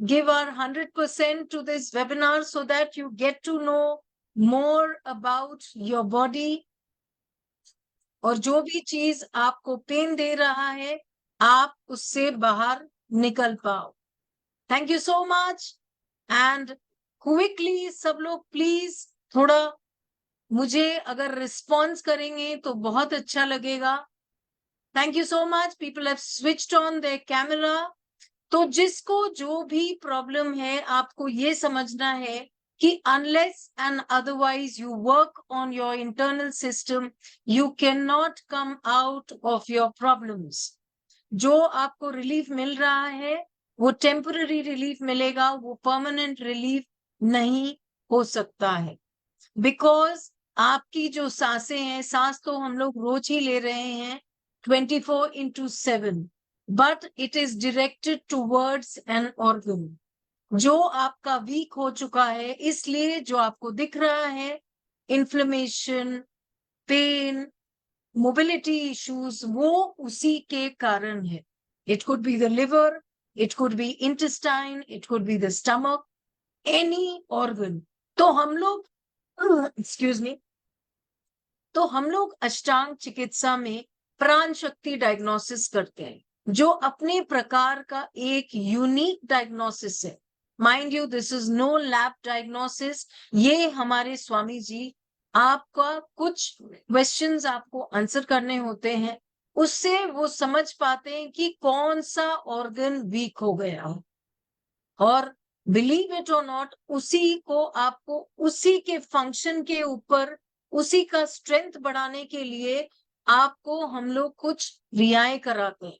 give our 100% to this webinar so that you get to know more about your body. और जो भी चीज आपको पेन दे रहा है, आप उससे बाहर निकल पाओ. Thank you so much. And quickly सब लोग प्लीज थोड़ा मुझे अगर रिस्पॉन्स करेंगे तो बहुत अच्छा लगेगा. Thank you so much. People have switched on their camera. तो जिसको जो भी प्रॉब्लम है, आपको ये समझना है कि unless and otherwise you work on your internal system, you cannot come out of your problems. जो आपको रिलीफ मिल रहा है वो टेम्पररी रिलीफ मिलेगा, वो परमानेंट रिलीफ नहीं हो सकता है. बिकॉज आपकी जो सांसें हैं, सांस तो हम लोग रोज ही ले रहे हैं 24/7, but it is directed towards an organ जो आपका वीक हो चुका है. इसलिए जो आपको दिख रहा है, इन्फ्लेमेशन, पेन, मोबिलिटी इश्यूज, वो उसी के कारण है. It could be the liver, it could be intestine, it could be the stomach, any organ. तो हम लोग एक्सक्यूज मी, तो हम लोग अष्टांग चिकित्सा में प्राण शक्ति डायग्नोसिस करते हैं, जो अपने प्रकार का एक यूनिक डायग्नोसिस है. Mind you, this is no lab diagnosis. ये हमारे स्वामी जी, आपका कुछ क्वेश्चंस आपको आंसर करने होते हैं, उससे वो समझ पाते हैं कि कौन सा ऑर्गन वीक हो गया. और बिलीव इट और नॉट, उसी को आपको उसी के फंक्शन के ऊपर, उसी का स्ट्रेंथ बढ़ाने के लिए आपको हम लोग कुछ रियायत कराते हैं.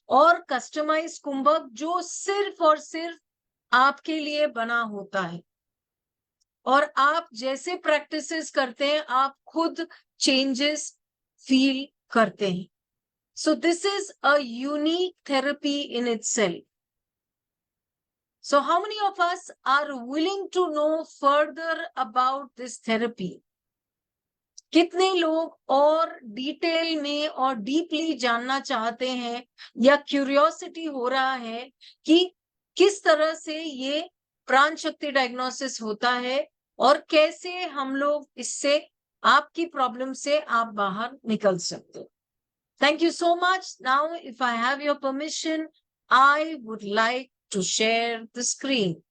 और कस्टमाइज कुंभक जो सिर्फ और सिर्फ आपके लिए बना होता है. और आप जैसे प्रैक्टिसेस करते हैं, आप खुद चेंजेस फील करते हैं. सो this is a unique therapy in itself. So how many of us are willing to know further about this therapy? कितने लोग और डिटेल में और डीपली जानना चाहते हैं, या क्यूरियोसिटी हो रहा है कि किस तरह से ये प्राण शक्ति डायग्नोसिस होता है और कैसे हम लोग इससे, आपकी प्रॉब्लम से आप बाहर निकल सकते हो. Thank you so much. Now, if I have your permission, I would like to share the screen.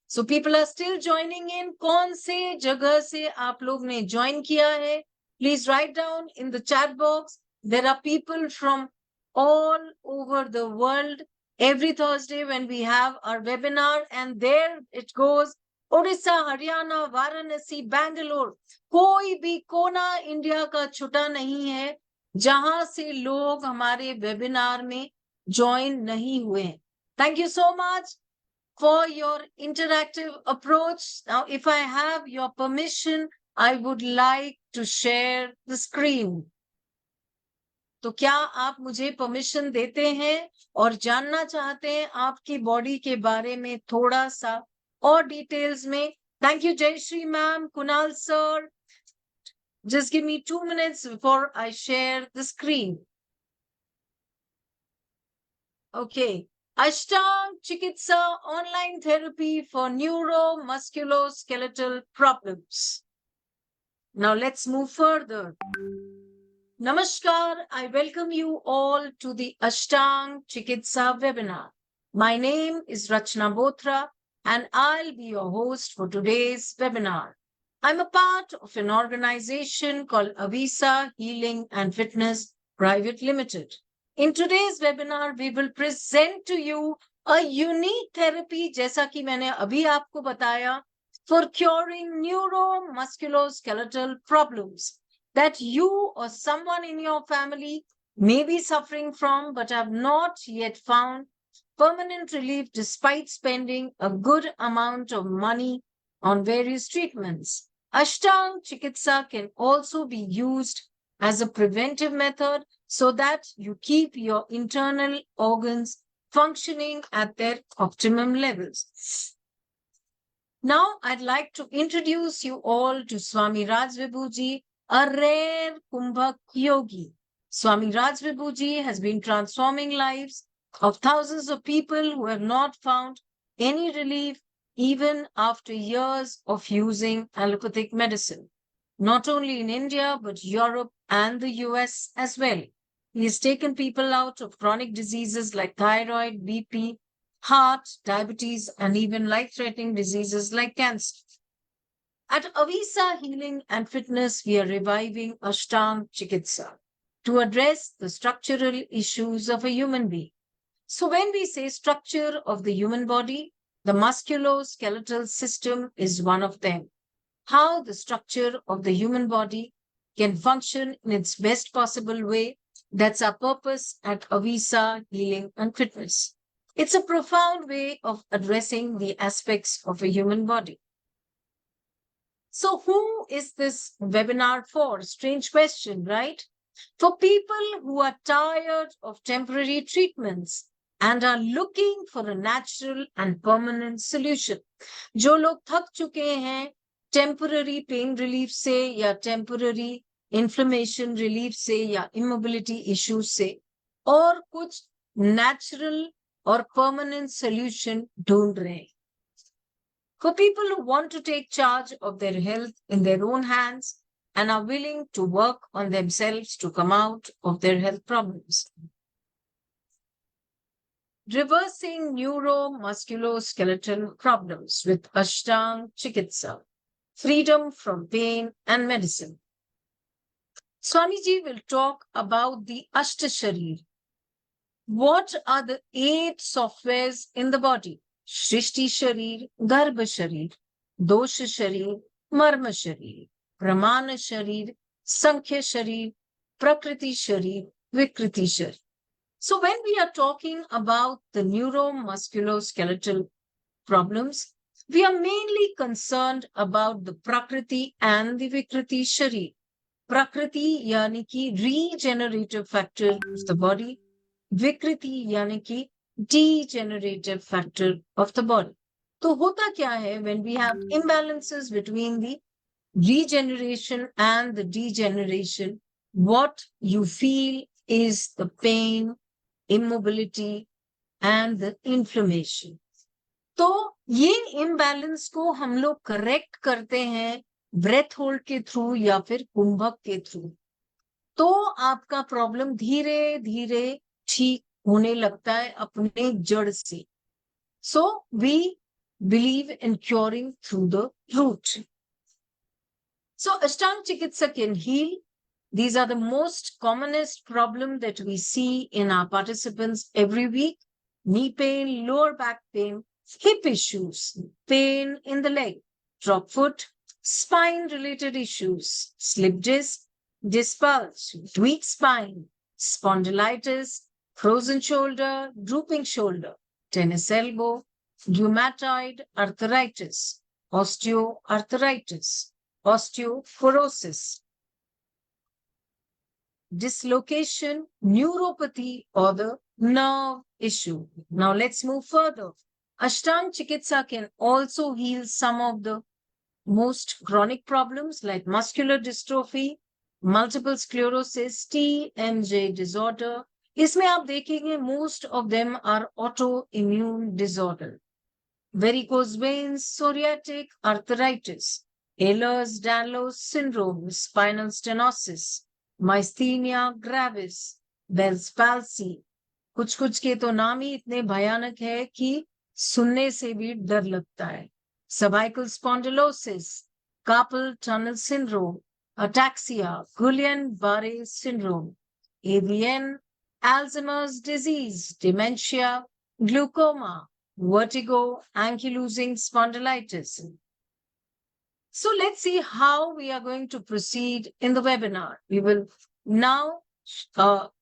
So people are still joining in. कौन से जगह से आप लोग ने join किया है? Please write down in the chat box. There are people from all over the world every Thursday when we have our webinar, and there it goes. Odisha, Haryana, Varanasi, Bangalore. कोई भी कोना India का छुटा नहीं है जहां से लोग हमारे वेबिनार में ज्वाइन नहीं हुए हैं. Thank you so much for your interactive approach. Now, if I have your permission, I would like to share the screen. तो क्या आप मुझे परमिशन देते हैं और जानना चाहते हैं आपकी बॉडी के बारे में थोड़ा सा और डिटेल्स में? Thank you Jayashree ma'am, Kunal sir. Just give me 2 minutes before I share the screen. Okay. Ashtang Chikitsa online therapy for neuromusculoskeletal problems. Now let's move further. Namaskar, I welcome you all to the Ashtang Chikitsa webinar. My name is Rachna Bothra and I'll be your host for today's webinar. I'm a part of an organization called Avisa Healing and Fitness Private Limited. In today's webinar, we will present to you a unique therapy, जैसा कि मैंने अभी आपको बताया, for curing neuromusculoskeletal problems that you or someone in your family may be suffering from but have not yet found permanent relief despite spending a good amount of money on various treatments. Ashtang Chikitsa can also be used as a preventive method so that you keep your internal organs functioning at their optimum levels. Now, I'd like to introduce you all to Swami Raj Vibhuji, a rare Kumbhak yogi. Swami Raj Vibhuji has been transforming lives of thousands of people who have not found any relief even after years of using allopathic medicine, not only in India, but Europe and the US as well. He has taken people out of chronic diseases like thyroid, BP, heart, diabetes, and even life-threatening diseases like cancer. At Avisa Healing and Fitness, we are reviving Ashtang Chikitsa to address the structural issues of a human being. So when we say structure of the human body, the musculoskeletal system is one of them. How the structure of the human body can function in its best possible way. That's our purpose at Avisa Healing and Fitness. It's a profound way of addressing the aspects of a human body. So who is this webinar for? Strange question, right? For people who are tired of temporary treatments and are looking for a natural and permanent solution. जो लोग थक चुके हैं temporary pain relief से या temporary inflammation relief से या immobility issues से और कुछ नेचुरल और परमानेंट सॉल्यूशन ढूंढ रहे हैं. For people who want to take charge of their health in their own hands and are willing to work on themselves to come out of their health problems. Reversing neuromusculoskeletal problems with Ashtang Chikitsa. Freedom from pain and medicine. Swamiji will talk about the Ashtasharir. What are the 8 softwares in the body? Shrishti Sharir, Garbha Sharir, Dosha Sharir, Marma Sharir, Pramana Sharir, Sankhya Sharir, Prakriti Sharir, Vikriti Sharir. So when we are talking about the neuromusculoskeletal problems, we are mainly concerned about the Prakriti and the Vikriti Sharir. Prakriti yani ki regenerative factor of the body, Vikriti yani ki degenerative factor of the body. तो होता क्या है when we have imbalances between the regeneration and the degeneration, what you feel is the pain, immobility, and the inflammation. तो ये imbalance को हम लोग correct करते हैं ब्रेथ होल्ड के थ्रू या फिर कुंभक के थ्रू, तो आपका प्रॉब्लम धीरे धीरे ठीक होने लगता है अपने जड़ से. So we believe in curing through the root. So Ashtang Chikitsa can heal. These are the most commonest problem that we see in our participants every week. Knee pain, lower back pain, hip issues, pain in the leg, drop foot, spine-related issues, slip disc, disc bulge, weak spine, spondylitis, frozen shoulder, drooping shoulder, tennis elbow, rheumatoid arthritis, osteoarthritis, osteoporosis, dislocation, neuropathy, or the nerve issue. Now let's move further. Ashtang Chikitsa can also heal some of the most chronic problems like muscular dystrophy, multiple sclerosis, TMJ disorder. इसमें आप देखेंगे most of them are autoimmune disorder. Varicose veins, psoriatic arthritis, Ehlers-Danlos syndrome, spinal stenosis, myasthenia gravis, Bell's palsy. कुछ के तो नाम ही इतने भयानक है कि सुनने से भी डर लगता है. Cervical spondylosis, carpal tunnel syndrome, ataxia, Guillain-Barré syndrome, AVN, Alzheimer's disease, dementia, glaucoma, vertigo, ankylosing spondylitis. So let's see how we are going to proceed in the webinar. We will now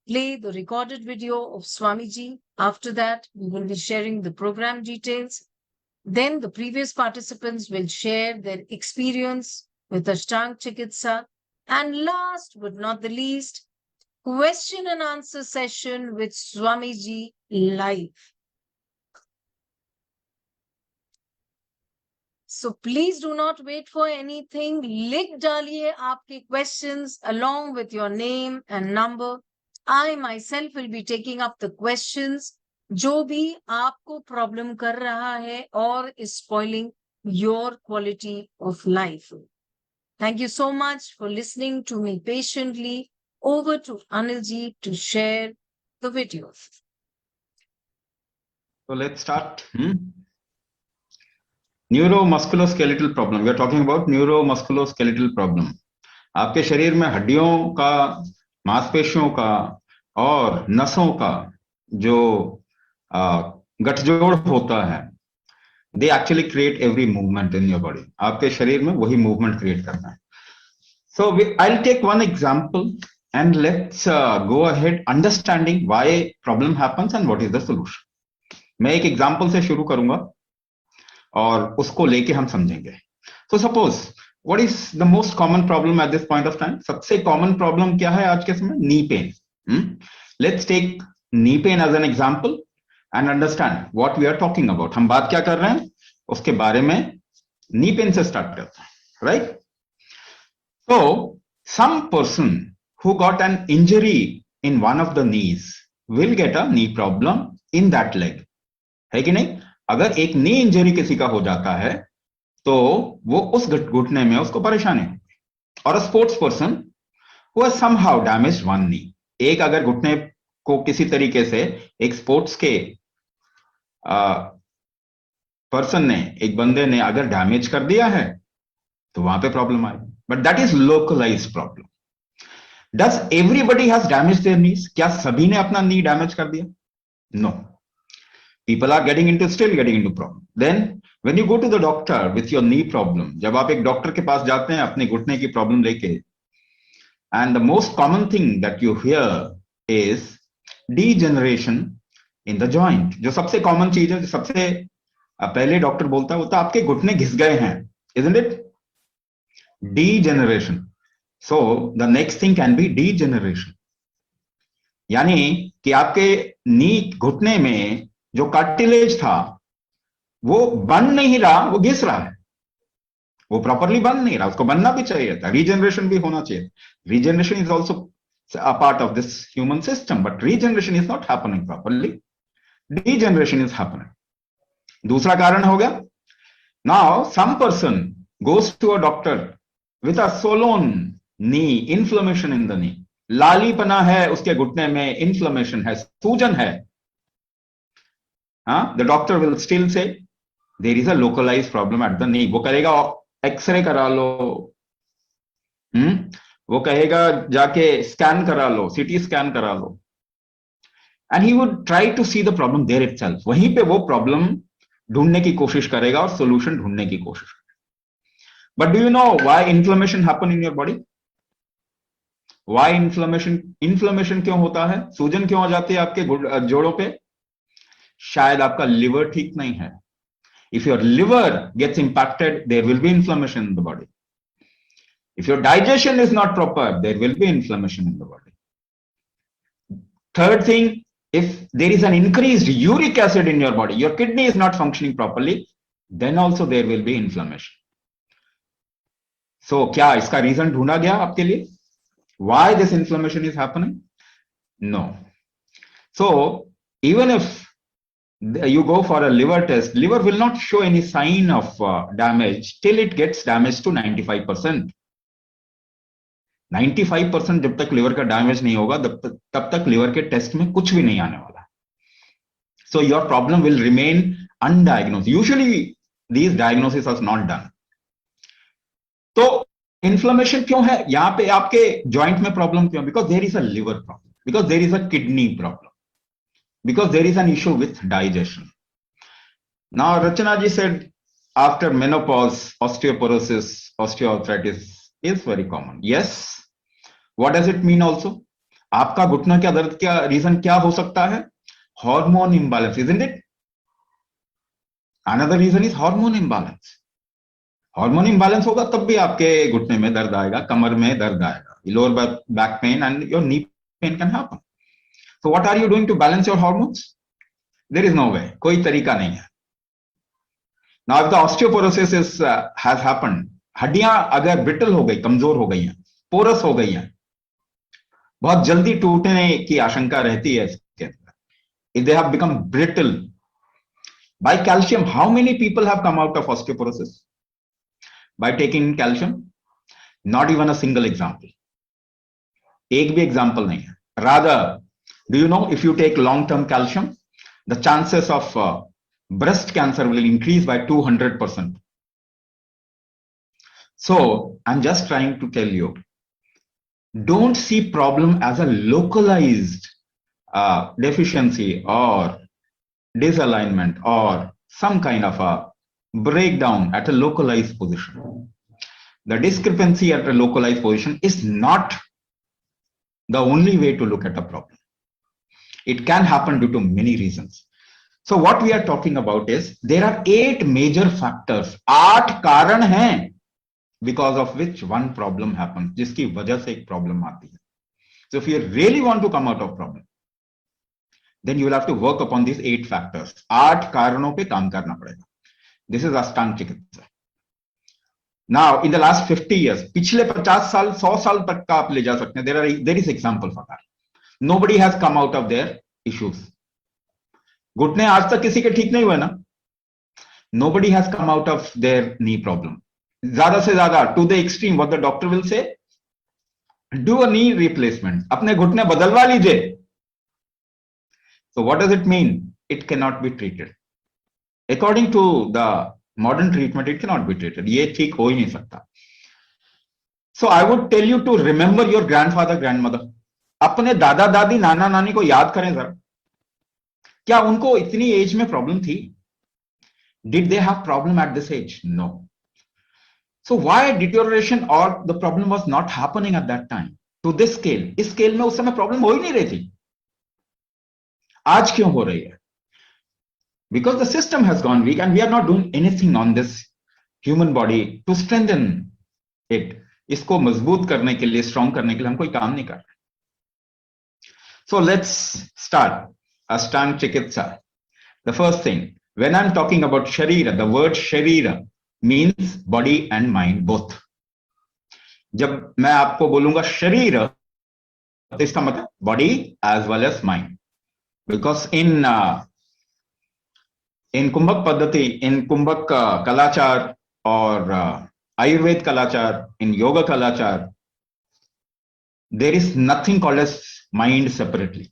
play the recorded video of Swamiji. After that, we will be sharing the program details. Then the previous participants will share their experience with Ashtang Chikitsa. And last but not the least, question and answer session with Swamiji live. So please do not wait for anything. लिख डालिए आपके questions along with your name and number. I myself will be taking up the questions जो भी आपको problem कर रहा है और spoiling your quality of life. Thank you so much for listening to me patiently. Over to Anilji to share the videos. So let's start. Neuromusculoskeletal problem. We are talking about neuromusculoskeletal problem. आपके शरीर में हड्डियों का, मांसपेशियों का और नसों का जो गठजोड़ होता है, they actually create every movement in your body. आपके शरीर में वही मूवमेंट क्रिएट करना है. So I'll take one example and let's go ahead understanding why problem happens and what is the solution. मैं एक एग्जाम्पल से शुरू करूंगा और उसको लेके हम समझेंगे. So suppose what is the most common problem at this point of time? सबसे कॉमन प्रॉब्लम क्या है आज के समय? Knee pain. Let's take knee pain as an example and understand what we are talking about. हम बात क्या कर रहे हैं उसके बारे में नी पेन से स्टार्ट करते हैं, right? So some person who got an injury in one of the knees will get a knee problem in that leg. है कि नहीं? अगर एक नी इंजरी किसी का हो जाता है तो वो उस घुटने में उसको परेशानी होगी. और sports person who has somehow damaged one knee, एक अगर घुटने को किसी तरीके से एक स्पोर्ट्स के पर्सन ने, एक बंदे ने अगर डैमेज कर दिया है तो वहां पे प्रॉब्लम आएगी. But that is localized problem. Does everybody has damage their knees? क्या सभी ने अपना नी डैमेज कर दिया? No. People are still getting into problem. Then when you go to the doctor with your knee problem, जब आप एक doctor के पास जाते हैं अपने घुटने की प्रॉब्लम लेके, and the most common thing that you hear is degeneration in the joint. जो सबसे कॉमन चीज है, जो सबसे पहले डॉक्टर बोलता है वो तो आपके घुटने घिस गए हैं, isn't it? Degeneration. So the next thing can be degeneration. यानी कि आपके नी घुटने में जो कार्टिलेज था वो बन नहीं रहा, वो घिस रहा है, वो प्रॉपरली बन नहीं रहा. उसको बनना भी चाहिए था, रीजनरेशन भी होना चाहिए. Regeneration is also a part of this human system, but regeneration is not happening properly. Degeneration is happening. दूसरा कारण हो गया, now some person goes to a doctor with a swollen knee, inflammation in the knee. लालीपना है उसके घुटने में, inflammation है, सूजन है. The doctor will still say there is a localized problem at the knee. वो कहेगा एक्सरे करा लो, वो कहेगा जाके स्कैन करा लो, सीटी स्कैन करा लो. And he would try to see the problem there itself. वहीं पे वो प्रॉब्लम ढूंढने की कोशिश करेगा और सोल्यूशन ढूंढने की कोशिश करेगा. But do you know why inflammation happen in your body? Why inflammation क्यों होता है? सूजन क्यों हो जाती है आपके जोड़ों पे? शायद आपका लिवर ठीक नहीं है. If your liver gets impacted, there will be inflammation in the body. If your digestion is not proper, there will be inflammation in the body. Third thing, if there is an increased uric acid in your body, your kidney is not functioning properly, then also there will be inflammation. So क्या इसका reason ढूंढा गया आपके लिए? Why this inflammation is happening? No. So even if you go for a liver test, liver will not show any sign of damage till it gets damaged to 95%. 95% जब तक liver का damage नहीं होगा तब तक लिवर के test में कुछ भी नहीं आने वाला. So your problem will remain undiagnosed. Usually these diagnoses are not done. तो इन्फ्लेमेशन क्यों है यहां पे आपके जॉइंट में? प्रॉब्लम क्यों? Because there is a liver problem, because there is a kidney problem, because there is an issue with digestion. Now Rachana ji said after menopause osteoporosis, osteoarthritis is very common. Yes. What does it mean also? आपका घुटना का दर्द क्या reason क्या हो सकता है? Hormone imbalance, isn't it? Another reason is hormone imbalance. Hormone imbalance होगा तब भी आपके घुटने में दर्द आएगा, कमर में दर्द आएगा, lower back pain and your knee pain can happen. So what are you doing to balance your hormones? There is no way. कोई तरीका नहीं है. Now if the osteoporosis has happened, हड्डियां अगर ब्रिटल हो गई, कमजोर हो गई हैं, पोरस हो गई हैं, बहुत जल्दी टूटने की आशंका रहती है इसके अंदर. if they have become brittle by calcium, how many people have come out of osteoporosis by taking calcium? Not even a single example. एक भी example नहीं है. Rather, do you know if you take long-term calcium, the chances of breast cancer will increase by 200%. So I'm just trying to tell you, don't see problem as a localized deficiency or disalignment or some kind of a breakdown at a localized position. The discrepancy at a localized position is not the only way to look at a problem. It can happen due to many reasons. So what we are talking about is there are 8 major factors, 8 कारण हैं because of which one problem happens, जिसकी वजह से एक problem आती है. So if you really want to come out of problem, then you will have to work upon these 8 factors. 8 कारणों पे काम करना पड़ेगा. This is Ashtanga चिकित्सा. Now, in the last 50 years, पिछले 50 साल, 100 साल तक का आप ले जा सकते हैं. There is example for that. Nobody has come out of their issues. घुटने आज तक किसी के ठीक नहीं हुए ना. Nobody has come out of their knee problem. ज्यादा से ज्यादा to the extreme, what the doctor will say, do a knee replacement. अपने घुटने बदलवा लीजिए. So what does it mean? It cannot be treated. According to the modern treatment, it cannot be treated. ये ठीक हो ही नहीं सकता. So I would tell you to remember your grandfather, grandmother. अपने दादा दादी नाना नानी को याद करें जरा. क्या उनको इतनी एज में प्रॉब्लम थी? Did they have problem at this age? No. So why deterioration or the problem was not happening at that time to this scale? इस स्केल में उस समय प्रॉब्लम हो ही नहीं रही थी. आज क्यों हो रही है? Because the system has gone weak and we are not doing anything on this human body to strengthen it. इसको मजबूत करने के लिए, स्ट्रॉन्ग करने के लिए हम कोई काम नहीं कर रहे. So let's start Ashtanga Chikitsa. The first thing, when I'm talking about Sharira, the word Sharira means body and mind both. जब मैं आपको बोलूंगा शरीर, तो इसका मतलब body as well as mind. Because in कुंभक पद्धति, in कुंभक कलाचार और Ayurveda kalachar, in yoga kalachar, there is nothing called as mind separately.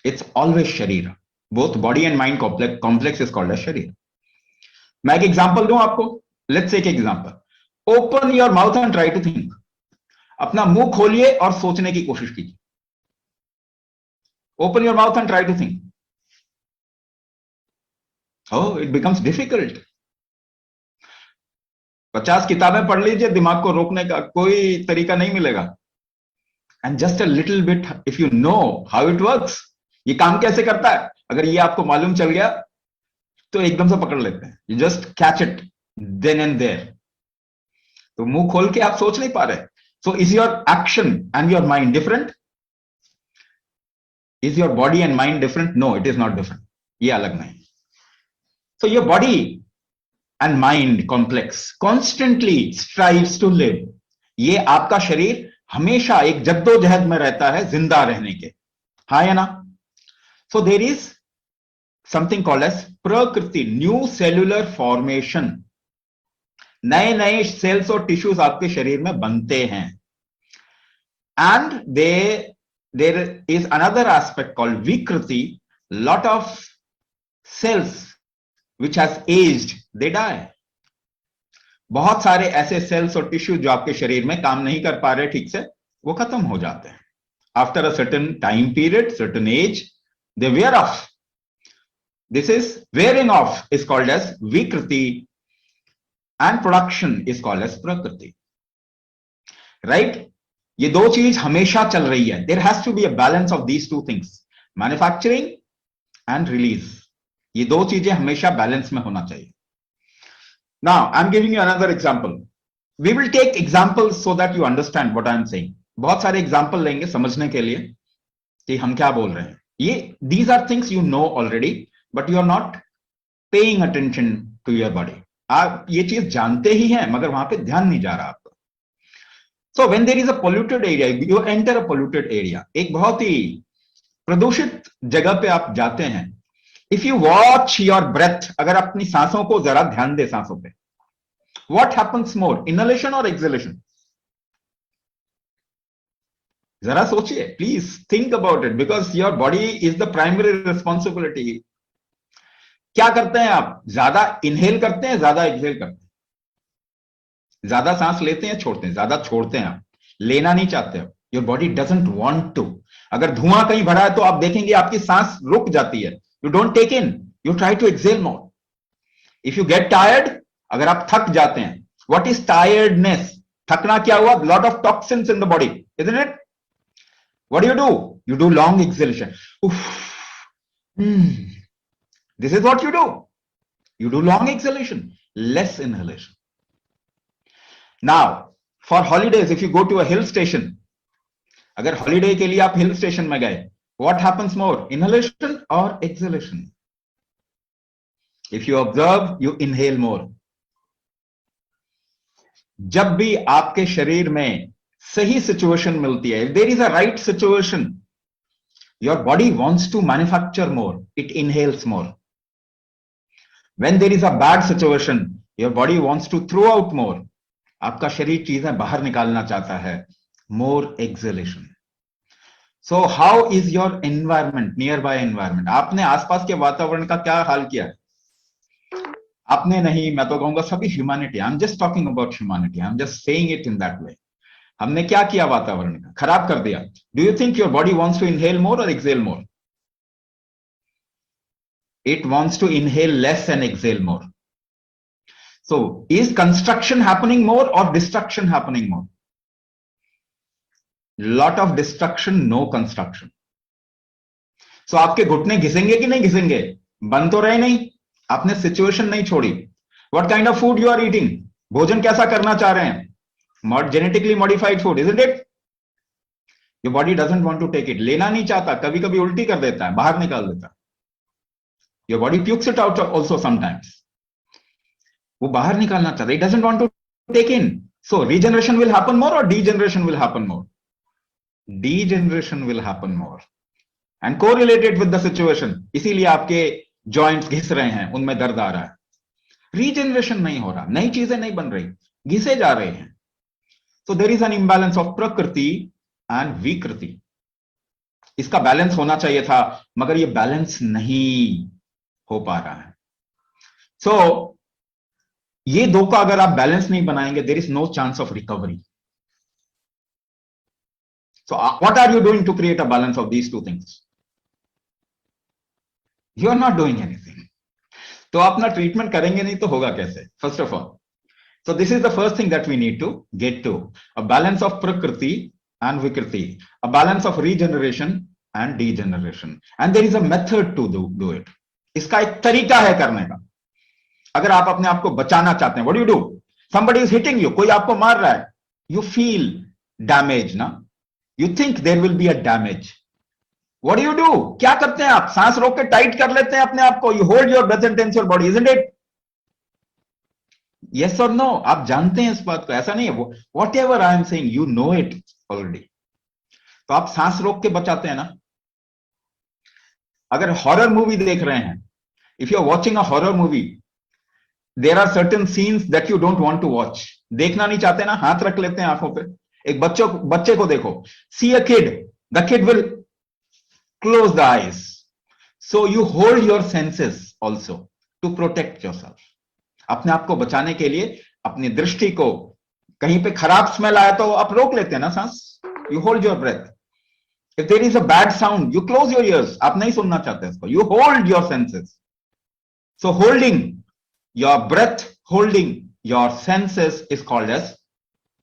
It's always sharira. Both body and mind complex is called as sharira. मैं एक example दूं आपको. Let's take example. Open your mouth and try to think. अपना मुंह खोलिए और सोचने की कोशिश कीजिए. Open your mouth and try to think. Oh, it becomes difficult. 50 किताबें पढ़ लीजिए, दिमाग को रोकने का कोई तरीका नहीं मिलेगा. And just a little bit, if you know how it works, ये काम कैसे करता है, अगर ये आपको मालूम चल गया तो एकदम से पकड़ लेते हैं. You just catch it then and there. तो मुंह खोल के आप सोच नहीं पा रहे. So is your action and your mind different? Is your body and mind different? No, it is not different. ये अलग नहीं. So your body and mind complex constantly strives to live. ये आपका शरीर हमेशा एक जद्दोजहद में रहता है जिंदा रहने के. हाँ या ना? So there is something called as prakriti, new cellular formation. नए नए सेल्स और टिश्यूज आपके शरीर में बनते हैं. And there is another aspect called vikriti. Lot of cells which has aged, they die. बहुत सारे ऐसे सेल्स और टिश्यू जो आपके शरीर में काम नहीं कर पा रहे ठीक से, वो खत्म हो जाते हैं. After a certain time period, certain age, they wear off. This is wearing off is called as vikriti and production is called as prakriti. Right? ये दो चीज हमेशा चल रही है. There has to be a balance of these two things, manufacturing and release. ये दो चीजें हमेशा बैलेंस में होना चाहिए. Now I'm giving you another example. We will take examples so that you understand what I'm saying. बहुत सारे example लेंगे समझने के लिए कि हम क्या बोल रहे हैं. ये these are things you know already, but you are not paying attention to your body. आप ये चीज जानते ही हैं मगर वहां पे ध्यान नहीं जा रहा आपका. So when there is a polluted area, you enter a polluted area. एक बहुत ही प्रदूषित जगह पे आप जाते हैं, if you watch your breath, अगर अपनी सांसों को जरा ध्यान दे सांसों पे, व्हाट हैपेंस मोर, इनहेलेशन और एक्सहेलेशन? जरा सोचिए, please think about it, because your body is the primary responsibility. क्या करते हैं आप? ज्यादा इनहेल करते हैं, ज्यादा एक्सहेल करते हैं? ज्यादा सांस लेते हैं, छोड़ते हैं? ज्यादा छोड़ते हैं आप, लेना नहीं चाहते हो। Your body doesn't want to. अगर धुआं कहीं भरा है तो आप देखेंगे आपकी सांस रुक जाती है, you don't take in, you try to exhale more. If you get tired, अगर आप थक जाते हैं, व्हाट इज टायर्डनेस? थकना क्या हुआ? Lot of toxins in the body, isn't it? What do you do? You do long exhalation. This is what you do. You do long exhalation, less inhalation. Now, for holidays, if you go to a hill station, अगर holiday के लिए आप hill station में गए, what happens more, inhalation or exhalation? If you observe, you inhale more. जब भी आपके शरीर में सही situation मिलती है, if there is a right situation, your body wants to manufacture more, it inhales more. When there is a bad situation, your body wants to throw out more. आपका शरीर चीजें बाहर निकालना चाहता है, more exhalation. So how is your environment, nearby environment? आपने आसपास के वातावरण का क्या हाल किया है? आपने नहीं, मैं तो कहूंगा सभी humanity, I am just talking about humanity, I am just saying it in that way. हमने क्या किया? वातावरण का खराब कर दिया। Do you think your body wants to inhale more और exhale more? It wants to inhale less and exhale more. So, is construction happening more or destruction happening more? Lot of destruction, no construction. So, आपके घुटने घिसेंगे कि नहीं घिसेंगे? बन तो रहे नहीं, आपने सिचुएशन नहीं छोड़ी। What kind of food you are eating? भोजन कैसा करना चाह रहे हैं? Genetically modified food, isn't it? Your body doesn't want to take it. लेना नहीं चाहता, कभी कभी उल्टी कर देता है, बाहर निकाल देता है। Your body pukes it out also sometimes. वो बाहर निकालना चाहता है, it doesn't want to take in. So regeneration will happen more or degeneration will happen more? Degeneration will happen more. And correlated with the situation. इसीलिए आपके joints घिस रहे हैं, उनमें दर्द आ रहा है। Regeneration नहीं हो रहा, नई चीजें नहीं बन रही, घिसे जा रहे हैं। So there is an imbalance of prakriti and vikriti. इसका बैलेंस होना चाहिए था, मगर ये बैलेंस नहीं हो पा रहा है। सो ये दो का अगर आप बैलेंस नहीं बनाएंगे, there is no chance of recovery. So what are you doing to create a balance of these two things? You are not doing anything. तो अपना ट्रीटमेंट करेंगे नहीं तो होगा कैसे? First of all, so this is the first thing that we need to get to, a balance of prakriti and vikriti, a balance of regeneration and degeneration, and there is a method to do it. इसका एक तरीका है करने का। अगर आप अपने आप को बचाना चाहते हैं, what do you do? Somebody is hitting you, कोई आपको मार रहा है, you feel damage ना, you think there will be a damage. What do you do? क्या करते हैं आप? सांस रोक के टाइट कर लेते हैं अपने आप को, you hold your breath and tense your body, isn't it? Yes or no? आप जानते हैं इस बात को, ऐसा नहीं है। Whatever I am saying, you know it already. तो आप सांस रोक के बचाते हैं ना। अगर हॉरर मूवी देख रहे हैं, if you are watching a horror movie, there are certain scenes that you don't want to watch. देखना नहीं चाहते ना, हाथ रख लेते हैं आंखों पे। एक बच्चे को देखो, see a kid, the kid will close the eyes. So you hold your senses also to protect yourself. अपने आप को बचाने के लिए अपनी दृष्टि को, कहीं पे खराब स्मेल आया तो आप रोक लेते हैं ना सांस, you hold your breath. If there is a bad sound, you close your ears. आप नहीं सुनना चाहते इसको, you hold your senses. So holding your breath, holding your senses is called as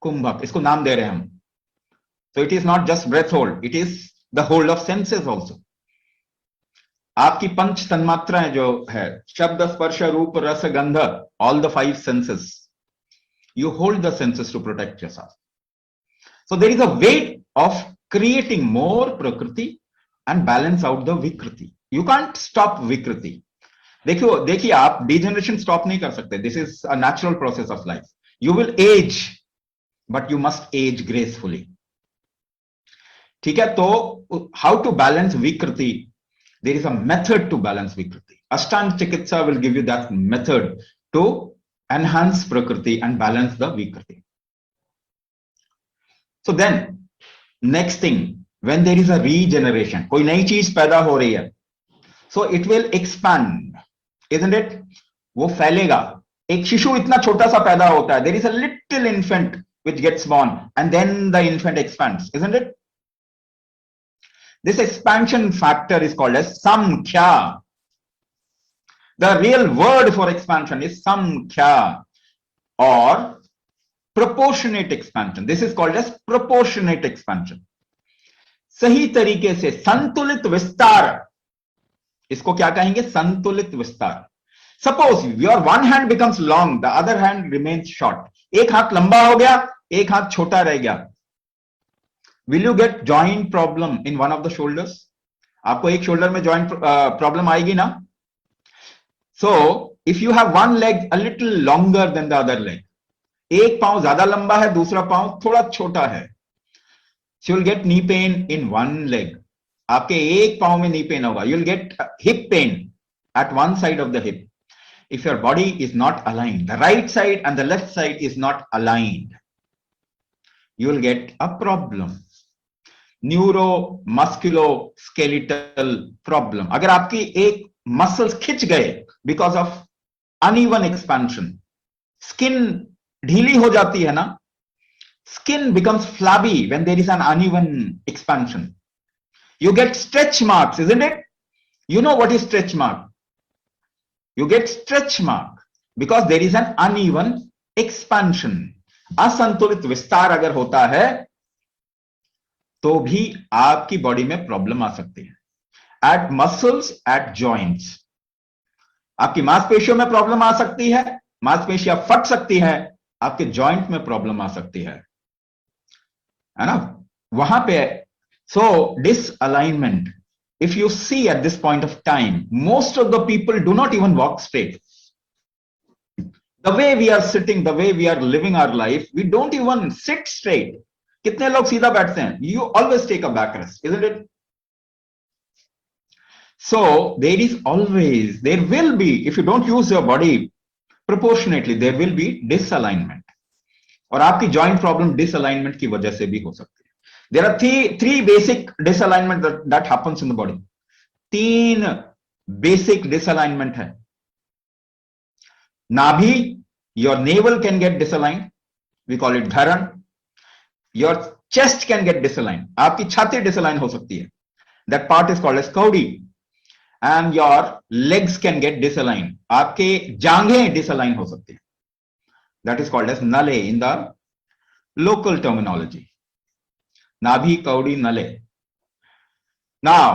kumbhak. इसको नाम दे रहे हैं हम। So it is not just breath hold, it is the hold of senses also. आपकी पंच तन्मात्राएं जो है, शब्द स्पर्श रूप रस गंध, all the 5 senses, you hold the senses to protect yourself. So there is a way of creating more prakriti and balance out the vikriti. You can't stop vikriti. देखिए आप degeneration stop नहीं कर सकते. This is a natural process of life. You will age, but you must age gracefully. ठीक है, तो how to balance विकृति, there is a method to balance vikriti. Ashtanga Chikitsa will give you that method to enhance prakriti and balance the vikriti. So then next thing, when there is a regeneration, कोई नई चीज पैदा हो रही है, so it will expand, isn't it? वो फैलेगा. एक शिशु इतना छोटा सा पैदा होता है, there is a little infant which gets born and then the infant expands, isn't it? This expansion factor is called as samkhya. The real word for expansion is samkhya or proportionate expansion. This is called as proportionate expansion. सही तरीके से संतुलित विस्तार, इसको क्या कहेंगे? संतुलित विस्तार. Suppose your one hand becomes long, the other hand remains short. एक हाथ लंबा हो गया, एक हाथ छोटा रह गया. Will you get joint problem in one of the shoulders? आपको एक शोल्डर में joint problem आएगी ना? So if you have one leg a little longer than the other leg, एक पांव ज्यादा लंबा है, दूसरा पांव थोड़ा छोटा है, so you'll get knee pain in one leg. आपके एक पांव में knee pain होगा. You'll get hip pain at one side of the hip. If your body is not aligned, the right side and the left side is not aligned, you will get a problem. Neuromusculoskeletal problem. अगर आपकी एक muscles खिंच गए because of uneven expansion, skin ढीली हो जाती है ना, skin becomes flabby when there is an uneven expansion. You get stretch marks, isn't it? You know what is stretch mark? You get stretch mark because there is an uneven expansion. असंतुलित विस्तार अगर होता है तो भी आपकी body में problem आ सकती है. एट मसल्स, एट जॉइंट्स, आपकी मांसपेशियों में प्रॉब्लम आ सकती है, मांसपेशियां फट सकती है, आपके जॉइंट में प्रॉब्लम आ सकती है ना, वहां पे. So disalignment, if you see at this point of time, most of the people do not even walk straight. The way we are sitting, the way we are living our life, we don't even sit straight. कितने लोग सीधा बैठते हैं? You always take a back rest, isn't it? So there is always, there will be, if you don't use your body proportionately, there will B डिसअलाइनमेंट. और आपकी joint problem डिसअलाइनमेंट की वजह से भी हो सकती है. There are three basic disalignment that happens in the body. 3 basic disalignment है. नाभि, your navel can get disaligned, we call it धरण. Your chest can get disaligned. आपकी छाती डिसअलाइन हो सकती है. That part is called as caudy. And your legs can get disaligned. आपके जांघें डिसअलाइन हो सकती है. That is called as nale in the local terminology. Nabhi, caudy, nale. Now,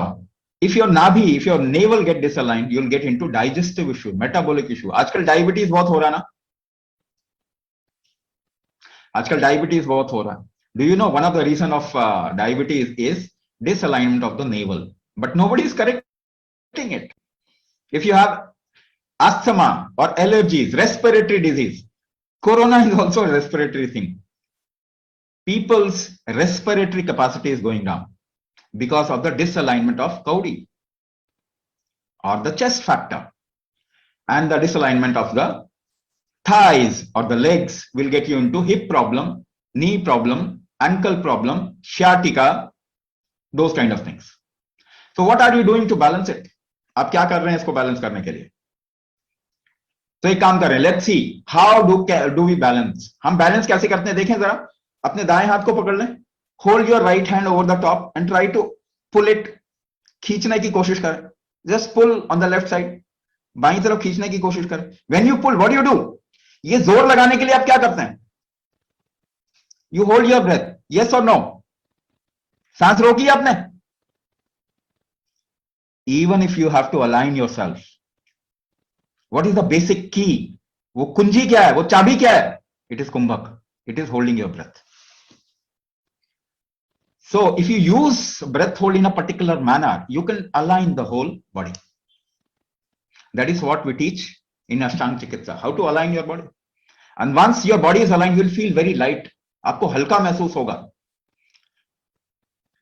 if your nabhi, if your navel get disaligned, you'll get into digestive issue, metabolic issue. आजकल diabetes बहुत हो रहा है ना. आजकल डायबिटीज बहुत हो रहा है. Do you know one of the reason of diabetes is disalignment of the navel, but nobody is correcting it. If you have asthma or allergies, respiratory disease, corona is also a respiratory thing. People's respiratory capacity is going down because of the disalignment of caudy or the chest factor, and the disalignment of the thighs or the legs will get you into hip problem, knee problem, ankle problem, sciatica, those kind of things. So what are you doing to balance it? आप क्या कर रहे हैं इसको balance करने के लिए? तो एक काम कर रहे हैं, let's see how do we balance. हम बैलेंस कैसे करते हैं देखें जरा. अपने दाएं हाथ को पकड़ लें, hold your right hand over the top and try to pull it. खींचने की कोशिश करें. Just pull on the left side. बाईं तरफ खींचने की कोशिश करें. When you pull, what do? ये जोर लगाने के लिए आप क्या करते हैं? You hold your breath. Yes or no? सांस रोकी आपने? Even if you have to align yourself, what is the basic key? वो कुंजी क्या है? वो चाबी क्या है? It is kumbhak. It is holding your breath. So if you use breath hold in a particular manner, you can align the whole body. That is what we teach in Ashtanga Chikitsa. How to align your body. And once your body is aligned, you will feel very light. आपको हल्का महसूस होगा.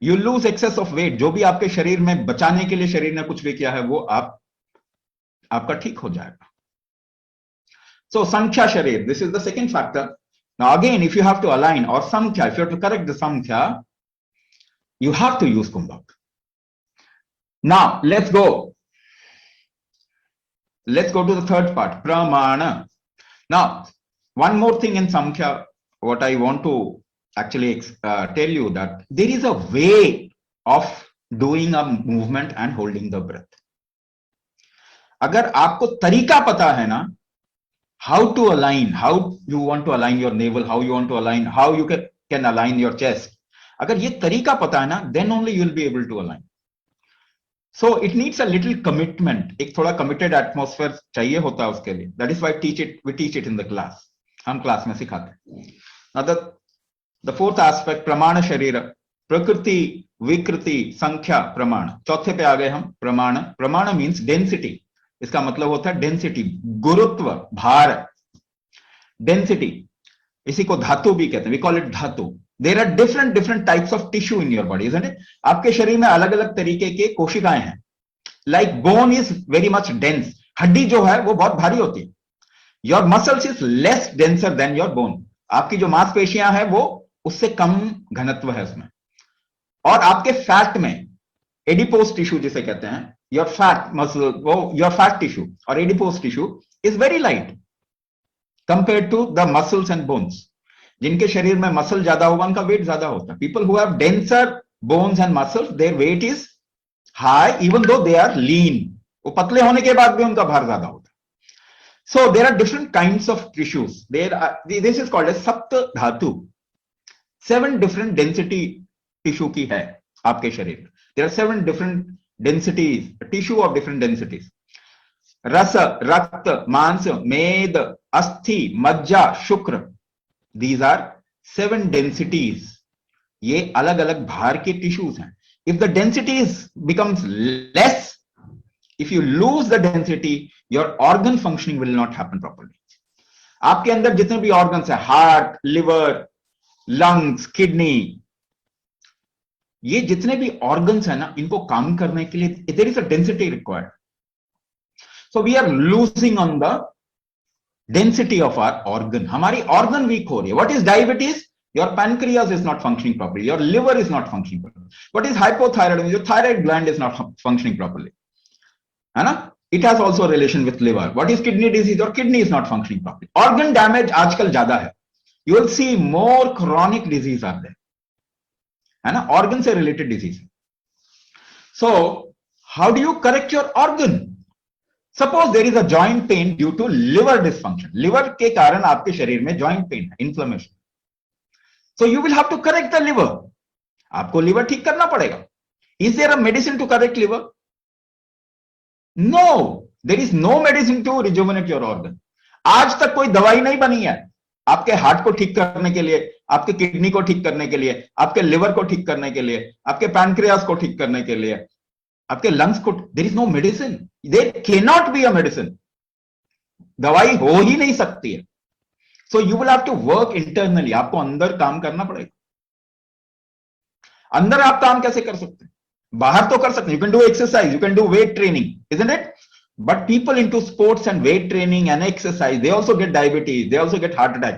You lose excess of weight, जो भी आपके शरीर में बचाने के लिए शरीर ने कुछ भी किया है वो आपका ठीक हो जाएगा. So Sankhya Sharir, this is the second factor. Now again, if you have to align or Sankhya, if you have to correct the Sankhya, you have to use Kumbhak. Now let's go to the third part, Pramana. Now one more thing in Sankhya, what I want to actually tell you, that there is a way of doing a movement and holding the breath. अगर आपको तरीका पता है ना, how to align, how you want to align your navel, how you want to align, how you can align your chest, अगर ये तरीका पता है ना, then only you will be able to align. So it needs a little commitment, एक थोड़ा committed atmosphere चाहिए होता है उसके लिए. That is why we teach it in the class. हम क्लास में सिखाते हैं. Now the fourth aspect, प्रमाण शरीर, प्रकृति, विकृति, संख्या, प्रमाण. चौथे पे आ गए हम, प्रमाण. प्रमाण means density. इसका मतलब होता है डेंसिटी, गुरुत्व, भार, डेंसिटी. इसी को धातु भी कहते हैं, we call it dhatu. There are different types of tissue in your body, isn't it? आपके शरीर में अलग अलग तरीके के कोशिकाएं हैं. Like bone is very much dense, हड्डी जो है वो बहुत भारी होती है. Your muscles is less denser than your bone. आपकी जो मांसपेशियां हैं वो उससे कम घनत्व है उसमें. और आपके फैट में एडिपोज टिश्यू जिसे कहते हैं, your fat muscle, your fat tissue or adipose tissue is very light compared to the muscles and bones. जिनके शरीर में मसल ज्यादा होगा उनका वेट ज्यादा होता है. People who have denser bones and muscles, their weight is high even though they are lean. वो पतले होने के बाद भी उनका भार ज्यादा होता है. So there are different kinds of tissues. This is called as सप्त धातु. 7 different density tissue की है आपके शरीर में. There are 7 different densities, tissue of different densities. Rasa, Rakta, Mansa, Med, Asthi, Majja, Shukra. These are 7 densities. ये अलग अलग भार के tissues हैं. If the densities becomes less, if you lose the density, your organ functioning will not happen properly. आपके अंदर जितने भी organs हैं, heart, liver, lungs, kidney, ये जितने भी ऑर्गन्स है ना, इनको काम करने के लिए there is a density required. So we are losing on the density of our organ. हमारी ऑर्गन वीक हो रही है. What is diabetes? Your pancreas is not functioning properly, your liver is not functioning properly. What is hypothyroid? Your thyroid gland is not functioning properly, है ना? It has also relation with liver. What is kidney disease? Your kidney is not functioning properly. Organ damage आजकल ज्यादा है. You will see more chronic disease are there, है ना? Organ से related disease. So how do you correct your organ? Suppose there is a joint pain due to liver dysfunction. Liver के कारण आपके शरीर में जॉइंट पेन है, inflammation. So you will have to correct the liver. आपको liver ठीक करना पड़ेगा. Is there a medicine to correct liver? No, there is no medicine to rejuvenate your organ. आज तक कोई दवाई नहीं बनी है आपके हार्ट को ठीक करने के लिए, आपके किडनी को ठीक करने के लिए, आपके लिवर को ठीक करने के लिए, आपके पैनक्रियास को ठीक करने के लिए, आपके लंग्स को. There is no medicine. There can not be a medicine. दवाई हो ही नहीं सकती है. So you will have to work internally. आपको अंदर काम करना पड़ेगा. अंदर आप काम कैसे कर सकते हैं? बाहर तो कर सकते हैं. You can do exercise, you can do weight training, isn't it? But people into sports and weight training and exercise, they also get diabetes, they also get heart attack.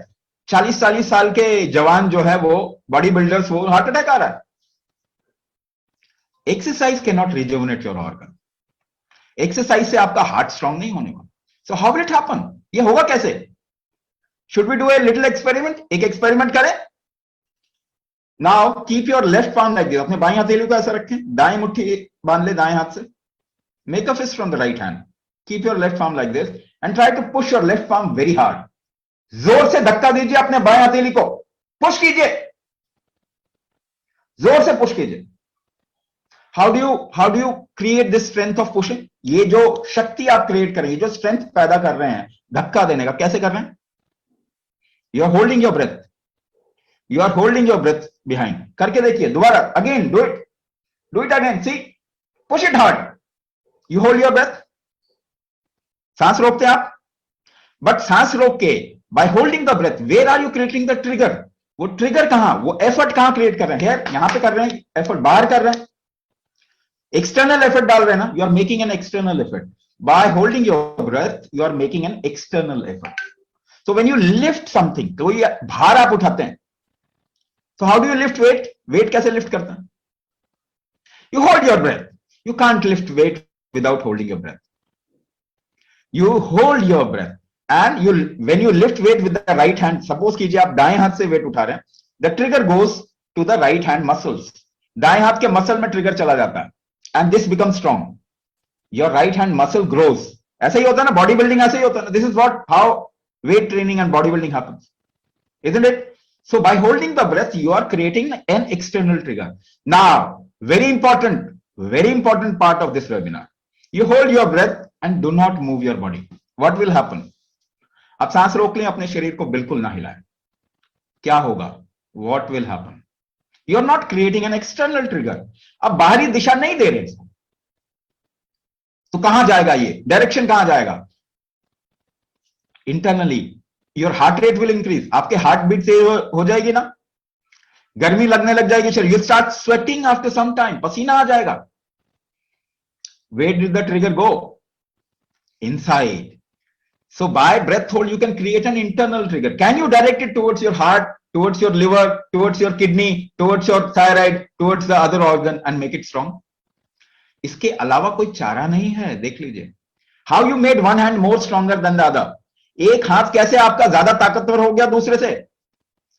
40-40 साल के जवान जो है वो बॉडी बिल्डर्स, वो heart attack आ रहा है. Exercise can not rejuvenate your organ. Exercise से आपका हार्ट स्ट्रांग नहीं होने वाला. So how will it happen? ये होगा कैसे? Should we do a little experiment? एक एक्सपेरिमेंट करें. Now keep your left palm like this. अपने बाएं हथेली को ऐसा रखें, दाएं मुट्ठी बांध ले दाएं हाथ से. Make a fist from the right hand. Keep your left palm like this and try to push your left palm very hard. जोर से धक्का दीजिए अपने बाएं हथेली को. पुश कीजिए, जोर से पुश कीजिए. How do you create this strength of pushing? ये जो शक्ति आप क्रिएट करेंगे, जो स्ट्रेंथ पैदा कर रहे हैं धक्का देने का, कैसे कर रहे हैं? You are holding your breath. You are holding your breath behind. करके देखिए दोबारा. Again, do it. Do it again. See, push it hard. You hold your breath. सांस रोकते आप, बट सांस रोक के by holding the breath, where are you creating the trigger? वो ट्रिगर कहां, वो एफर्ट कहां क्रिएट कर रहे हैं, यार यहां पे कर रहे हैं, एफर्ट बाहर कर रहे हैं, एक्सटर्नल एफर्ट डाल रहे हैं ना, you are making an external effort by holding your breath, you are making an external effort. So when you lift something, तो ये भार आप उठाते हैं, so how do you lift weight, weight कैसे लिफ्ट करते हैं, you hold your breath, you can't lift weight without holding your breath, you hold your breath and you, when you lift weight with the right hand, suppose कीजिए आप दाएं हाथ से wait उठा रहे हैं, the trigger goes to the right hand muscles, दाएं हाथ के मसल में ट्रिगर चला जाता है, and this becomes strong, your right hand muscle grows. ऐसा ही होता है ना, बॉडी बिल्डिंग ऐसे ही होता है ना, this is what how weight training and body building happens, isn't it? So by holding the breath, you are creating an external trigger. Now, very important part of this webinar. You hold your breath and do not move your body. What will happen? आप सांस रोक लें, अपने शरीर को बिल्कुल ना हिलाएं. क्या होगा? What will happen? You are not creating an external trigger. अब बाहरी दिशा नहीं दे रहे इसको. तो कहां जाएगा ये? डायरेक्शन कहां जाएगा? Internally. Your heart rate will increase, आपके हार्ट बीट से हो जाएगी ना, गर्मी लगने लग जाएगी शरीर, you start sweating after some time, पसीना आ जाएगा. Where did the trigger go? Inside. So by breath hold you can create an internal trigger. Can you direct it towards your heart, towards your liver, towards your kidney, towards your thyroid, towards the other organ and make it strong? इसके अलावा कोई चारा नहीं है. देख लीजिए, how you made one hand more stronger than the other. एक हाथ कैसे आपका ज्यादा ताकतवर हो गया दूसरे से?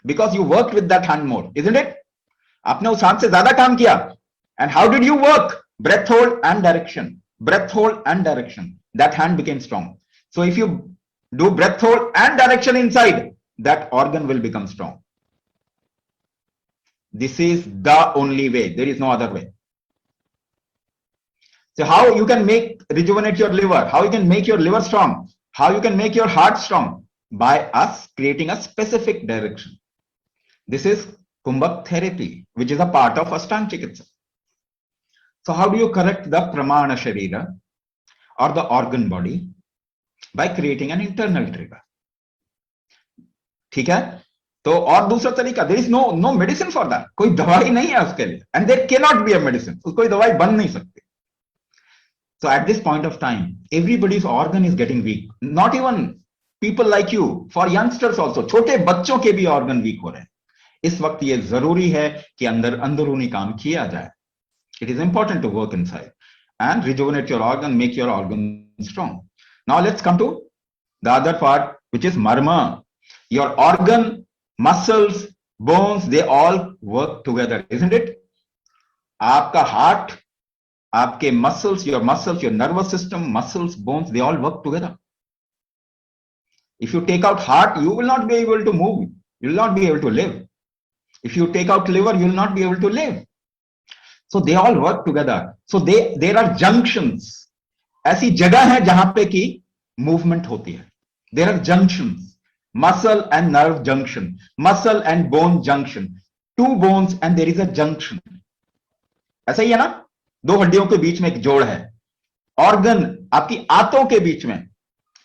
Because you work with that hand more, isn't it? आपने उस हाथ से ज्यादा काम किया. And how did you work? Breath hold and direction, breath hold and direction, that hand became strong. So if you do breath hold and direction inside, that organ will become strong. This is the only way, there is no other way. So how you can rejuvenate your liver, how you can make your liver strong, how you can make your heart strong? By us creating a specific direction. This is Kumbhak therapy, which is a part of Ashtanga Chikitsa. So how do you correct the Pramana Sharira or the organ body? By creating an internal trigger. ठीक है? तो और दूसरा तरीका, there is no medicine for that. कोई दवाई नहीं है उसके लिए, and there cannot be a medicine. कोई दवाई बन नहीं सकती. So at this point of time, everybody's organ is getting weak. Not even people like you, for youngsters also. छोटे बच्चों के भी organ weak हो रहे हैं. इस वक्त ये जरूरी है कि अंदरूनी काम किया जाए. It is important to work inside and rejuvenate your organ, make your organ strong. Now let's come to the other part, which is marma. Your organ, muscles, bones, they all work together, isn't it? आपका heart, आपके muscles, your nervous system, muscles, bones, they all work together. If you take out heart, you will not be able to move. You will not be able to live. If you take out liver, you will not be able to live. So they all work together. So there are junctions. ऐसी जगह है जहां पे की movement होती है. There are junctions. Muscle and nerve junction. Muscle and bone junction. Two bones and there is a junction. ऐसा ही है ना? दो हड्डियों के बीच में एक जोड़ है. ऑर्गन आपकी आंतों के बीच में,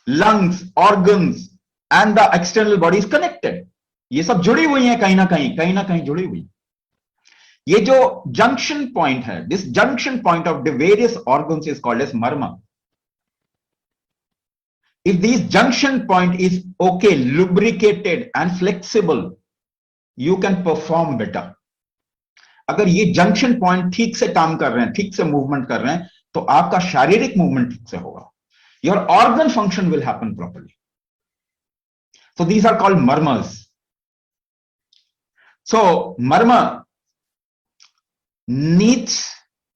lungs, organs and the external body is connected. ये सब जुड़ी हुई है, कहीं ना कहीं जुड़ी हुई. ये जो जंक्शन पॉइंट है, this junction point of the various organs is called as marma. If this junction point is okay, lubricated and flexible, you can perform better. अगर ये जंक्शन पॉइंट ठीक से काम कर रहे हैं, ठीक से मूवमेंट कर रहे हैं, तो आपका शारीरिक मूवमेंट ठीक से होगा. Your organ function will happen properly. So these are called marmas. So marma needs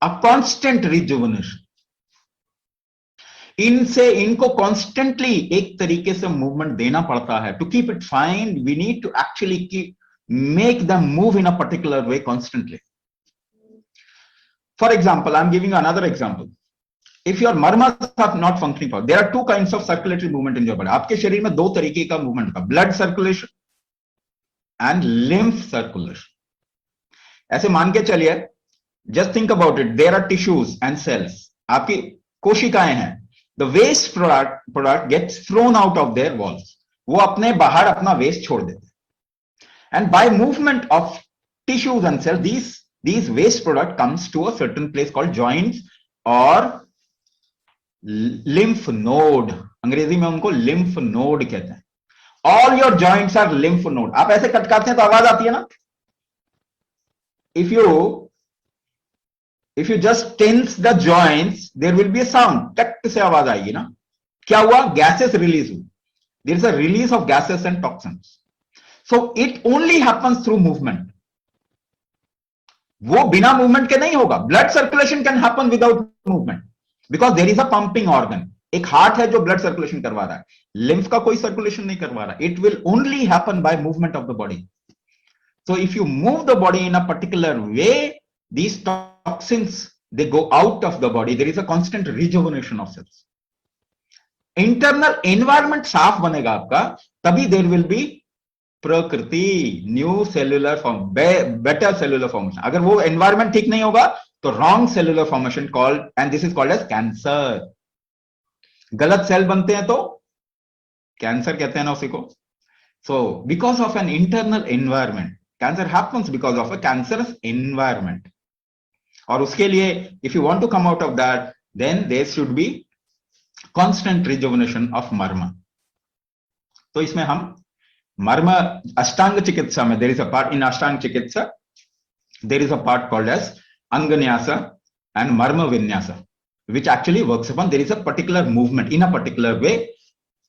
a constant rejuvenation. इनको कॉन्स्टेंटली एक तरीके से मूवमेंट देना पड़ता है. To keep it fine, we need to actually make them move in a particular way constantly. For example, I'm giving you another example. If your marmas are not functioning properly, there are two kinds of circulatory movement in your body. आपके शरीर में दो तरीके का movement होगा, blood circulation and lymph circulation. ऐसे मान के चलिए, just think about it, there are tissues and cells. आपकी कोशिकाएं हैं. The waste product gets thrown out of their walls. वो अपने बाहर अपना waste छोड़ देते. And by movement of tissues and cells, these waste product comes to a certain place called joints or lymph node. अंग्रेजी में उनको lymph node कहते हैं. All your joints are lymph node. आप ऐसे कटकाते हैं तो आवाज आती है ना. If you just tense the joints, there will be a sound. टक से आवाज आएगी ना. क्या हुआ? Gases release हुई. There is a release of gases and toxins. So it only happens through movement. वो बिना movement के नहीं होगा. Blood circulation can happen without movement because there is a pumping organ. एक हार्ट है जो ब्लड सर्कुलेशन करवा रहा है. लिम्फ का कोई सर्कुलेशन नहीं करवा रहा. It will only happen by movement of the body. So if you move the body in a particular way, these toxins, they go out of the body. There is a constant rejuvenation of cells. Internal environment साफ बनेगा आपका, तभी there will be prakriti, new cellular form, better cellular formation. अगर वो environment ठीक नहीं होगा तो wrong cellular formation called, and this is called as cancer. गलत सेल बनते हैं तो कैंसर कहते हैं ना उसी को. So because of an internal environment, cancer happens because of a cancerous environment. और उसके लिए if you want to come out of that, then there should be constant rejuvenation of मर्म. तो इसमें हम मर्म अष्टांग चिकित्सा में, there is a part in Ashtanga Chikitsa, there is a part called as Anganyasa and Marma Vinyasa, which actually works upon, there is a particular movement in a particular way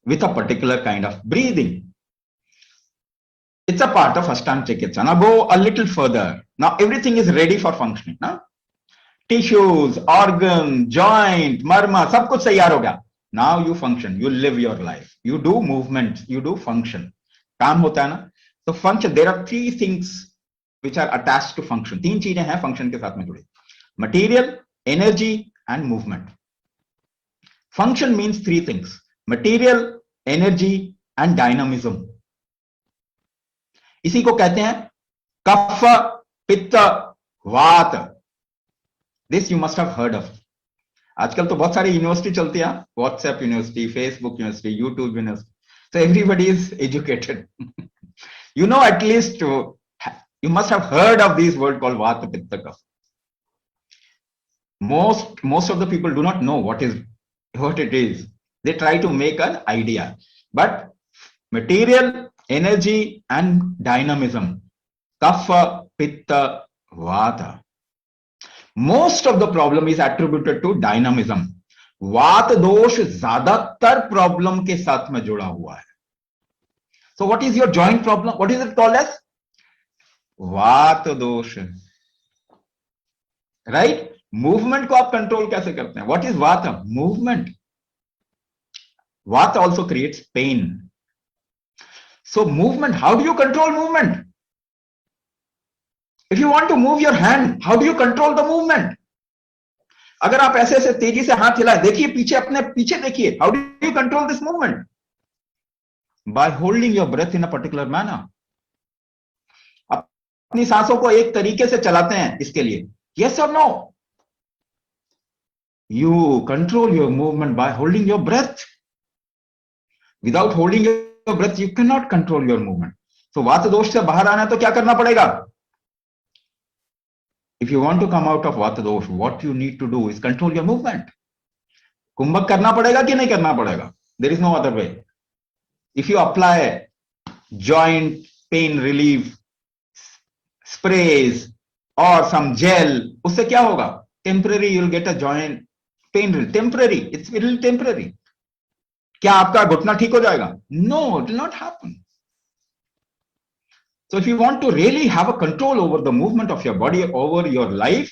with a particular kind of breathing. It's a part of Ashtanga Chikitsa. Now go a little further. Now everything is ready for functioning. Now tissues, organ, joint, marma, सब कुछ तैयार हो गया. Now you function, you live your life, you do movement, you do function. काम होता है ना. So function, there are three things which are attached to function. तीन चीजें हैं function के साथ में जुड़ी. Material, energy and movement. Function means three things: material, energy and dynamism. इसी को कहते हैं कफ, पित्त, वात. This you must have heard of. आजकल तो बहुत सारी यूनिवर्सिटी चलती है, WhatsApp university, Facebook university, YouTube university. So everybody is educated. You know, at least you must have heard of these word called vata, pitta, kapha. Most of the people do not know what it is. They try to make an idea. But material, energy and dynamism, kapha, pitta, vata. Most of the problem is attributed to dynamism. वात दोष ज्यादातर problem के साथ में जुड़ा हुआ है. So what is your joint problem? What is it called as? वात दोष. Right? मूवमेंट को आप कंट्रोल कैसे करते हैं? What is vata? Movement. Vata also creates pain. So movement, how do you control movement? If you want to move your hand, how do you control the movement? अगर आप ऐसे ऐसे तेजी से हाथ हिलाए, देखिए पीछे, अपने पीछे देखिए, how do you control this movement? By holding your breath in a particular manner. अपनी सांसों को एक तरीके से चलाते हैं इसके लिए. यस और no? You control your movement by holding your breath. Without holding your breath, you cannot control your movement. So वात दोष से बाहर आना है तो क्या करना पड़ेगा? If you want to come out of वात दोष, what you need to do is control your movement. कुंभक करना पड़ेगा कि नहीं करना पड़ेगा? There is no other way. If you apply joint pain relief sprays or some gel, उससे क्या होगा? Temporary, you'll get a joint pain relief. Temporary, it's really temporary. क्या आपका घुटना ठीक हो जाएगा? No, it will not happen. So if you want to really have a control over the movement of your body, over your life,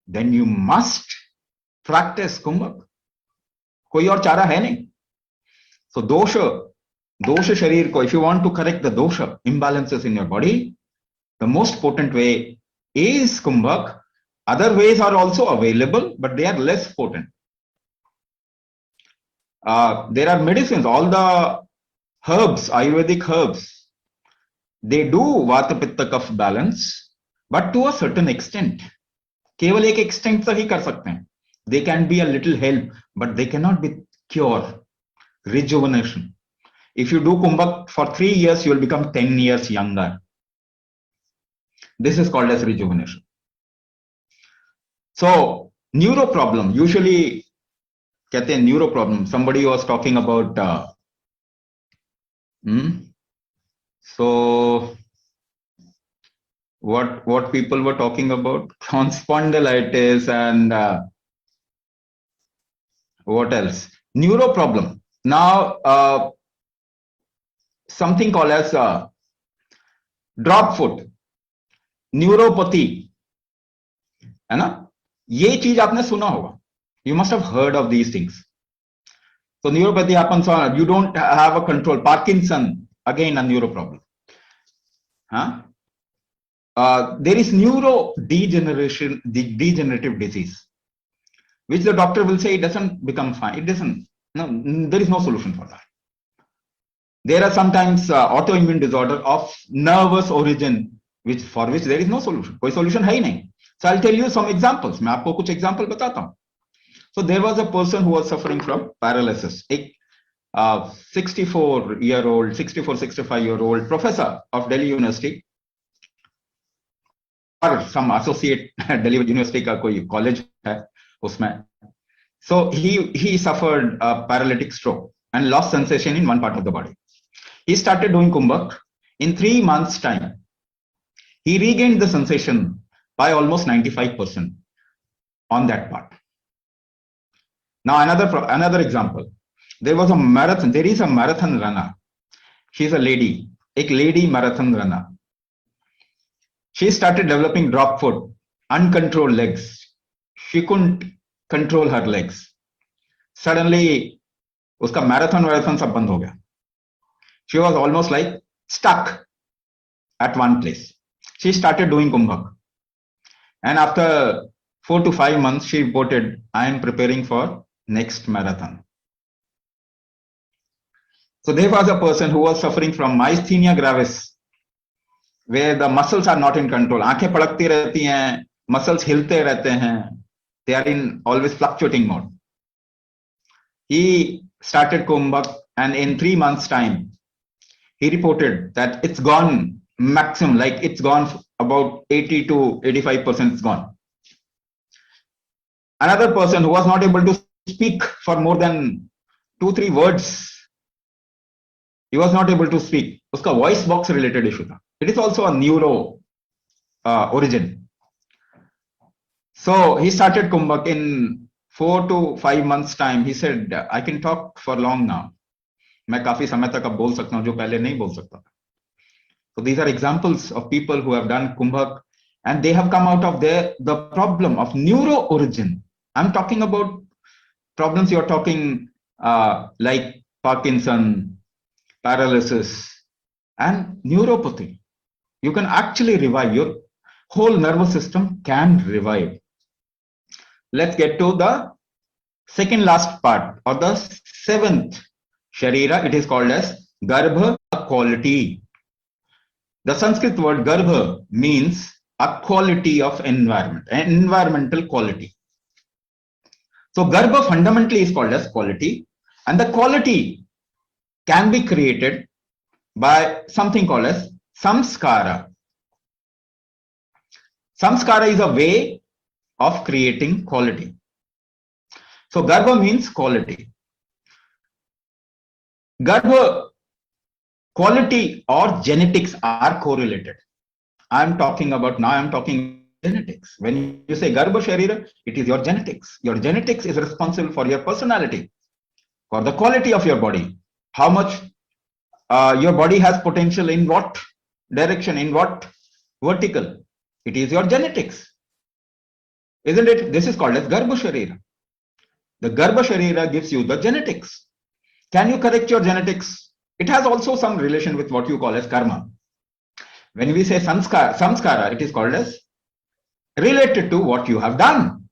then you must practice कुंभक. कोई और चारा है नहीं. So दोष शरीर को, if you want to correct the dosha imbalances in your body, the most potent way is kumbhak. Other ways are also available, but they are less potent. There are medicines, all the herbs, Ayurvedic herbs, they do vata pitta kapha balance, but to a certain extent. केवल एक extent तक ही कर सकते हैं. They can be a little help, but they cannot be cure, rejuvenation. If you do kumbhak for 3 years, you will become 10 years younger. This is called as rejuvenation. So neuro problem, usually कहते हैं neuro problem. Somebody was talking about so what people were talking about, spondylitis and what else? Neuro problem. Now something called as drop foot, neuropathy, है ना? ये चीज आपने सुना होगा. You must have heard of these things. So neuropathy happens on, you don't have a control. Parkinson, again a neuro problem. Huh? There is degenerative disease, which the doctor will say it doesn't become fine. It doesn't. No, there is no solution for that. There are sometimes autoimmune disorder of nervous origin, for which there is no solution. कोई solution है ही नहीं. So I'll tell you some examples. मैं आपको कुछ example बताता हूँ. So there was a person who was suffering from paralysis. एक 65-year-old professor of Delhi University or some associate Delhi University का कोई college है उसमें. So he suffered a paralytic stroke and lost sensation in one part of the body. He started doing Kumbhak. In 3 months' time, he regained the sensation by almost 95% on that part. Now another example. There is a marathon runner. She's a lady, एक lady marathon runner. She started developing drop foot, uncontrolled legs. She couldn't control her legs. Suddenly, उसका marathon सब बंद हो गया. She was almost like stuck at one place. She started doing Kumbhak. And after 4 to 5 months, she reported, I am preparing for next marathon. So there was a person who was suffering from myasthenia gravis, where the muscles are not in control. आंखें पड़कती रहती हैं, muscles हिलते रहते हैं. They are in always fluctuating mode. He started Kumbhak, and in 3 months' time, he reported that it's gone maximum, like it's gone about 80 to 85% it's gone. Another person who was not able to speak for more than 2-3 words, he was not able to speak. Uska voice box related issue tha. It is also a neuro origin. So he started Kumbhak. In 4 to 5 months time, he said, I can talk for long now. मैं काफी समय तक अब बोल सकता हूं जो पहले नहीं बोल सकता. So these are examples of people who have done Kumbhak and they have come out of the problem of neuro origin. I'm talking about problems you're talking like Parkinson, paralysis and neuropathy. You can actually revive. Your whole nervous system can revive. Let's get to the second last part or the 7th Sharira. It is called as Garbha, quality. The Sanskrit word Garbha means a quality of environment, an environmental quality. So Garbha fundamentally is called as quality, and the quality can be created by something called as samskara. Samskara is a way of creating quality. So Garbha means quality. Garbha, quality or genetics are correlated. I'm talking genetics. When you say Garbha Sharira, it is your genetics. Your genetics is responsible for your personality, for the quality of your body. How much your body has potential in what direction, in what vertical. It is your genetics. Isn't it? This is called as Garbha Sharira. The Garbha Sharira gives you the genetics. Can you correct your genetics? It has also some relation with what you call as karma. When we say samskara, it is called as related to what you have done.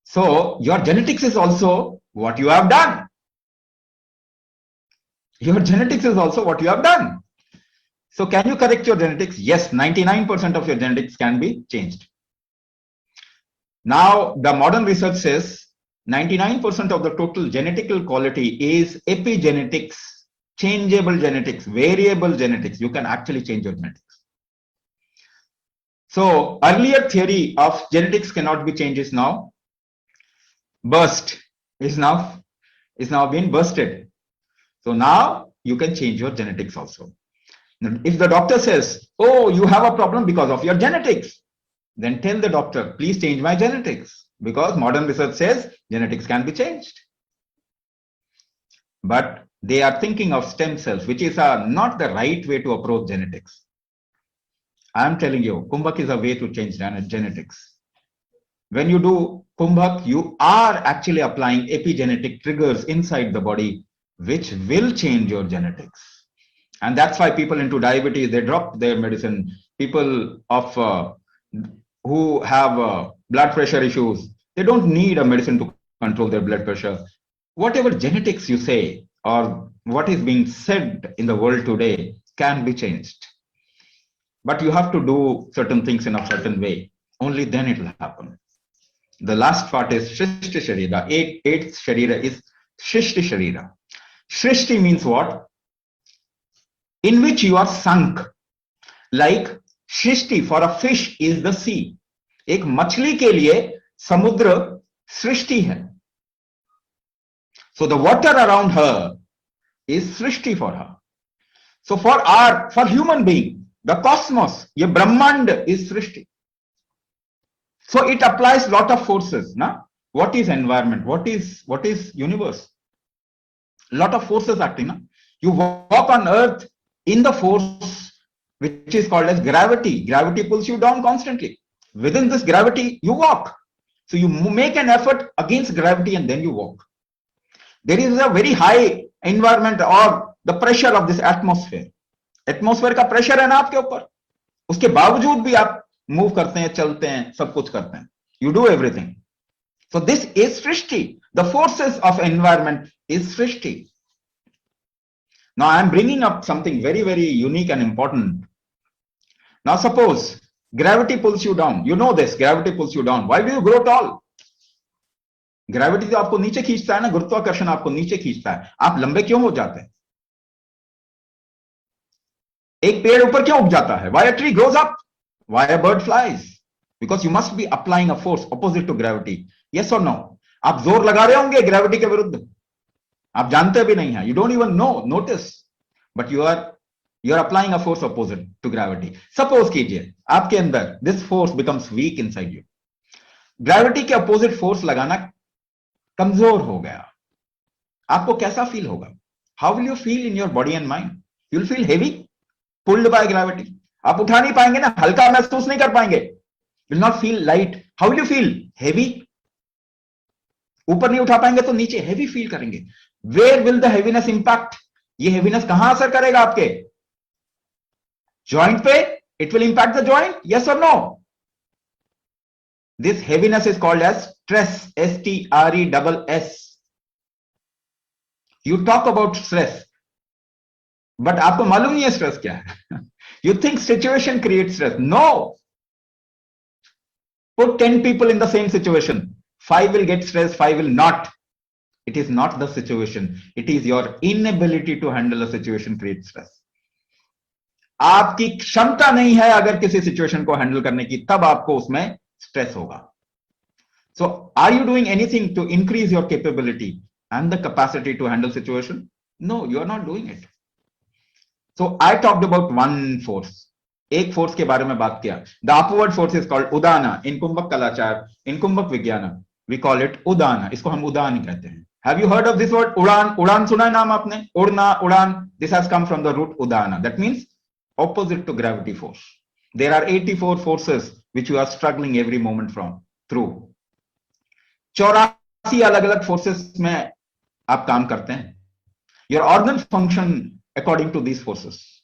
So your genetics is also what you have done. Your genetics is also what you have done. So can you correct your genetics? Yes, 99% of your genetics can be changed. Now, the modern research says 99% of the total genetical quality is epigenetics, changeable genetics, variable genetics. You can actually change your genetics. So earlier theory of genetics cannot be changed is now burst, is now being bursted. So now you can change your genetics also. If the doctor says, oh, you have a problem because of your genetics, then tell the doctor, please change my genetics, because modern research says genetics can be changed. But they are thinking of stem cells, which is not the right way to approach genetics. I am telling you, Kumbhak is a way to change genetics. When you do Kumbhak, you are actually applying epigenetic triggers inside the body, which will change your genetics. And that's why people into diabetes, they drop their medicine. People of who have blood pressure issues, they don't need a medicine to control their blood pressure. Whatever genetics you say or what is being said in the world today can be changed. But you have to do certain things in a certain way. Only then it will happen. The last part is Shrishti Sharira. Eighth Sharira is Shrishti Sharira. Shrishti means what? In which you are sunk. Like Shrishti for a fish is the sea. एक मछली के लिए समुद्र सृष्टि है. So the water around her is Srishti for her. So for human being, the cosmos, ये ब्रह्मांड is Srishti. So it applies lot of forces. Na? What is environment? What is universe? Lot of forces acting. Na? You walk on earth in the force which is called as gravity. Gravity pulls you down constantly. Within this gravity, you walk. So you make an effort against gravity and then you walk. There is a very high environment or the pressure of this atmosphere. Atmosphere का pressure है ना आपके ऊपर. उसके बावजूद भी आप move करते हैं, चलते हैं, सब कुछ करते हैं. You do everything. So this is Srishti. The forces of environment is Srishti. Now I am bringing up something very, very unique and important. Now suppose gravity pulls you down. You know this, gravity pulls you down. Why do you grow tall? Gravity तो आपको नीचे खींचता है ना, गुरुत्वाकर्षण आपको नीचे खींचता है. आप लंबे क्यों हो जाते हैं? एक पेड़ ऊपर क्यों उग जाता है? Why a tree grows up? Why a bird flies? Because you must be applying a force opposite to gravity. Yes or no? आप जोर लगा रहे होंगे gravity के विरुद्ध. आप जानते भी नहीं हैं. You don't even know, notice. But you are applying a force opposite to gravity. Suppose कीजिए आपके अंदर this force becomes weak inside you. Gravity के opposite force लगाना कमजोर हो गया. आपको कैसा फील होगा? How will you feel in your body and mind? You'll feel heavy, pulled by gravity. आप उठा नहीं पाएंगे ना, हल्का महसूस नहीं कर पाएंगे. Will not feel light. How will you feel? Heavy. ऊपर नहीं उठा पाएंगे तो नीचे heavy feel करेंगे. Where will the heaviness impact? ये heaviness कहां असर करेगा आपके? Joint पे? It will impact the joint? Yes or no? This heaviness is called as stress. S-T-R-E-S-S. You talk about stress, but आपको मालूम नहीं है stress क्या है. You think situation creates stress. No. Put 10 people in the same situation. 5 will get stressed, 5 will not. It is not the situation. It is your inability to handle a situation creates stress. आपकी क्षमता नहीं है अगर किसी situation को handle करने की, तब आपको उसमें स्ट्रेस होगा. So are you doing anything to increase your capability and the capacity to handle situation? No, you are not doing it. So I talked about one force. एक फोर्स के बारे में बात किया. The upward force is called Udana. In कुंभक कलाचार, in कुंभक विज्ञान, we call it Udana. इसको हम उदान कहते हैं. Have you heard of this word उड़ान? उड़ान सुना है नाम आपने? उड़ना, उड़ान. This has come from the root Udana. That means opposite to gravity force. There are 84 forces which you are struggling every moment through. 84 अलग-अलग forces में आप काम करते हैं. Your organs function according to these forces.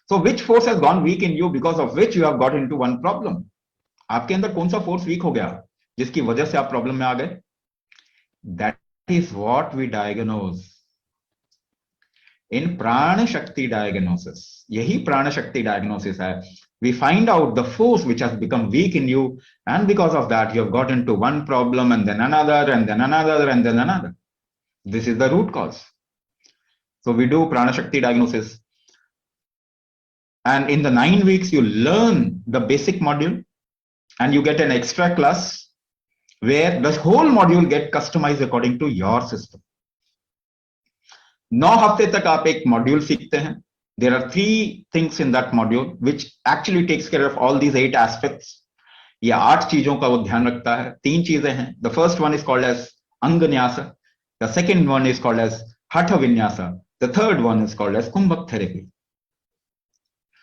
So which force has gone weak in you because of which you have got into one problem? आपके अंदर कौन सा force weak हो गया जिसकी वजह से आप problem में आ गए? That is what we diagnose in प्राण शक्ति diagnosis. यही प्राण शक्ति diagnosis है. We find out the force which has become weak in you, and because of that you have got into one problem and then another and then another and then another. This is the root cause. So we do prana shakti diagnosis. and in the 9 weeks you learn the basic module, and you get an extra class where the whole module get customized according to your system. 9 हफ्ते तक आप एक module सीखते हैं. There are 3 things in that module which actually takes care of all these 8 aspects. ये 8 चीजों का वो ध्यान रखता है. 3 चीजें हैं. The first one is called as अंगन्यास. The second one is called as hatha vinyasa. The third one is called as kumbhak therapy.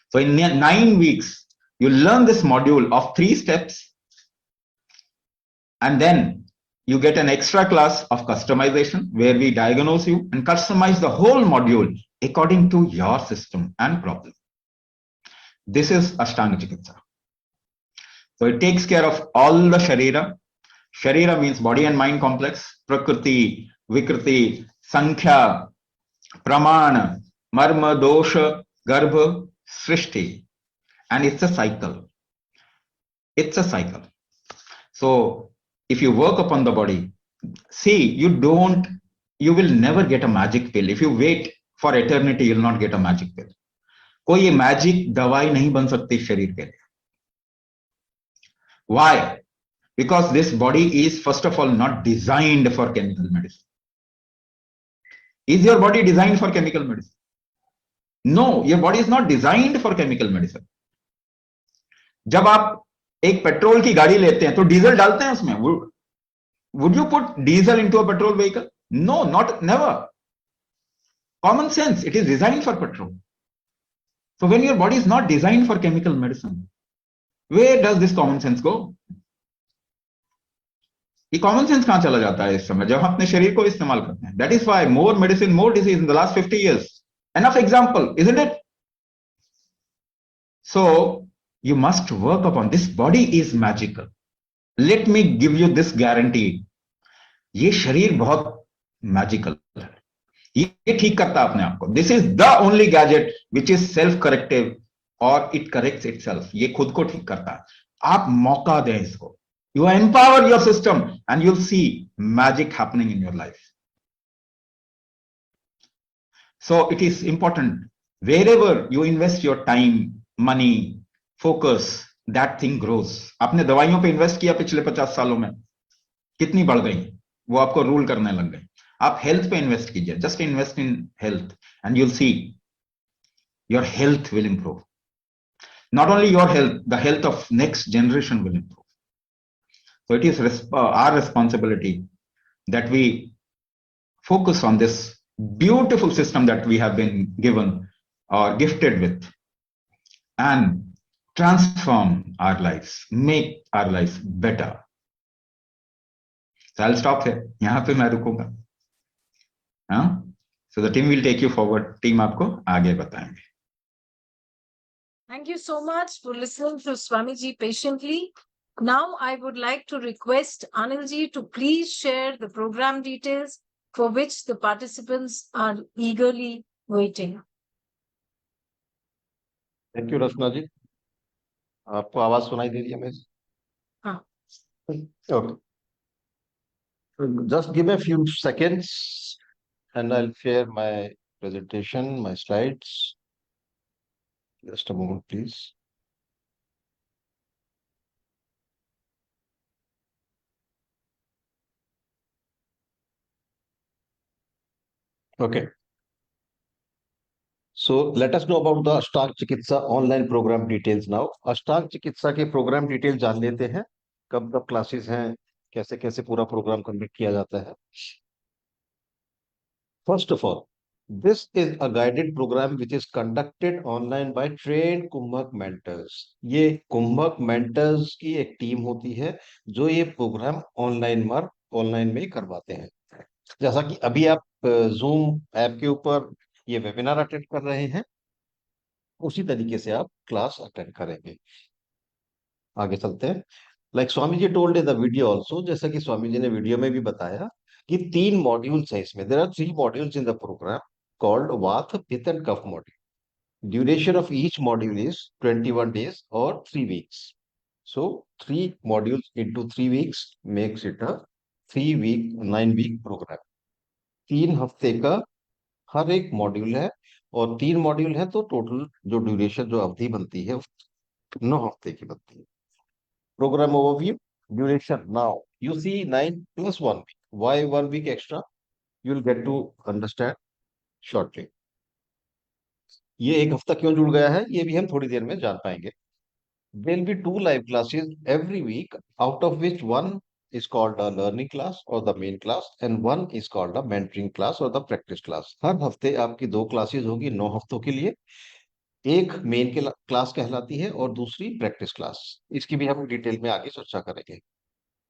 So in 9 weeks, you learn this module of 3 steps, and then you get an extra class of customization where we diagnose you and customize the whole module according to your system and problem. This is Ashtanga Chikitsa. So it takes care of all the Sharira. Sharira means body and mind complex. Prakriti, Vikriti, Sankhya, Pramana, Marma, Dosha, Garbha, Srishti. And it's a cycle. It's a cycle. So if you work upon the body, see, you will never get a magic pill. If you wait for eternity, you'll not get a magic pill. कोई magic दवाई नहीं बन सकती शरीर के लिए. Why? Because this body is first of all not designed for chemical medicine. Is your body designed for chemical medicine? No, your body is not designed for chemical medicine. जब आप एक पेट्रोल की गाड़ी लेते हैं तो डीजल डालते हैं उसमें. Would you put diesel into a petrol vehicle? No, not never. Common sense, it is designed for petrol. So when your body is not designed for chemical medicine, where does this common sense go? ये common sense कहां चला जाता है इस समय जब हम अपने शरीर को इस्तेमाल करते हैं? That is why more medicine, more disease in the last 50 years. Enough example, isn't it? So you must work upon this. Body is magical. Let me give you this guarantee. ये शरीर बहुत मैजिकल है. ये ठीक करता है अपने आप को. This is the only gadget which is self corrective or it corrects itself. ये खुद को ठीक करता है. आप मौका दें इसको. You empower your system and you'll see magic happening in your life. So it is important, wherever you invest your time, money, focus, that thing grows. आपने दवाइयों पे इन्वेस्ट किया पिछले 50 सालों में, कितनी बढ़ गई, वो आपको रूल करने लग गए. आप हेल्थ पे इन्वेस्ट कीजिए. Just invest in health and you'll see your health will improve. Not only your health, the health of next generation will improve. So it is our responsibility that we focus on this beautiful system that we have been given or gifted with and transform our lives, make our lives better. So I'll stop here. यहाँ पे मैं रुकूंगा. So the team will take you forward. Team आपको आगे बताएंगे. Thank you so much for listening to Swamiji patiently. Now I would like to request Anilji to please share the program details for which the participants are eagerly waiting. Thank you, Rachna ji. आपको आवाज सुनाई दे रही है मेरी? हाँ. Okay. Just give me a few seconds and I'll share my presentation, my slides. Just a moment, please. Okay. So let us know about the Ashtanga Chikitsa online program details now. Ashtanga Chikitsa के program details जान लेते हैं. कब कब classes हैं, कैसे कैसे पूरा program conduct किया जाता है. First of all, this is a guided program which is conducted online by trained कुंभक mentors. ये कुंभक mentors की एक टीम होती है जो ये प्रोग्राम ऑनलाइन में करवाते हैं. जैसा कि अभी आप Zoom ऐप के ऊपर ये वेबिनार अटेंड कर रहे हैं, उसी तरीके से आप क्लास अटेंड करेंगे. आगे चलते हैं. Like Swami ji told in the video also, जैसा कि स्वामी जी ने वीडियो में भी बताया कि 3 मॉड्यूल्स हैं इसमें. There are 3 modules in the program called vata pitta and kapha module. Duration of each module is 21 days और 3 weeks. So 3 modules into 3 weeks makes it a 9 week program. 3 हफ्ते का हर एक मॉड्यूल है और 3 मॉड्यूल है तो टोटल जो ड्यूरेशन, जो अवधि बनती है 9 हफ्ते की बनती है। Program overview, duration now you see 9 + 1 week. Why 1 week extra? You'll get to understand shortly. ये एक हफ्ता क्यों जुड़ गया है ये भी हम थोड़ी देर में जान पाएंगे। There'll be 2 live classes every week, out of which one is called a learning class or the main class, and one is called a mentoring class or the practice class. हर हफ्ते आपकी 2 क्लासेस होगी 9 हफ्तों के लिए। एक main class कहलाती है और दूसरी प्रैक्टिस क्लास। इसकी भी हम डिटेल में आगे चर्चा करेंगे।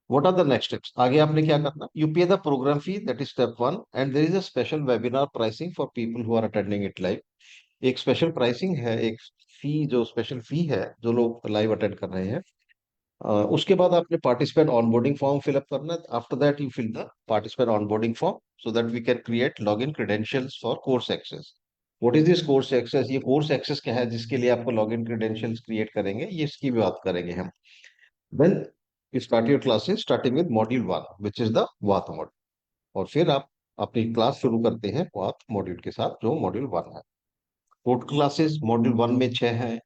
What are the next steps? आगे आपने क्या करना? You pay the program fee, that is step 1, and there is a special webinar pricing for people who are attending it live. एक स्पेशल प्राइसिंग है, एक फी, जो स्पेशल फी है जो लोग लाइव अटेंड कर रहे हैं। उसके बाद आपने पार्टिसिपेंट ऑनबोर्डिंग फॉर्म फिलअप करना है। After that you fill the participant onboarding form so that we can create login credentials for course access. What is this course access? ये कोर्स एक्सेस क्या है जिसके लिए आपको लॉगिन क्रेडेंशियल्स क्रिएट करेंगे, ये इसकी भी बात करेंगे हम। Then you start your classes starting with module 1 which is the vata module, और फिर आप अपनी क्लास शुरू करते हैं वात मॉड्यूल के साथ जो मॉड्यूल 1 है। टोटल क्लासेस मॉड्यूल 1 में 6 हैं,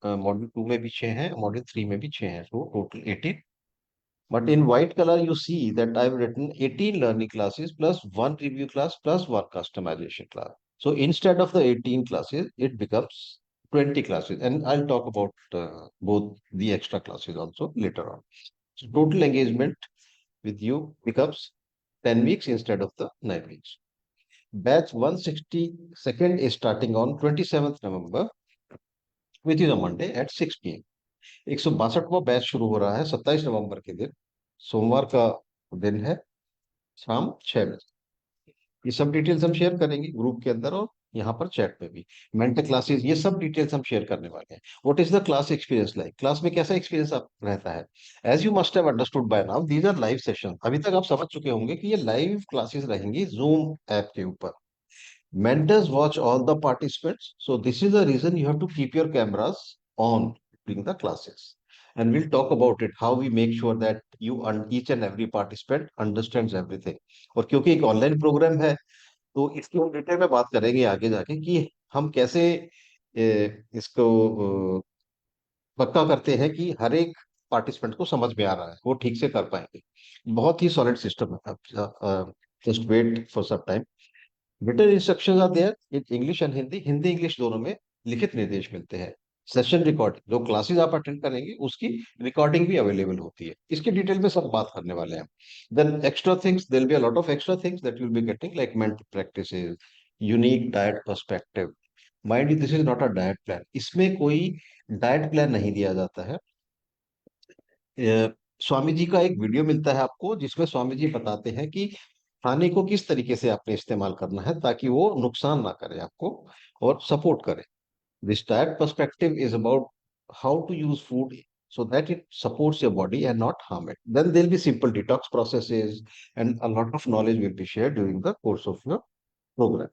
मॉड्यूल 2 में भी 6 हैं, मॉड्यूल 3 में भी 6 हैं, so total 18. But in white color, you see that I've written 18 learning classes plus 1 review class plus 1 customization class. So instead of the 18 classes, it becomes 20 classes. And I'll talk about both the extra classes also later on. So total engagement with you becomes 10 weeks instead of the 9 weeks. Batch 162nd is starting on 27th November, which is a Monday at 6 p.m. 162वां batch शुरू हो रहा है 27 नवंबर के दिन, सोमवार का दिन है, शाम 6 बजे। ये सब डिटेल्स हम शेयर करेंगे ग्रुप के अंदर और यहाँ पर चैट में भी। मेंटर क्लासेस, ये सब डिटेल्स हम शेयर करने वाले हैं। What is the class experience like? Class में कैसा एक्सपीरियंस आप रहता है? As you must have understood by now, these are live session. अभी तक आप समझ चुके होंगे कि ये लाइव क्लासेस रहेंगी जूम ऐप के ऊपर। Mentors watch all the participants. So this is the reason you have to keep your cameras on during the classes. And we'll talk about it, how we make sure that you and each and every participant understands everything. और क्योंकि एक online programme है तो इसकी हम detail में बात करेंगे आगे जाके कि हम कैसे इसको पक्का करते हैं कि हर एक पार्टिसिपेंट को समझ में आ रहा है, वो ठीक से कर पाएंगे। बहुत ही सॉलिड सिस्टम है। Just wait for some time. Written instructions are there in English and Hindi, Hindi English दोनों में लिखित निर्देश मिलते हैं। सेशन रिकॉर्डिंग, जो क्लासेस आप अटेंड करेंगे उसकी रिकॉर्डिंग भी अवेलेबल होती है। इसकी डिटेल में सब बात करने वाले हैं। Then extra things, there will be a lot of extra things that you will be getting like mental practices, unique diet perspective. Mind you, this is not a diet plan, इसमें कोई diet plan नहीं दिया जाता है। स्वामी जी का एक video मिलता है आपको जिसमें स्वामी जी बताते हैं कि खाने को किस तरीके से आपने इस्तेमाल करना है ताकि वो नुकसान ना करे आपको और सपोर्ट करे। This diet perspective is about how to use food so that it supports your body and not harm it. Then there'll be simple detox processes and a lot of knowledge will be shared during the course of your program.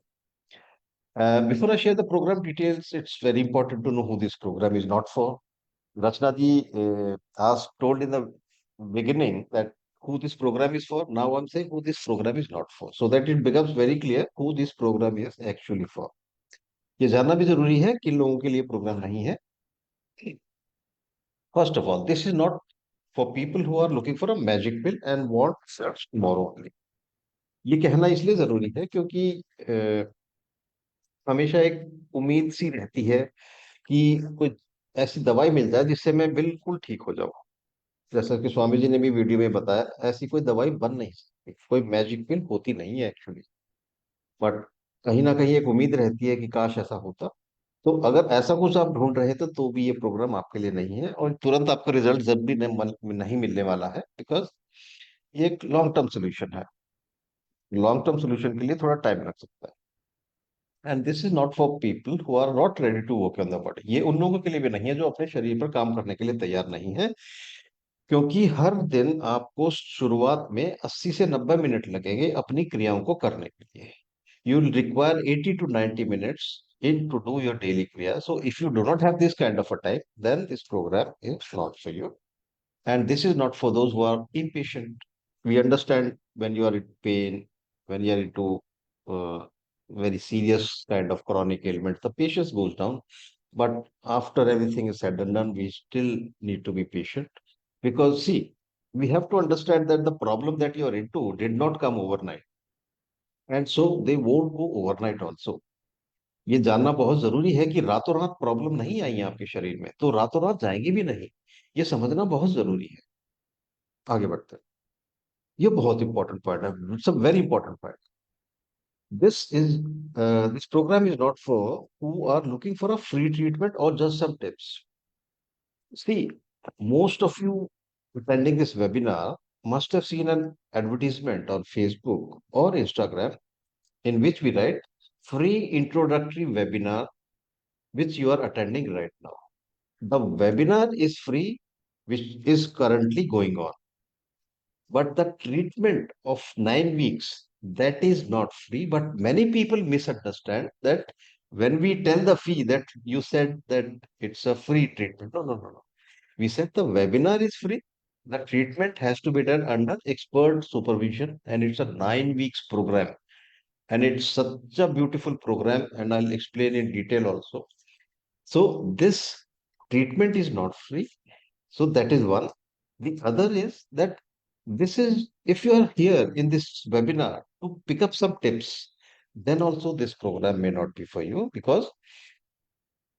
Before I share the program details, it's very important to know who this program is not for. Rachna ji has told in the beginning that who this program is for. Now I'm saying who this program is not for, so that it becomes very clear who this program is actually for. ये जानना भी जरूरी है किन लोगों के लिए programme नहीं है। First of all, this is not for people who are looking for a magic pill and want results tomorrow only. ये कहना इसलिए जरूरी है क्योंकि हमेशा एक उम्मीद सी रहती है कि कोई ऐसी दवाई मिल जाए जिससे मैं बिल्कुल ठीक हो जाऊं। जैसा कि स्वामी जी ने भी वीडियो में बताया, ऐसी कोई दवाई बन नहीं सकती, कोई मैजिक पिल होती नहीं है एक्चुअली। बट कहीं ना कहीं एक उम्मीद रहती है कि काश ऐसा होता। तो अगर ऐसा कुछ आप ढूंढ रहे थे तो भी ये प्रोग्राम आपके लिए नहीं है और तुरंत आपका रिजल्ट जब भी नहीं मिलने वाला है, बिकॉज ये एक लॉन्ग टर्म सोल्यूशन है। लॉन्ग टर्म सोल्यूशन के लिए थोड़ा टाइम लग सकता है। And this is not for people who are not ready to work on the body. ये उन लोगों के लिए भी नहीं है जो अपने शरीर पर काम करने के लिए तैयार नहीं है, क्योंकि हर दिन आपको शुरुआत में 80 से 90 मिनट लगेंगे अपनी क्रियाओं को करने के लिए। You will require 80 to 90 minutes in to do your daily kriya. So if you do not have this kind of a time, then this program is not for you. And this is not for those who are impatient. We understand when you are in pain, when you are into very serious kind of chronic ailment, the patience goes down. But after everything is said and done, we still need to be patient, because see, we have to understand that the problem that you are into did not come overnight, and so they won't go overnight also. ये जानना बहुत जरूरी है कि रातों रात problem नहीं आई है आपके शरीर में, तो रातों रात जाएगी भी नहीं। ये समझना बहुत जरूरी है। आगे बढ़ते हैं। ये बहुत इंपॉर्टेंट पॉइंट है, it's a very important point. This is this program is not for who are looking for a free treatment or just some tips. See, most of you attending this webinar must have seen an advertisement on Facebook or Instagram in which we write free introductory webinar which you are attending right now. The webinar is free, which is currently going on. But the treatment of 9 weeks, that is not free. But many people misunderstand that when we tell the fee, that you said that it's a free treatment. No, no, no, no. We said the webinar is free. The treatment has to be done under expert supervision, and it's a 9 weeks program. And it's such a beautiful program, and I'll explain in detail also. So this treatment is not free. So that is one. The other is that this is, if you are here in this webinar to pick up some tips, then also this program may not be for you, because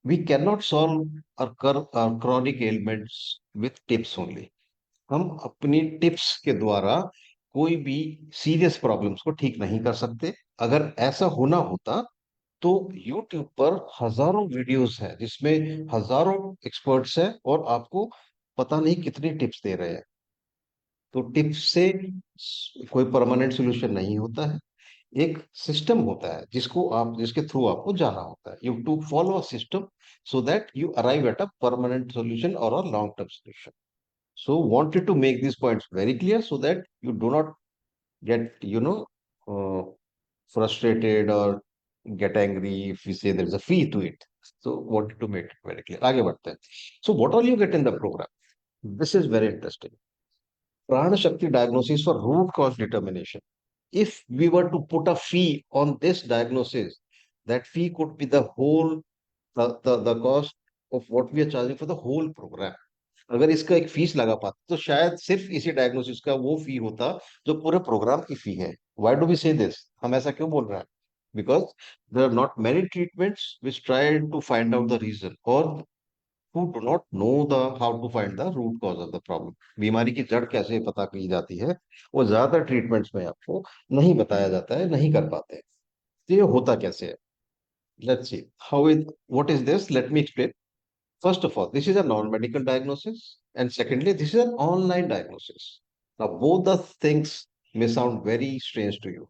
we cannot solve our chronic ailments with tips only. हम अपनी tips के द्वारा कोई भी serious problems को ठीक नहीं कर सकते। अगर ऐसा होना होता तो YouTube पर हजारों वीडियोस हैं जिसमें हजारों एक्सपर्ट्स हैं और आपको पता नहीं कितनी टिप्स दे रहे हैं। तो टिप्स से कोई परमानेंट सोल्यूशन नहीं होता है। एक सिस्टम होता है जिसके थ्रू आपको जाना होता है। You to follow a system so that you arrive at a permanent solution और a long term solution. So wanted to make these points very clear so that you do not get, uh, frustrated or get angry if we say there is a fee to it. So wanted to make it very clear. आगे बढ़ते हैं. So what all you get in the program? This is very interesting. Prana Shakti diagnosis for root cause determination. If we were to put a fee on this diagnosis, that fee could be the whole, the cost of what we are charging for the whole program. अगर इसका एक fees लगा पाते तो शायद सिर्फ इसी diagnosis का वो फी होता जो पूरे प्रोग्राम की फी है। Why do we say this? हम ऐसा क्यों बोल रहे हैं? Because there are not many treatments which try to find out the reason, और who do not know the how to find the root cause of the problem. बीमारी की जड़ कैसे पता की जाती है, वो ज्यादातर ट्रीटमेंट्स में आपको नहीं बताया जाता है, नहीं कर पाते। तो ये होता कैसे है? Let's see how is, what is this, let me explain. First of all, this is a non-medical diagnosis, and secondly, this is an online diagnosis. Now, both the things may sound very strange to you.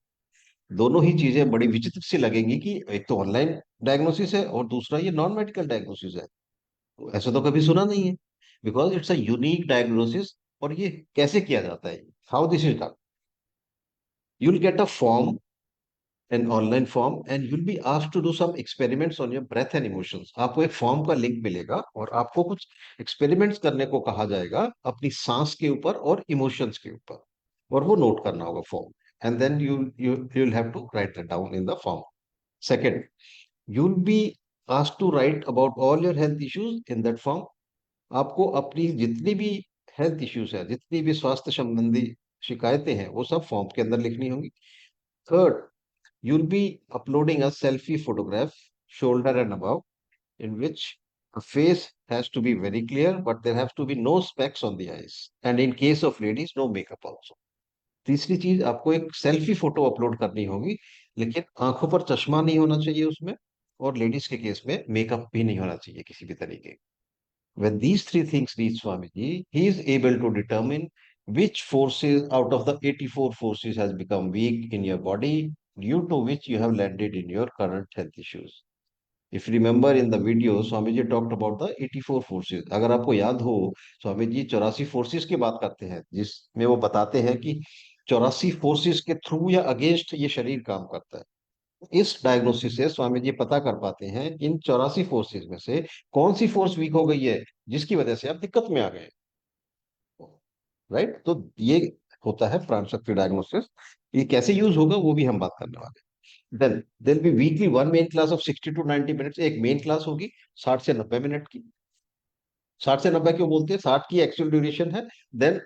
दोनों ही चीजें बड़ी विचित्र सी लगेंगी कि एक तो online diagnosis है और दूसरा ये नॉन मेडिकल डायग्नोसिस है। तो ऐसा तो कभी सुना नहीं है, because it's a unique diagnosis. और ये कैसे किया जाता है? How this is done? You will get a form, an online form, and you'll be asked to do some experiments on your breath and emotions. आपको एक फॉर्म का link मिलेगा और आपको कुछ एक्सपेरिमेंट्स करने को कहा जाएगा अपनी सांस के ऊपर और इमोशंस के ऊपर, और वो नोट करना होगा form, and then you will have to write that down in the form. Second, you will be asked to write about all your health issues in that form. आपको अपनी जितनी भी हेल्थ इश्यूज है, जितनी भी स्वास्थ्य संबंधी शिकायतें हैं, वो सब फॉर्म के अंदर लिखनी होंगी। Third, you'll be uploading a selfie photograph, shoulder and above, in which the face has to be very clear, but there has to be no specs on the eyes. And in case of ladies, no makeup also. तीसरी चीज, आपको एक selfie photo upload करनी होगी, लेकिन आंखों पर चश्मा नहीं होना चाहिए उसमें, और लेडीज के केस में मेकअप भी नहीं होना चाहिए किसी भी तरीके। When these three things reach Swamiji, he is able to determine which forces out of the 84 forces has become weak in your body, due to which you have landed in your current health issues. If you remember in the video, Swamiji talked about the 84 forces. अगर आपको याद हो, Swami ji 84 forces की बात करते हैं, जिसमें वो बताते हैं कि 84 फोर्सेस के थ्रू या अगेंस्ट ये शरीर काम करता है। इस डायग्नोसिस से स्वामी जी पता कर पाते हैं इन 84 फोर्सेस में से कौन सी फोर्स वीक हो गई है जिसकी वजह से आप दिक्कत में आ गए। राइट? तो ये होता है प्राण शक्ति डायग्नोसिस। ये कैसे यूज होगा वो भी हम बात करने वाले हैं। Then there be weekly one main class of 60 to 90 minutes. एक मेन क्लास होगी 60 से 90 मिनट की। 60 से 90 क्यों बोलते हैं? 60 की एक्चुअल ड्यूरेशन है। देन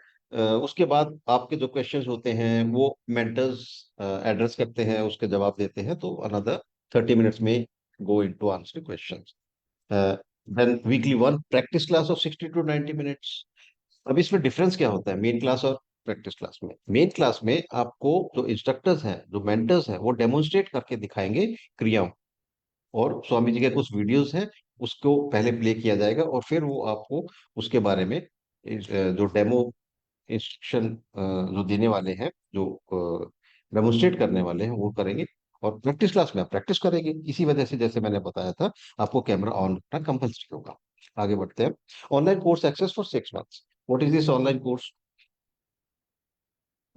उसके बाद आपके जो क्वेश्चंस होते हैं वो मेंटर्स एड्रेस करते हैं, उसके जवाब देते हैं, तो अनदर 30 मिनट्स में go into answer questions. Then weekly one practice class of 60 to 90 minutes. अब इसमें डिफरेंस क्या होता है मेन क्लास और प्रैक्टिस क्लास में? मेन क्लास में आपको जो इंस्ट्रक्टर्स हैं, जो मेंटर्स हैं, वो डेमोन्स्ट्रेट करके दिखाएंगे क्रियाओं, और स्वामी जी के कुछ वीडियोस हैं, उसको पहले प्ले किया जाएगा और फिर वो आपको उसके बारे में जो डेमो इंस्ट्रक्शन जो देने वाले हैं, जो डेमोन्स्ट्रेट करने वाले हैं, वो करेंगे। और प्रैक्टिस क्लास में आप प्रैक्टिस करेंगे। इसी वजह से जैसे मैंने बताया था, आपको कैमरा ऑन रखना कंपल्सरी होगा। आगे बढ़ते हैं। Online course access for 6 months। What is this online course?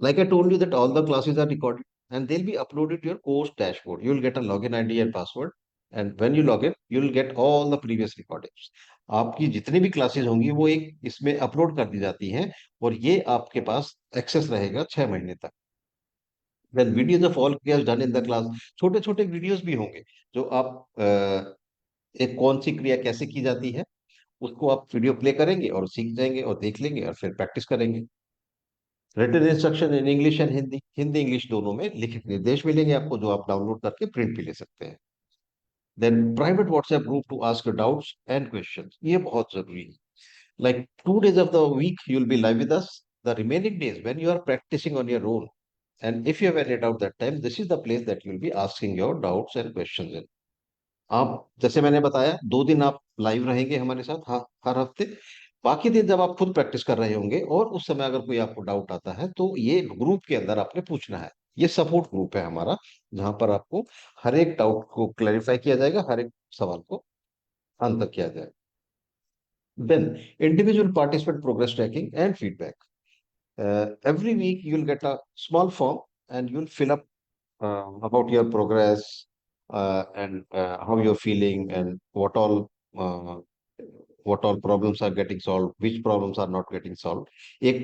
Like I told you that all the classes are recorded and they'll be uploaded to your course dashboard. You'll get a login ID and password. And when you log in, you'll get all the previous recordings. आपकी जितनी भी classes होंगी वो एक इसमें upload कर दी जाती हैं, और ये आपके पास एक्सेस रहेगा 6 महीने तक। Then videos of all क्रियाज done in the class। छोटे छोटे वीडियोस भी होंगे जो आप एक कौन सी क्रिया कैसे की जाती है उसको आप वीडियो प्ले करेंगे और सीख जाएंगे और देख लेंगे और फिर प्रैक्टिस करेंगे। Written instruction in English and Hindi, Hindi English दोनों में लिखित निर्देश मिलेंगे आपको, जो आप डाउनलोड करके प्रिंट भी ले सकते हैं। देन private WhatsApp group to ask doubts and questions, ये बहुत जरूरी है। Like 2 days of the week you will be live with us। The remaining days when you are practicing on your own, and if you have any doubt that time, this is the place that you will be asking your doubts and questions in। आप जैसे मैंने बताया 2 दिन आप live रहेंगे हमारे साथ हर हफ्ते। बाकी दिन जब आप खुद प्रैक्टिस कर रहे होंगे और उस समय अगर कोई आपको डाउट आता है तो ये ग्रुप के अंदर आपने पूछना है। ये सपोर्ट ग्रुप है हमारा, जहां पर आपको हर एक डाउट को क्लैरिफाई किया जाएगा, हर एक सवाल को आंसर किया जाएगा। Then individual participant progress tracking and feedback. every week you'll get a small form and you'll fill up about your progress, and how you're feeling, and uh, what all problems are getting solved, which problems are not getting solved। एक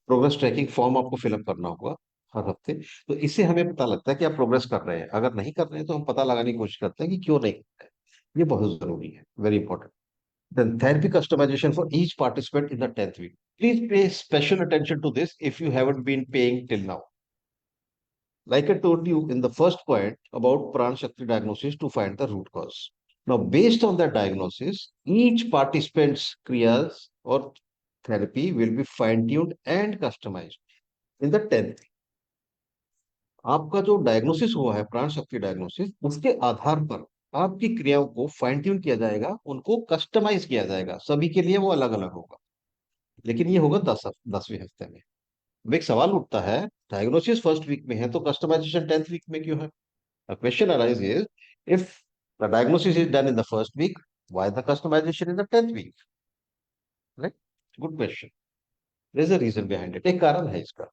progress tracking form आपको fill up करना होगा हर हफ्ते। तो इससे हमें पता लगता है कि आप प्रोग्रेस कर रहे हैं। अगर नहीं कर रहे हैं तो हम पता लगाने की कोशिश करते हैं कि क्यों नहीं कर रहे हैं। ये बहुत जरूरी है, very important. Then therapy customization for each participant in the 10th week। Please pay special attention to this if you haven't been paying till now. Like I told you in the first point about Pran Shakti diagnosis to find the root cause. Now, based on that diagnosis, each participant's kriyas or therapy will be fine-tuned and customized in the 10th। आपका जो diagnosis हुआ है प्राण शक्ति diagnosis, उसके आधार पर आपकी क्रियाओं को फाइन ट्यून किया जाएगा, उनको कस्टमाइज किया जाएगा। सभी के लिए वो अलग अलग होगा, लेकिन ये होगा 10वें हफ्ते में। अब एक सवाल उठता है, डायग्नोसिस फर्स्ट वीक में है तो कस्टमाइजेशन 10th week में क्यों है? A question arises, if the diagnosis is done in the first week, why the customization in the 10th week? Right? Good question. There is a reason behind it। एक कारण है इसका।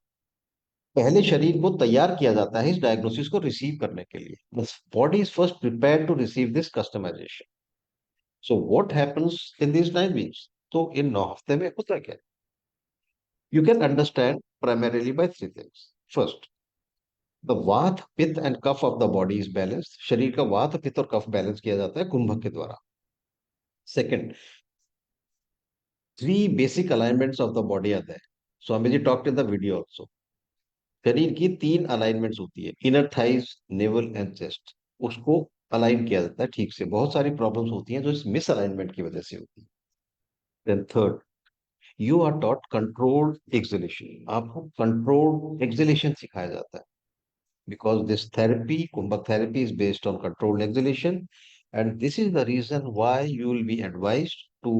पहले शरीर को तैयार किया जाता है इस डायग्नोसिस को रिसीव करने के लिए। The body is first prepared to receive this customization। So what happens in these 9 weeks? तो इन 9 हफ्ते में होता क्या? You can understand primarily by three things। First, the vata pitta and kapha of the body is balanced. शरीर का वात पित्त और कफ बैलेंस किया जाता है कुंभक के द्वारा। Second, three basic alignments of the body are there। Swami ji talked in the video also। शरीर की 3 अलाइनमेंट्स होती है, inner thighs, naval and chest. उसको अलाइन किया जाता है ठीक से। बहुत सारी प्रॉब्लम्स होती हैं जो इस मिस अलाइनमेंट की वजह से होती है। Then third, you are taught controlled acceleration. आपको कंट्रोल्ड एक्सलेशन सिखाया जाता है, because this therapy, Kumbhak therapy, is based on controlled exhalation, and this is the reason why you will be advised to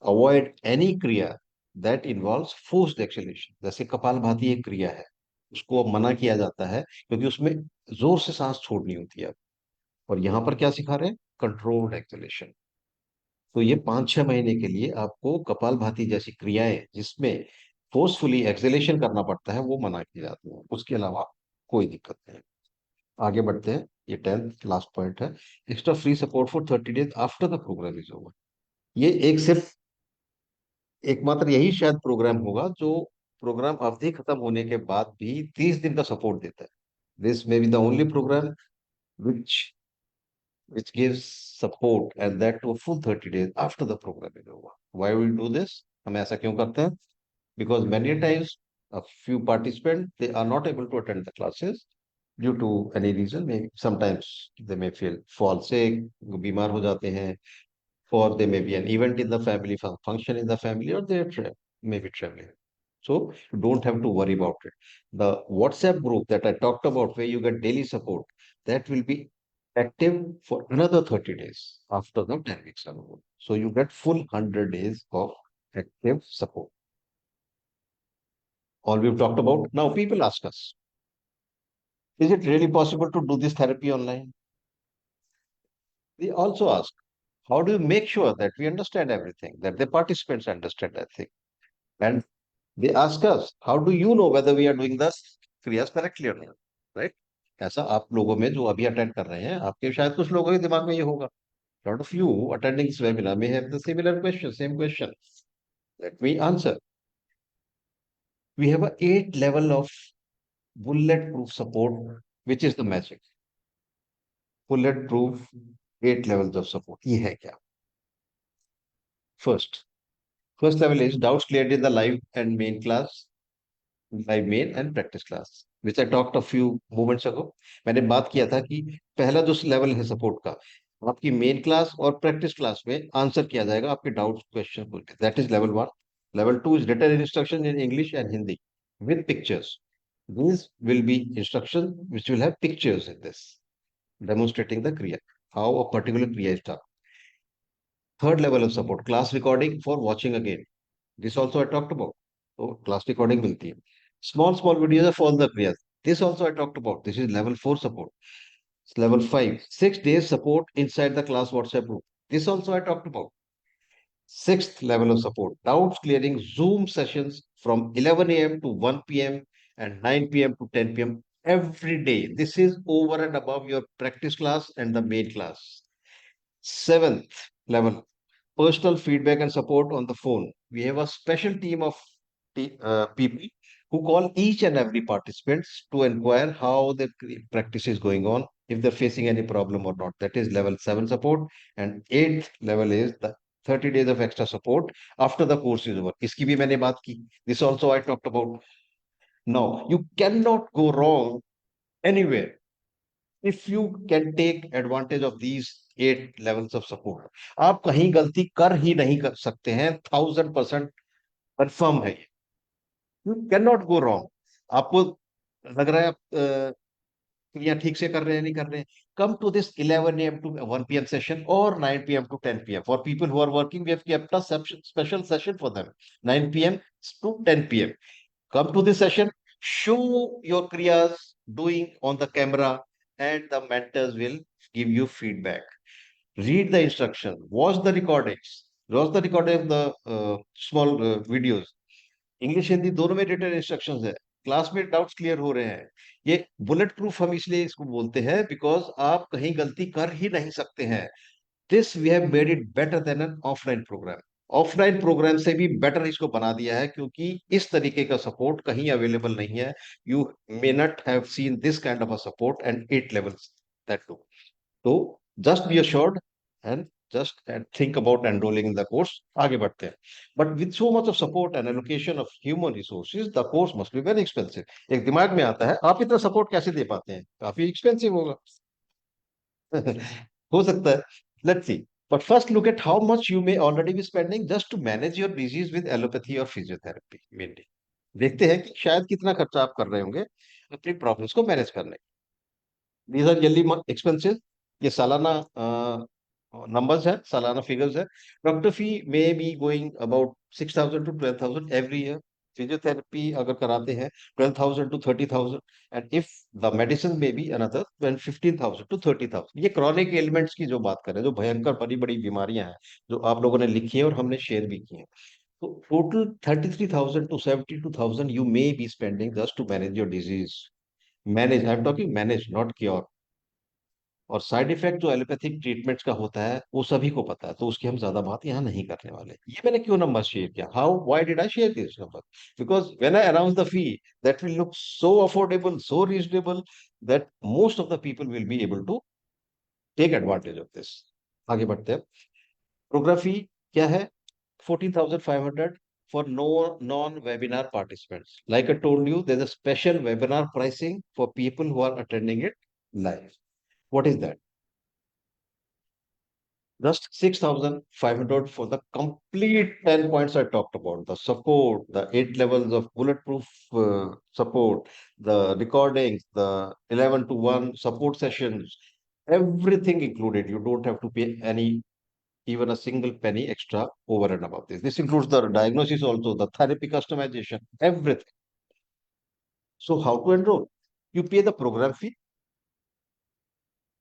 avoid any kriya that involves forced exhalation। जैसे कपालभाति एक क्रिया है, उसको मना किया जाता है क्योंकि उसमें जोर से सांस छोड़नी होती है। और यहाँ पर क्या सिखा रहे हैं? Controlled acceleration. तो ये 5-6 महीने के लिए आपको कपालभाति जैसी क्रियाएं जिसमें फोर्सफुली एक्सलेशन करना पड़ता है वो मना की जाती है। उसके अलावा कोई दिक्कत नहीं। आगे बढ़ते हैं। ये 10th लास्ट पॉइंट है। Extra free support for 30 days after the program is over. ये एक सिर्फ एकमात्र यही शायद प्रोग्राम होगा जो प्रोग्राम अवधि खत्म होने के बाद भी 30 दिन का सपोर्ट देता है। This may be the only program which gives support, and that to a full 30 days after the program is over. Why we do this? हम ऐसा क्यों करते हैं? Because many times a few participants, they are not able to attend the classes due to any reason. Maybe sometimes they may feel fall sick, वो बीमार हो जाते हैं, or there may be an event in the family, function in the family, or they may be traveling. So you don't have to worry about it. The WhatsApp group that I talked about, where you get daily support, that will be active for another 30 days after the 10 weeks are over. So you get full 100 days of active support. All we've talked about. Now people ask us, is it really possible to do this therapy online? They also ask, how do you make sure that we understand everything, that the participants understand everything? And they ask us, how do you know whether we are doing the kriyas correctly or not? Right? ऐसा आप लोगों में जो अभी attend कर रहे हैं, आपके शायद कुछ लोगों के दिमाग में ये होगा. Lot of you attending this webinar may have the similar question, same question. Let me answer. We have a 8 level of bulletproof support, which is the magic. Bulletproof 8 levels of support. ये है क्या? First level is doubts cleared in the live and main class, live main and practice class, which I talked a few moments ago. मैंने बात किया था कि पहला जो लेवल है सपोर्ट का, आपकी मेन क्लास और प्रैक्टिस क्लास में आंसर किया जाएगा आपके डाउट्स क्वेश्चन को. That is level 1. Level 2 is written instruction in English and Hindi with pictures. These will be instructions which will have pictures in this, demonstrating the kriya, how a particular kriya is done. Third level of support, class recording for watching again. This also I talked about. So class recording मिलती है. Small videos of all the kriyas. This also I talked about. This is level 4 support. Level 5, 6 days support inside the class WhatsApp group. This also I talked about. Sixth level of support, doubts clearing Zoom sessions from 11 a.m. to 1 p.m. and 9 p.m. to 10 p.m. every day. This is over and above your practice class and the main class. Seventh level, personal feedback and support on the phone. We have a special team of people who call each and every participants to inquire how the practice is going on, if they're facing any problem or not. That is level 7 support. And 8th level is the 30 days of extra support after the course is over. Iski bhi maine baat ki. This also I talked about. Now, you cannot go wrong anywhere if you can take advantage of these 8 levels of support. आप कहीं गलती कर ही नहीं कर सकते हैं, 1000% confirm है ये. You can not go wrong. आपको लग रहा है आप क्रिया ठीक से कर रहे हैं, नहीं कर रहे हैं, come to this 11 a.m. to 1 p.m. session or 9 p.m. to 10 p.m. For people who are working, we have kept a special session for them, 9 p.m. to 10 p.m. Come to this session, show your kriyas doing on the camera, and the mentors will give you feedback. Read the instruction, watch the recordings, watch the recording of the small videos. English Hindi दोनों में written instructions है. Class में doubts clear हो रहे हैं. ये bullet proof हम इसलिए इसको बोलते हैं बिकॉज आप कहीं गलती कर ही नहीं सकते हैं. This we have made it better than an offline program. Offline program से भी बेटर इसको बना दिया है क्योंकि इस तरीके का सपोर्ट कहीं अवेलेबल नहीं है. You may not have seen this kind of a support and 8 levels that too. तो just be assured and just and think about enrolling in the course. आगे बढ़ते हैं. But with so much of support and allocation of human resources, the course must be very expensive. एक दिमाग में आता है, आप इतना सपोर्ट कैसे दे पाते हैं? काफी एक्सपेंसिव होगा. हो सकता है. Let's see. But first look at how much you may already be spending just to manage your disease with allopathy or physiotherapy mainly. देखते हैं कि शायद कितना खर्चा आप कर रहे होंगे अपनी प्रॉब्लम्स को मैनेज करने. These are yearly expenses. ये सालाना numbers है, सालाना फिगर्स है. Doctor fee may be going about 6,000 to 12,000 every year. Physiotherapy अगर कराते हैं 12,000 to 30,000. And if the medicine may be another 15,000 to 30,000. ये क्रॉनिक एलिमेंट्स की जो बात करें, जो भयंकर बड़ी बड़ी बीमारियां हैं जो आप लोगों ने लिखी है और हमने शेयर भी की हैं, तो total 33,000 to 72,000 you may be spending just to manage your disease. Manage, I am talking manage, not cure. और साइड इफेक्ट जो एलोपैथिक ट्रीटमेंट्स का होता है वो सभी को पता है, तो उसकी हम ज्यादा बात यहाँ नहीं करने वाले. ये मैंने क्यों नंबर शेयर किया? How, why did I share this number? Because when I announce the fee, that will look so affordable, so reasonable, that most of the people will be able to take advantage of this. आगे बढ़ते हैं. Program fee क्या है? 14,500 for non-webinar participants. Like I told you, there's a special webinar pricing for people who are attending it live. What is that? Just 6,500 for the complete 10 points I talked about. The support, the 8 levels of bulletproof support, the recordings, the 11 to 1 support sessions, everything included. You don't have to pay even a single penny extra over and above this. This includes the diagnosis also, the therapy customization, everything. So how to enroll? You pay the program fee.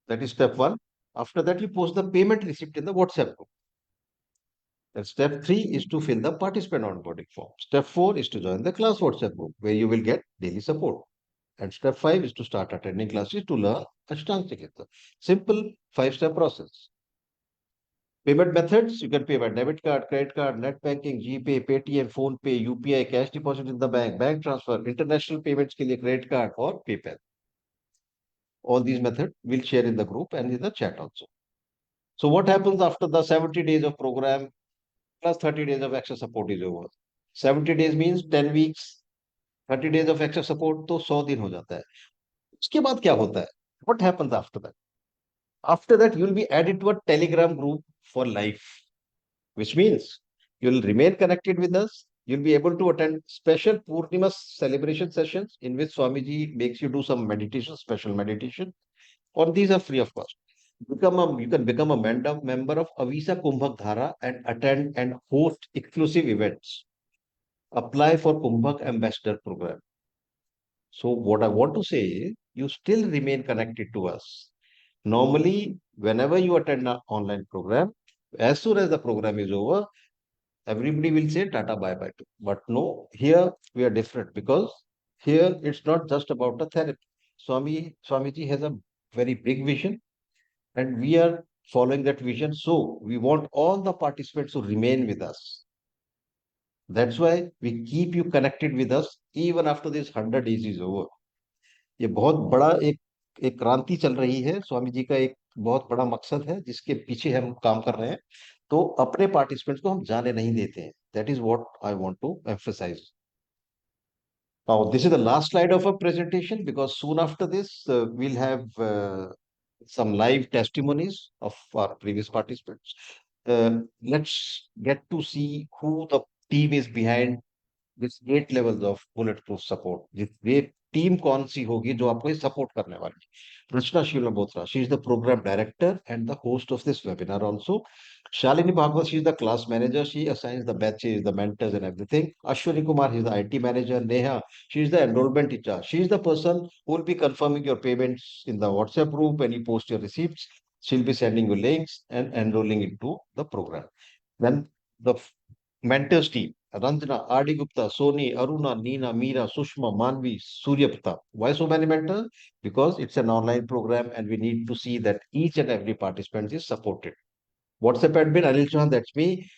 That is step 1. After that, you post the payment receipt in the WhatsApp group. And step 3 is to fill the participant onboarding form. Step 4 is to join the class WhatsApp group where you will get daily support. And step 5 is to start attending classes to learn Ashtanga Chikitsa. Simple 5-step process. Payment methods, you can pay by debit card, credit card, net banking, GPay, Paytm, PhonePe, UPI, cash deposit in the bank, bank transfer, international payments के लिए credit card or PayPal. All these methods we'll share in the group and in the chat also. So what happens after the 70 days of program plus 30 days of extra support is over? 70 days means 10 weeks, 30 days of extra support तो 100 दिन हो जाता है. उसके बाद क्या होता है? What happens after that? After that, you'll be added to a Telegram group for life, which means you'll remain connected with us. You'll be able to attend special Purnima celebration sessions in which Swamiji makes you do some meditation, special meditation. Or these are free of cost. You can become a member of Avisa Kumbhak Dhara and attend and host exclusive events. Apply for Kumbhak Ambassador Program. So what I want to say is, you still remain connected to us. Normally, whenever you attend an online program, as soon as the program is over, everybody will say Tata bye bye. But no, here we are different because here it's not just about the therapy. Swamiji has a very big vision and we are following that vision. So we want all the participants to remain with us. That's why we keep you connected with us even after this 100 days is over. ये बहुत बड़ा एक क्रांति चल रही है. स्वामी जी का एक बहुत बड़ा मकसद है जिसके पीछे हम काम कर रहे हैं. तो अपने पार्टिसिपेंट्स को हम जाने नहीं देते हैं. That is what I want to emphasize. Now, this is the last slide of our presentation because soon after this, we'll have some live testimonies of our previous participants. Let's get to see who the team is behind this 8 levels of bulletproof support. ये team कौन सी होगी जो आपको support करने वाली? Rachna Sheila Botra, she is the program director and the host of this webinar also. Shalini Bhagwat, she is the class manager. She assigns the batches, the mentors and everything. Ashwini Kumar, he is the IT manager. Neha, she is the enrollment teacher. She is the person who will be confirming your payments in the WhatsApp group when you post your receipts. She'll be sending you links and enrolling into the program. Then the mentors team, Ranjana, R.D. Gupta, Soni, Aruna, Neena, Meera, Sushma, Manvi, Surya Pratap. Why so many mentors? Because it's an online program and we need to see that each and every participant is supported. WhatsApp admin, Anil Chauhan, that's me.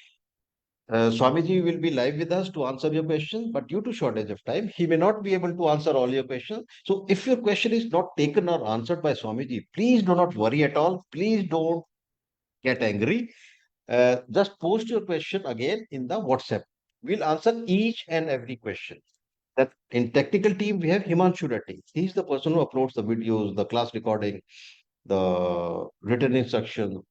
Swamiji will be live with us to answer your questions, but due to shortage of time, he may not be able to answer all your questions. So if your question is not taken or answered by Swamiji, please do not worry at all. Please don't get angry. Just post your question again in the WhatsApp. We'll answer each and every question. That in technical team, we have Himanshu Reddy. He's the person who uploads the videos, the class recording, the written instruction.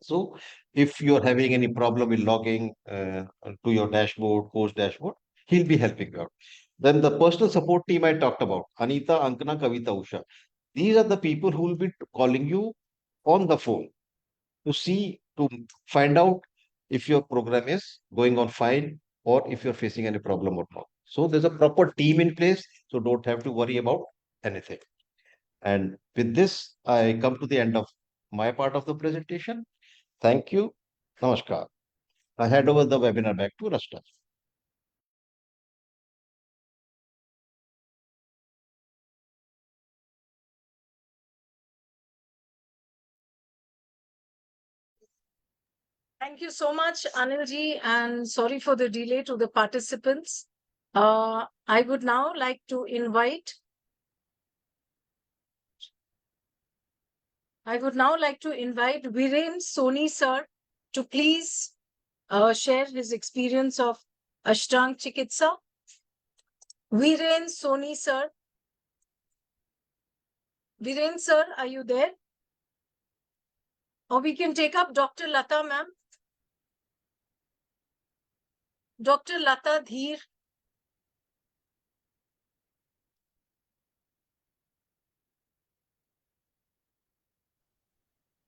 So if you're having any problem in logging to your dashboard, course dashboard, he'll be helping you out. Then the personal support team I talked about, Anita, Ankana, Kavita, Usha. These are the people who will be calling you on the phone to find out if your program is going on fine or if you're facing any problem or not. So there's a proper team in place, so don't have to worry about anything. And with this, I come to the end of my part of the presentation. Thank you. Namaskar. I hand over the webinar back to Rashta. Thank you so much, Anilji, and sorry for the delay to the participants. I would now like to invite I would now like to invite Viren Soni sir to please share his experience of Ashtang Chikitsa. Viren Soni sir. Viren sir, are you there? Or we can take up Dr. Lata ma'am. Dr. Lata Dheer.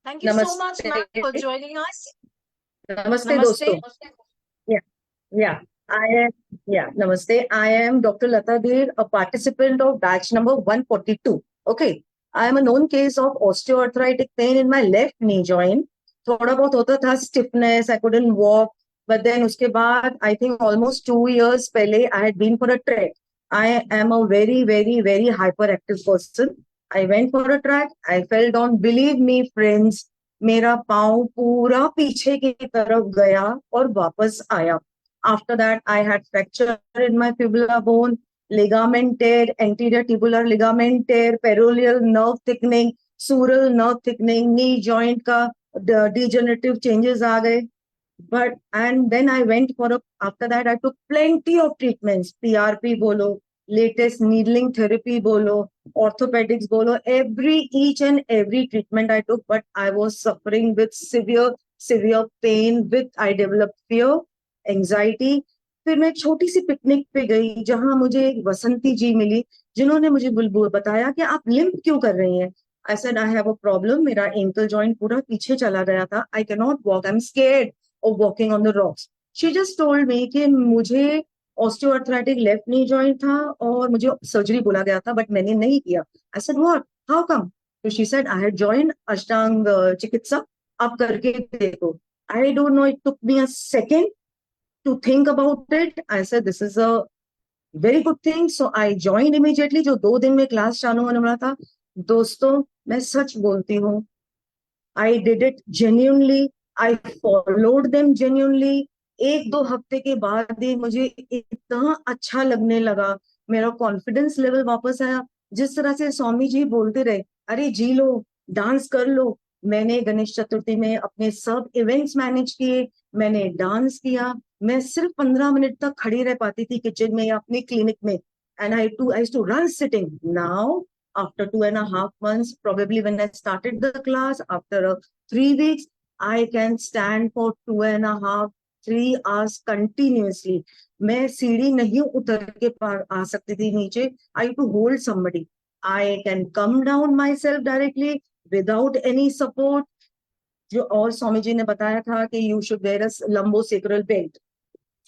Thank you so much, ma'am, for joining us. Namaste, Namaste. dosto. Yeah. Namaste. I am Dr. Lata Dheer, a participant of batch number 142. Okay. I am a known case of osteoarthritic pain in my left knee joint. थोड़ा बहुत होता था stiffness, I couldn't walk. But then उसके बाद, I think almost 2 years पहले, I had been for a trek. I am a very, very, very hyperactive person. I went for a trek. I fell down. Believe me, friends, मेरा पाँव पूरा पीछे की तरफ गया और वापस आया. After that, I had fracture in my fibula bone, ligament tear, anterior tubular ligament tear, peroneal nerve thickening, sural nerve thickening, knee joint का degenerative changes आ गए. But and then I went for after that I took plenty of treatments, PRP bolo, latest needling therapy bolo, orthopedics bolo, each and every treatment I took, but I was suffering with severe pain. I developed fear, anxiety. फिर मैं एक छोटी सी picnic पे गई जहां मुझे एक वसंती जी मिली जिन्होंने मुझे बताया कि आप लिम्प क्यों कर रही हैं. I said I have a problem, मेरा एंकल जॉइंट पूरा पीछे चला गया था, I can not walk, I am scared of walking on the rocks. She just told me कि मुझे ऑस्टियोआर्थराइटिक लेफ्ट नी जॉइंट था और मुझे सर्जरी बोला गया था बट मैंने नहीं किया. I said what, how come? तो she said I had joined Ashtanga Chikitsa, आप करके देखो. I don't know, it took me a second to think about it. I said, this is a very good thing. So I joined immediately. जो 2 दिन में class चालू होने वाला था, दोस्तों मैं सच बोलती हूँ, I did it genuinely. I followed them genuinely. 1-2 हफ्ते के बाद ही मुझे इतना अच्छा लगने लगा, मेरा कॉन्फिडेंस लेवल वापस आया. जिस तरह से स्वामी जी बोलते रहे, अरे जी लो, डांस कर लो. मैंने गणेश चतुर्थी में अपने सब इवेंट्स मैनेज किए, मैंने डांस किया. मैं सिर्फ 15 मिनट तक खड़ी रह पाती थी किचन में या अपनी क्लिनिक में. And I used to run sitting. Now, after 2.5 months, probably when I started the class, after 3 weeks, I can stand for 2.5, 3 hours continuously. मैं सीढ़ी नहीं उतर के पार आ सकती थी नीचे. I to hold somebody. I can come down myself directly without any support. जो और स्वामी जी ने बताया था कि you should wear a lumbosacral belt.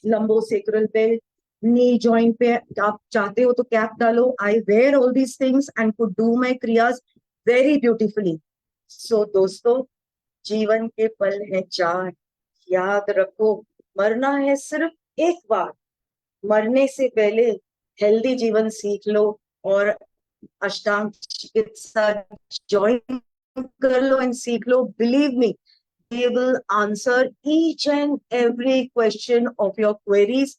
Lumbosacral belt, knee joint पे आप चाहते हो तो कैप डालो. I wear all these things and could do my kriyas very beautifully. So दोस्तों, जीवन के पल है 4, याद रखो, मरना है सिर्फ एक बार. मरने से पहले हेल्दी जीवन सीख लो और अष्टांग चिकित्सा ज्वाइन कर लो एंड सीख लो. Believe me, they will answer each and every question of your queries.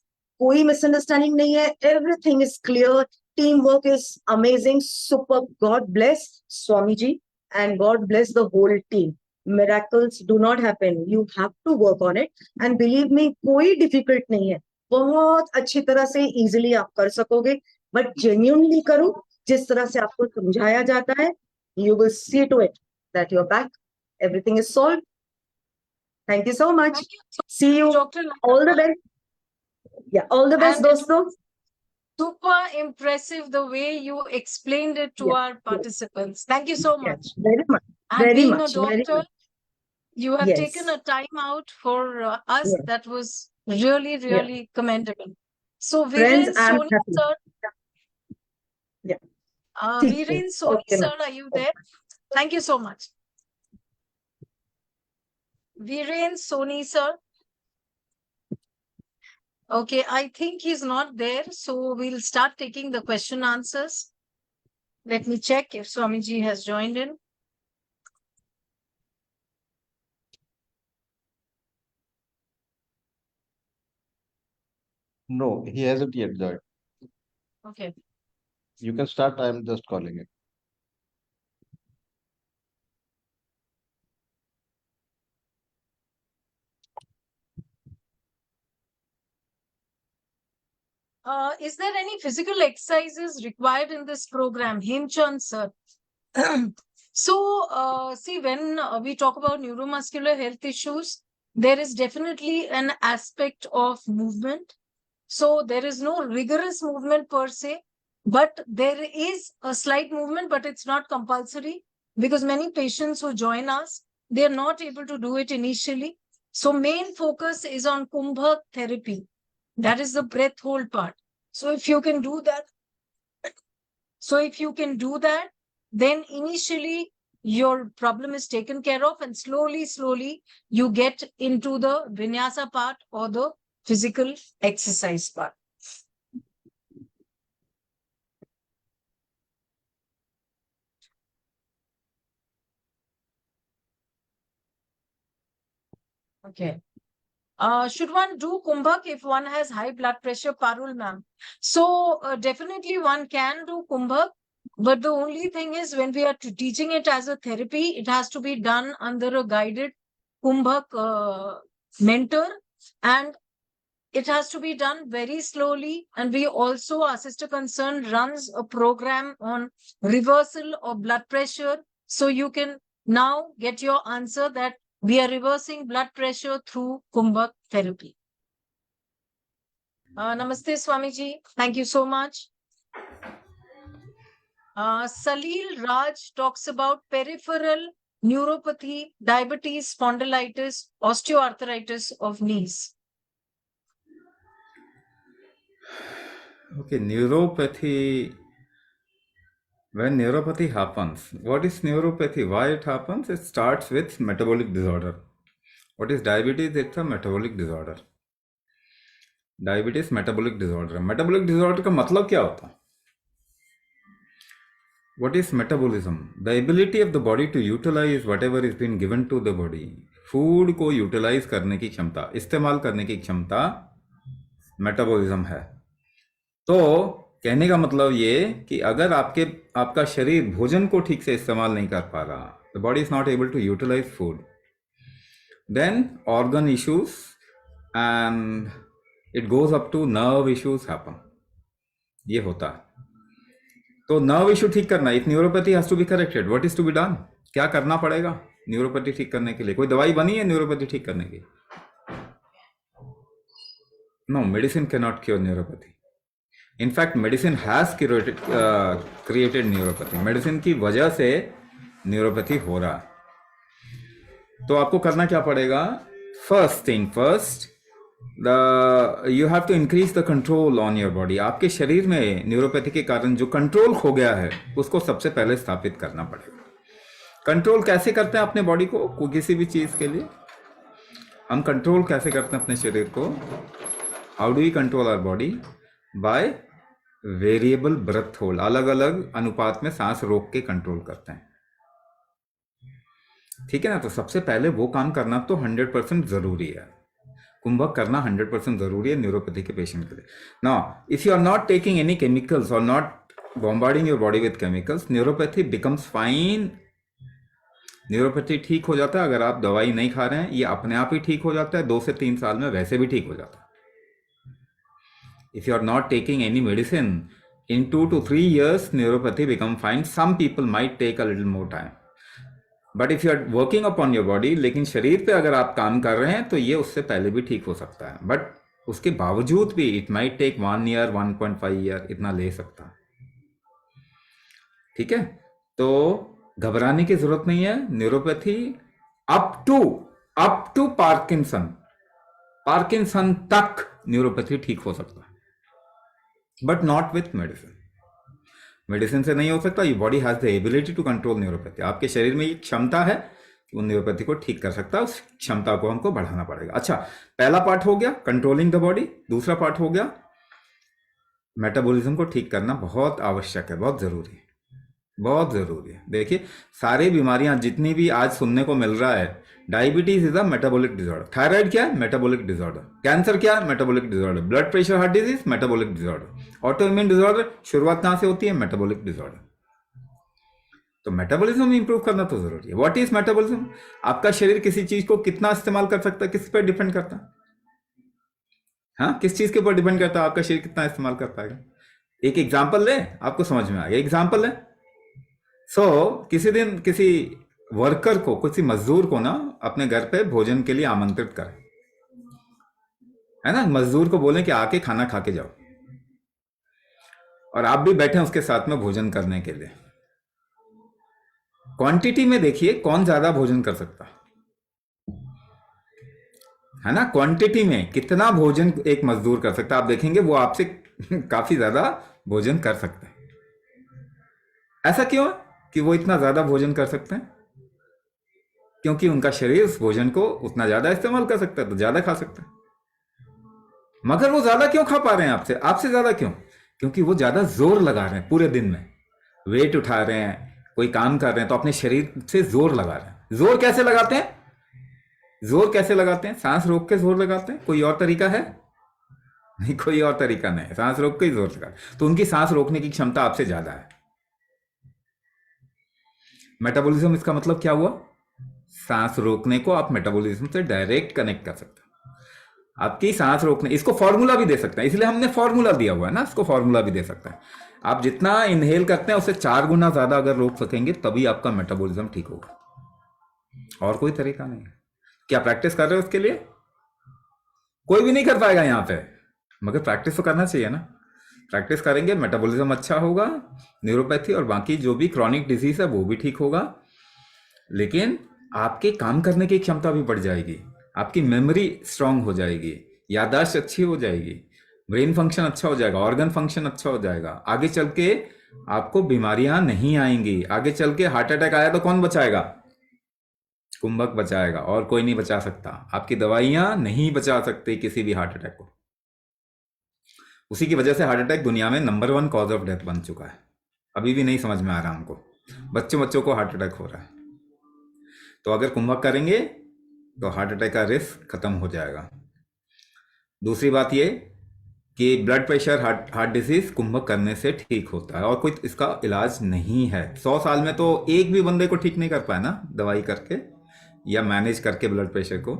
कोई misunderstanding नहीं है. Everything is clear. Teamwork is amazing. Super. God bless Swami ji and God bless the whole team. Miracles do not happen. You have to work on it. And believe me, कोई difficult नहीं है. बहुत अच्छी तरह से easily आप कर सकोगे. But genuinely करो, जिस तरह से आपको समझाया जाता है. You will see to it that you're back. Everything is solved. Thank you so much. Thank you, See you. Dr. Lata. All the best. Yeah, all the best, And dosto. super impressive the way you explained it to Yes, our participants. Thank you so much. Yes, very much. And Very being much. a Very doctor, much. you have Yes. taken a time out for us. Yes. That was really, Yeah. really commendable. So, Friends, Viren I'm Soni happy. sir, Yeah. ठीक है. Viren Soni Okay, sir, ma'am. are you there? Thank you so much. Viren Soni sir. Okay, I think he's not there. So we'll start taking the question answers. Let me check if Swamiji has joined in. No, he hasn't yet joined. Okay. You can start. I am just calling it. Is there any physical exercises required in this program? Hemchand sir. So, see, when we talk about neuromuscular health issues, there is definitely an aspect of movement. So there is no rigorous movement per se, but there is a slight movement, but it's not compulsory because many patients who join us, they are not able to do it initially. So main focus is on Kumbhak therapy. That is the breath hold part. So if you can do that, then initially your problem is taken care of, and slowly you get into the vinyasa part or the physical exercise part. Okay. Should one do Kumbhak if one has high blood pressure, Parul ma'am? So definitely one can do Kumbhak, but the only thing is when we are teaching it as a therapy, it has to be done under a guided Kumbhak mentor, and it has to be done very slowly. And we also, our sister concern runs a program on reversal of blood pressure. So you can now get your answer that we are reversing blood pressure through Kumbhak therapy. Namaste, Swamiji. Thank you so much. Salil Raj talks about peripheral neuropathy, diabetes, spondylitis, osteoarthritis of knees. Okay, neuropathy. When neuropathy happens, what is neuropathy? Why it happens? It starts with metabolic disorder. What is diabetes? It's a metabolic disorder. Diabetes metabolic disorder. Metabolic disorder का मतलब क्या होता है? What is metabolism? The ability of the body to utilize whatever is been given to the body. Food को utilize करने की क्षमता, इस्तेमाल करने की क्षमता मेटाबॉलिज्म है. तो कहने का मतलब ये कि अगर आपका शरीर भोजन को ठीक से इस्तेमाल नहीं कर पा रहा, the body is not able to utilize food, then organ issues and it goes up to nerve issues happen. ये होता है. तो नर्व इश्यू ठीक करना, if neuropathy has to be corrected, what is to be done? क्या करना पड़ेगा neuropathy ठीक करने के लिए? कोई दवाई बनी है न्यूरोपैथी ठीक करने की? No, medicine can not cure neuropathy. In fact medicine has created neuropathy. Medicine की वजह से न्यूरोपैथी हो रहा है. तो आपको करना क्या पड़ेगा? First thing first, you have to increase the control on your body. आपके शरीर में न्यूरोपैथी के कारण जो कंट्रोल खो गया है उसको सबसे पहले स्थापित करना पड़ेगा. कंट्रोल कैसे करते हैं अपने बॉडी को? किसी भी चीज के लिए हम कंट्रोल कैसे करते हैं अपने शरीर को? How do you control our body? By variable breath hold. अलग अलग अनुपात में सांस रोक के कंट्रोल करते हैं. ठीक है ना? तो सबसे पहले वो काम करना तो 100% जरूरी है. कुंभक करना 100% जरूरी है न्यूरोपैथी के पेशेंट के लिए. Now if you are not taking any chemicals और not bombarding your body with chemicals, neuropathy becomes fine. Neuropathy ठीक हो जाता है अगर आप दवाई नहीं खा रहे हैं. ये अपने आप ही ठीक हो जाता है. 2 से 3 साल में वैसे भी ठीक हो जाता है. If you are not taking any medicine, in 2 to 3 years, neuropathy become fine. Some people might take a little more time. But if you are working upon your body, लेकिन शरीर पे अगर आप काम कर रहे हैं तो ये उससे पहले भी ठीक हो सकता है. बट उसके बावजूद भी it might take 1 year, 1.5 year, इतना ले सकता है. ठीक है? तो घबराने की जरूरत नहीं है. न्यूरोपैथी अप टू पार्किंसन तक न्यूरोपैथी ठीक हो सकता है. But not with medicine. Medicine से नहीं हो सकता. ये body has the ability to control neuropathy. आपके शरीर में ये क्षमता है कि वो न्यूरोपैथी को ठीक कर सकता है. उस क्षमता को हमको बढ़ाना पड़ेगा. अच्छा, पहला पार्ट हो गया कंट्रोलिंग द बॉडी. दूसरा पार्ट हो गया मेटाबॉलिज्म को ठीक करना. बहुत आवश्यक है, बहुत जरूरी है, बहुत जरूरी है. देखिए, सारी बीमारियां जितनी भी आज सुनने को मिल रहा है, diabetes is a metabolic disorder. Thyroid क्या है? Metabolic disorder. कैंसर क्या है? Metabolic disorder. Blood pressure, heart disease, metabolic disorder. Auto immune disorder शुरुआत कहां से होती है? Metabolic disorder. तो मेटाबॉलिज्म इंप्रूव करना तो जरूरी है. What is metabolism? आपका शरीर किसी चीज को कितना इस्तेमाल कर सकता है, किस पर डिपेंड करता है? हाँ, किस चीज के ऊपर डिपेंड करता है आपका शरीर कितना इस्तेमाल कर पाएगा। एक एग्जाम्पल ले, आपको समझ में आ गया। एग्जाम्पल है, किसी दिन किसी वर्कर को, किसी मजदूर को ना अपने घर पे भोजन के लिए आमंत्रित करें, है ना। मजदूर को बोलें कि आके खाना खा के जाओ, और आप भी बैठे उसके साथ में भोजन करने के लिए। क्वांटिटी में देखिए कौन ज्यादा भोजन कर सकता है ना। क्वांटिटी में कितना भोजन एक मजदूर कर सकता है, आप देखेंगे वो आपसे काफी ज्यादा भोजन कर सकते हैं। ऐसा क्यों है कि वो इतना ज्यादा भोजन कर सकते हैं? क्योंकि उनका शरीर उस भोजन को उतना ज्यादा इस्तेमाल कर सकता है, तो ज्यादा खा सकता है। मगर वो ज्यादा क्यों खा पा रहे हैं आपसे ज्यादा क्यों? क्योंकि वो ज्यादा जोर लगा रहे हैं पूरे दिन में, वेट उठा रहे हैं, कोई काम कर रहे हैं, तो अपने शरीर से जोर लगा रहे हैं। जोर कैसे लगाते हैं? सांस रोक के जोर लगाते हैं। कोई और तरीका है? नहीं, कोई और तरीका नहीं, सांस रोक के ही जोर लगा। तो उनकी सांस रोकने की क्षमता आपसे ज्यादा है। मेटाबॉलिज्म, इसका मतलब क्या हुआ? सांस रोकने को आप मेटाबॉलिज्म से डायरेक्ट कनेक्ट कर सकते हैं। आपकी सांस रोकने, इसको फॉर्मूला भी दे सकते हैं, इसलिए हमने फॉर्मूला दिया हुआ है ना, इसको फॉर्मूला भी दे सकते हैं। आप जितना इनहेल करते हैं उससे 4 गुना ज्यादा अगर रोक सकेंगे तभी आपका मेटाबॉलिज्म ठीक होगा, और कोई तरीका नहीं है। क्या प्रैक्टिस कर रहे हो उसके लिए? कोई भी नहीं कर पाएगा यहां पे, मगर प्रैक्टिस तो करना चाहिए ना। प्रैक्टिस करेंगे, मेटाबॉलिज्म अच्छा होगा, न्यूरोपैथी और बाकी जो भी क्रॉनिक डिजीज है वो भी ठीक होगा, लेकिन आपके काम करने की क्षमता भी बढ़ जाएगी, आपकी मेमोरी स्ट्रांग हो जाएगी, याददाश्त अच्छी हो जाएगी, ब्रेन फंक्शन अच्छा हो जाएगा, ऑर्गन फंक्शन अच्छा हो जाएगा। आगे चल के आपको बीमारियां नहीं आएंगी। आगे चल के हार्ट अटैक आया तो कौन बचाएगा? कुंभक बचाएगा, और कोई नहीं बचा सकता। आपकी दवाइयां नहीं बचा सकती किसी भी हार्ट अटैक को। उसी की वजह से हार्ट अटैक दुनिया में नंबर 1 कॉज ऑफ डेथ बन चुका है। अभी भी नहीं समझ में आ रहा हमको, बच्चों को हार्ट अटैक हो रहा है। तो अगर कुंभक करेंगे तो हार्ट अटैक का रिस्क खत्म हो जाएगा। दूसरी बात ये कि ब्लड प्रेशर, हार्ट डिजीज कुंभक करने से ठीक होता है, और कोई इसका इलाज नहीं है। 100 साल में तो एक भी बंदे को ठीक नहीं कर पाया ना, दवाई करके या मैनेज करके ब्लड प्रेशर को।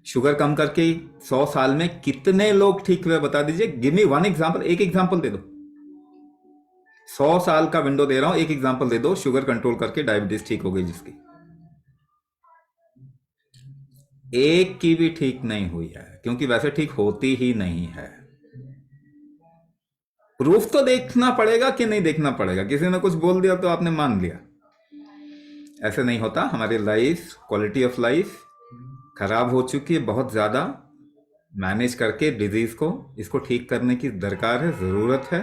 शुगर कम करके 100 साल में कितने लोग ठीक हुए बता दीजिए। गिव मी वन एग्जांपल, एक एग्जांपल दे दो। 100 साल का विंडो दे रहा हूं, एक एग्जांपल दे दो। शुगर कंट्रोल करके डायबिटीज ठीक हो गई जिसकी, एक की भी ठीक नहीं हुई है, क्योंकि वैसे ठीक होती ही नहीं है। प्रूफ तो देखना पड़ेगा कि नहीं देखना पड़ेगा। किसी ने कुछ बोल दिया तो आपने मान लिया, ऐसे नहीं होता। हमारी लाइफ, क्वालिटी ऑफ लाइफ खराब हो चुकी है बहुत ज्यादा। मैनेज करके डिजीज को, इसको ठीक करने की दरकार है, जरूरत है।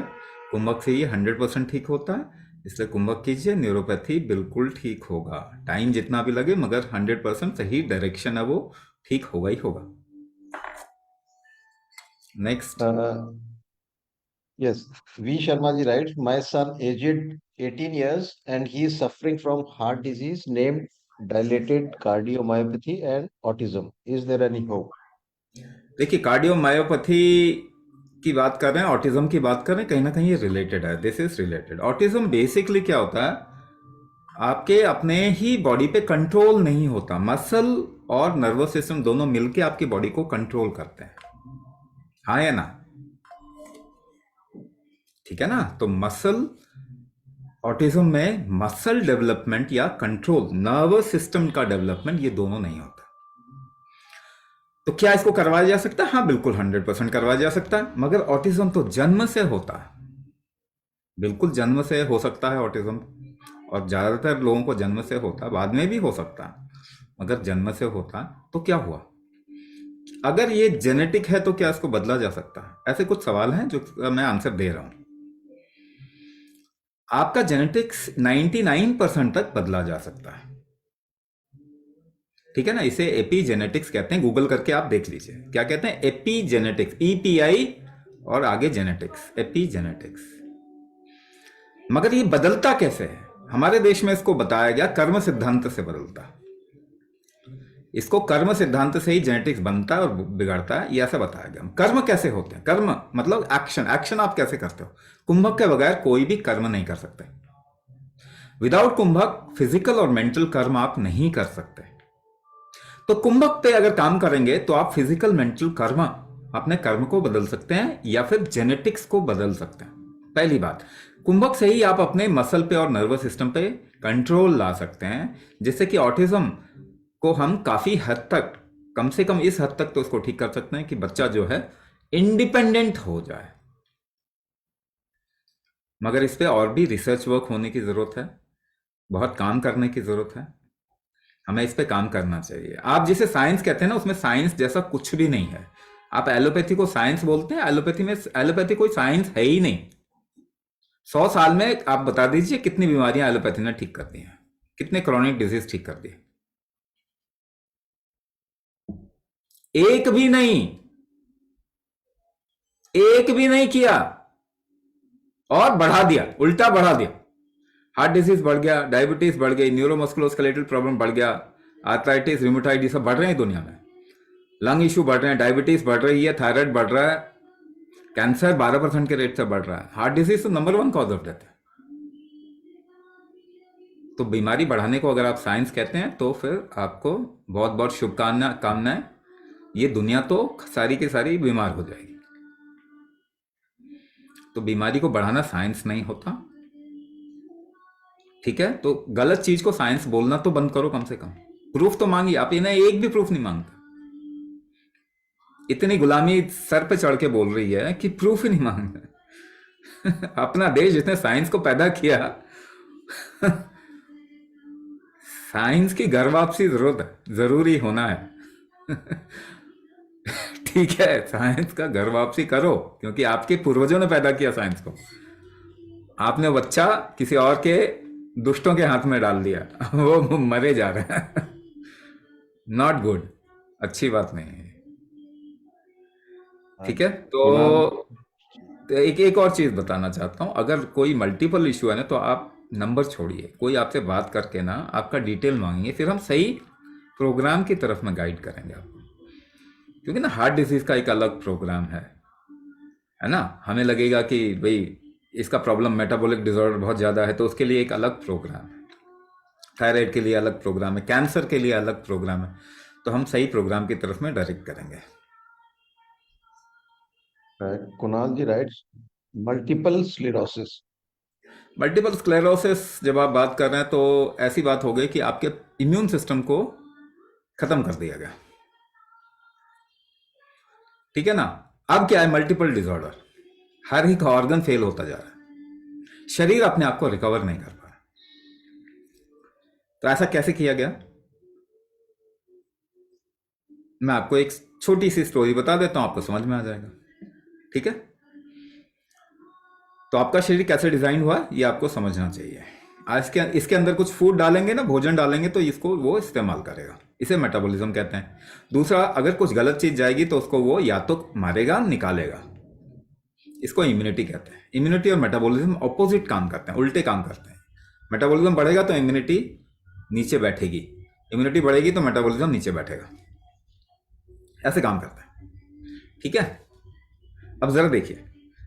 कुंभक से ये 100% ठीक होता है, इसलिए कुंभक कीजिए, न्यूरोपैथी बिल्कुल ठीक होगा। टाइम जितना भी लगे, मगर 100% सही डायरेक्शन है, वो ठीक होगा ही होगा। Next. Yes, V. Sharma ji writes, my son aged 18 years and he is suffering from heart disease named dilated cardiomyopathy and autism. Is there any hope? देखिए, कार्डियोमायोपैथी की बात कर रहे हैं, ऑटिज्म की बात कर रहे हैं, कहीं ना कहीं ये रिलेटेड है। This is related. Autism basically क्या होता है, आपके अपने ही बॉडी पे कंट्रोल नहीं होता। मसल और नर्वस सिस्टम दोनों मिलके आपकी बॉडी को कंट्रोल करते हैं, हाँ या ना? ठीक है ना? तो मसल, ऑटिज्म में मसल डेवलपमेंट या कंट्रोल, नर्वस सिस्टम का डेवलपमेंट, ये दोनों नहीं होता। तो क्या इसको करवाया जा सकता है? हाँ, बिल्कुल 100% करवाया जा सकता है। मगर ऑटिज्म तो जन्म से होता है, बिल्कुल जन्म से हो सकता है ऑटिज्म, और ज्यादातर लोगों को जन्म से होता है, बाद में भी हो सकता है, मगर जन्म से होता है। तो क्या हुआ? अगर ये जेनेटिक है तो क्या इसको बदला जा सकता है? ऐसे कुछ सवाल हैं जो मैं आंसर दे रहा हूं। आपका जेनेटिक्स 99% तक बदला जा सकता है, ठीक है ना? इसे एपीजेनेटिक्स कहते हैं। गूगल करके आप देख लीजिए क्या कहते हैं, एपीजेनेटिक्स, EPI और आगे जेनेटिक्स, एपीजेनेटिक्स। मगर ये बदलता कैसे है? हमारे देश में इसको बताया गया कर्म सिद्धांत से बदलता। इसको कर्म सिद्धांत से ही जेनेटिक्स बनता है और बिगड़ता है, ये ऐसा बताया गया। कर्म कैसे होते हैं? कर्म मतलब एक्शन। एक्शन आप कैसे करते हो? कुंभक के बगैर कोई भी कर्म नहीं कर सकते। विदाउट कुंभक फिजिकल और मेंटल कर्म आप नहीं कर सकते। तो कुंभक पे अगर काम करेंगे तो आप फिजिकल मेंटल कर्म अपने कर्म को बदल सकते हैं या फिर जेनेटिक्स को बदल सकते हैं। पहली बात, कुंभक से ही आप अपने मसल पे और नर्वस सिस्टम पे कंट्रोल ला सकते हैं, जिससे कि ऑटिज्म को हम काफी हद तक, कम से कम इस हद तक तो उसको ठीक कर सकते हैं कि बच्चा जो है इंडिपेंडेंट हो जाए। मगर इस पे और भी रिसर्च वर्क होने की जरूरत है, बहुत काम करने की जरूरत है, हमें इस पे काम करना चाहिए। आप जिसे साइंस कहते हैं ना, उसमें साइंस जैसा कुछ भी नहीं है। आप एलोपैथी को साइंस बोलते हैं, एलोपैथी कोई साइंस है ही नहीं। 100 साल में आप बता दीजिए कितनी बीमारियां एलोपैथी ने ठीक कर दी हैं, कितने क्रॉनिक डिजीज ठीक कर दिए? एक भी नहीं, एक भी नहीं किया, और बढ़ा दिया, उल्टा बढ़ा दिया। हार्ट डिजीज बढ़ गया, डायबिटीज बढ़ गई, न्यूरोमस्कुलोस्केलेटल प्रॉब्लम बढ़ गया, आर्थराइटिस, रिमोटाइड, ये सब बढ़ रहे हैं दुनिया में। लंग इश्यू बढ़ रहे हैं, डायबिटीज बढ़ रही है, थायराइड बढ़ रहा है, कैंसर 12% के रेट से बढ़ रहा है, हार्ट डिजीज तो नंबर 1 कॉज ऑफ डेथ है। तो बीमारी बढ़ाने को अगर आप साइंस कहते हैं तो फिर आपको बहुत बहुत शुभकामनाएं। ये दुनिया तो सारी की सारी बीमार हो जाएगी। तो बीमारी को बढ़ाना साइंस नहीं होता, ठीक है? तो गलत चीज को साइंस बोलना तो बंद करो, कम से कम प्रूफ तो मांगिए। आप इन्हें एक भी प्रूफ नहीं मांगते, इतनी गुलामी सर पे चढ़ के बोल रही है कि प्रूफ ही नहीं मांगते। अपना देश जिसने साइंस को पैदा किया, साइंस की घर वापसी जरूरी होना है। ठीक है, साइंस का घर वापसी करो, क्योंकि आपके पूर्वजों ने पैदा किया साइंस को। आपने बच्चा किसी और के दुष्टों के हाथ में डाल दिया, वो मरे जा रहे हैं। नॉट गुड, अच्छी बात नहीं है, ठीक है? तो एक और चीज बताना चाहता हूं, अगर कोई मल्टीपल इश्यू है ना, तो आप नंबर छोड़िए, कोई आपसे बात करके ना आपका डिटेल मांगेंगे, फिर हम सही प्रोग्राम की तरफ में गाइड करेंगे आपको। क्योंकि ना हार्ट डिजीज का एक अलग प्रोग्राम है ना? हमें लगेगा कि भाई इसका प्रॉब्लम मेटाबॉलिक डिसऑर्डर बहुत ज़्यादा है, तो उसके लिए एक अलग प्रोग्राम है, थायराइड के लिए अलग प्रोग्राम है, कैंसर के लिए अलग प्रोग्राम है। तो हम सही प्रोग्राम की तरफ में डायरेक्ट करेंगे। Kunal ji writes, multiple sclerosis. Multiple sclerosis जब आप बात कर रहे हैं, तो ऐसी बात हो गई कि आपके इम्यून सिस्टम को खत्म कर दिया गया, ठीक है ना? अब क्या है, मल्टीपल डिसऑर्डर, हर एक ऑर्गन फेल होता जा रहा है, शरीर अपने आप को रिकवर नहीं कर पा रहा। तो ऐसा कैसे किया गया? मैं आपको एक छोटी सी स्टोरी बता देता हूं, आपको समझ में आ जाएगा, ठीक है? तो आपका शरीर कैसे डिजाइन हुआ ये आपको समझना चाहिए। आज के इसके अंदर कुछ फूड डालेंगे ना, भोजन डालेंगे, तो इसको वो इस्तेमाल करेगा, इसे मेटाबॉलिज्म कहते हैं। दूसरा, अगर कुछ गलत चीज जाएगी तो उसको वो या तो मारेगा, निकालेगा, इसको इम्यूनिटी कहते हैं। इम्यूनिटी और मेटाबॉलिज्म ऑपोजिट काम करते हैं, उल्टे काम करते हैं। मेटाबॉलिज्म बढ़ेगा तो इम्यूनिटी नीचे बैठेगी, इम्यूनिटी बढ़ेगी तो मेटाबॉलिज्म नीचे बैठेगा, ऐसे काम करते हैं, ठीक है? अब जरा देखिए,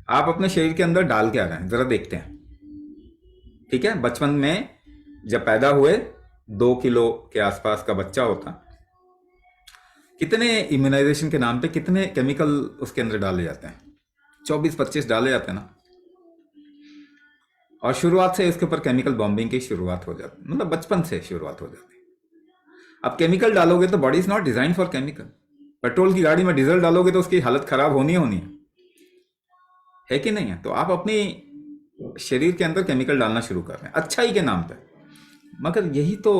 आप अपने शरीर के अंदर डाल के आ रहे हैं, जरा देखते हैं, ठीक है? बचपन में जब पैदा हुए 2 किलो के आसपास का बच्चा होता, कितने इम्यूनाइजेशन के नाम पे कितने केमिकल उसके अंदर डाले जाते हैं? 24-25 डाले जाते हैं ना। और शुरुआत से इसके ऊपर केमिकल बॉम्बिंग की शुरुआत हो जाती, मतलब बचपन से शुरुआत हो जाती। अब केमिकल डालोगे तो body is not design for chemical. Petrol की गाड़ी में डीजल डालोगे तो उसकी हालत खराब होनी है कि नहीं है? तो आप अपनी शरीर के अंदर केमिकल डालना शुरू कर रहे हैं अच्छाई के नाम पे, मगर यही तो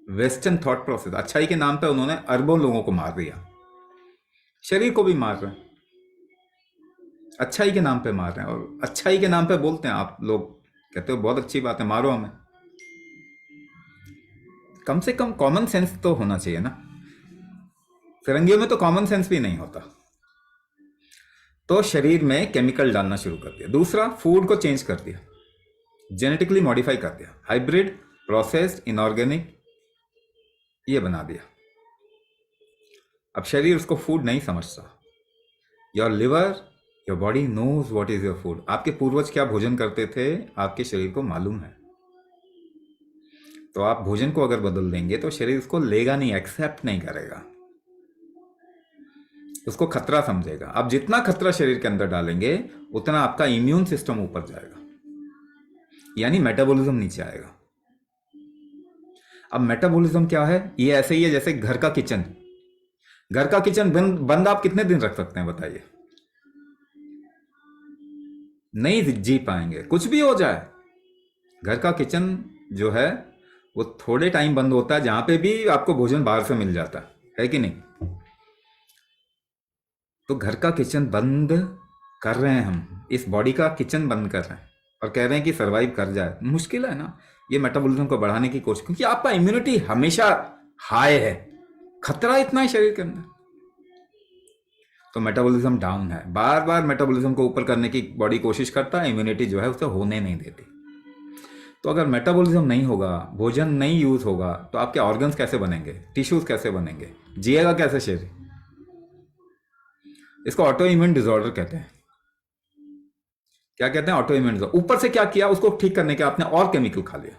वेस्टर्न थॉट प्रोसेस। अच्छाई के नाम पे उन्होंने अरबों लोगों को मार दिया, शरीर को भी मार रहे हैं, अच्छाई के नाम पे मार रहे हैं। और अच्छाई के नाम पे बोलते हैं, आप लोग कहते हो बहुत अच्छी बात है, मारो हमें। कम से कम कॉमन सेंस तो होना चाहिए ना। फिरंगियों में तो कॉमन सेंस भी नहीं होता। तो शरीर में केमिकल डालना शुरू कर दिया। दूसरा, फूड को चेंज कर दिया, जेनेटिकली मॉडिफाई कर दिया, हाइब्रिड, प्रोसेस्ड, इनऑर्गेनिक ये बना दिया। अब शरीर उसको फूड नहीं समझता। Your liver, your body knows what is your food. आपके पूर्वज क्या भोजन करते थे आपके शरीर को मालूम है। तो आप भोजन को अगर बदल देंगे तो शरीर उसको लेगा नहीं, एक्सेप्ट नहीं करेगा। उसको खतरा समझेगा। आप जितना खतरा शरीर के अंदर डालेंगे उतना आपका इम्यून सिस्टम ऊपर जाएगा, यानी मेटाबॉलिज्म नीचे आएगा। अब मेटाबॉलिज्म क्या है? ये ऐसे ही है जैसे घर का किचन। घर का किचन बंद आप कितने दिन रख सकते हैं बताइए? नहीं जी पाएंगे, कुछ भी हो जाए। घर का किचन जो है वो थोड़े टाइम बंद होता है, जहां पे भी आपको भोजन बाहर से मिल जाता है कि नहीं? तो घर का किचन बंद कर रहे हैं हम, इस बॉडी का किचन बंद कर रहे हैं और कह रहे हैं कि सरवाइव कर जाए। मुश्किल है ना ये मेटाबॉलिज्म को बढ़ाने की कोशिश, क्योंकि आपका इम्यूनिटी हमेशा हाई है, खतरा इतना है शरीर के अंदर। तो मेटाबॉलिज्म डाउन है, बार बार मेटाबॉलिज्म को ऊपर करने की बॉडी कोशिश करता है, इम्यूनिटी जो है उसे होने नहीं देती। तो अगर मेटाबॉलिज्म नहीं होगा, भोजन नहीं यूज होगा, तो आपके ऑर्गन्स कैसे बनेंगे, टिश्यूज कैसे बनेंगे, जिएगा कैसे शरीर? इसको ऑटो इम्यून डिसऑर्डर कहते हैं। क्या कहते हैं? Auto immune disorder. ऊपर से क्या किया, उसको ठीक करने के आपने और केमिकल खा लिया,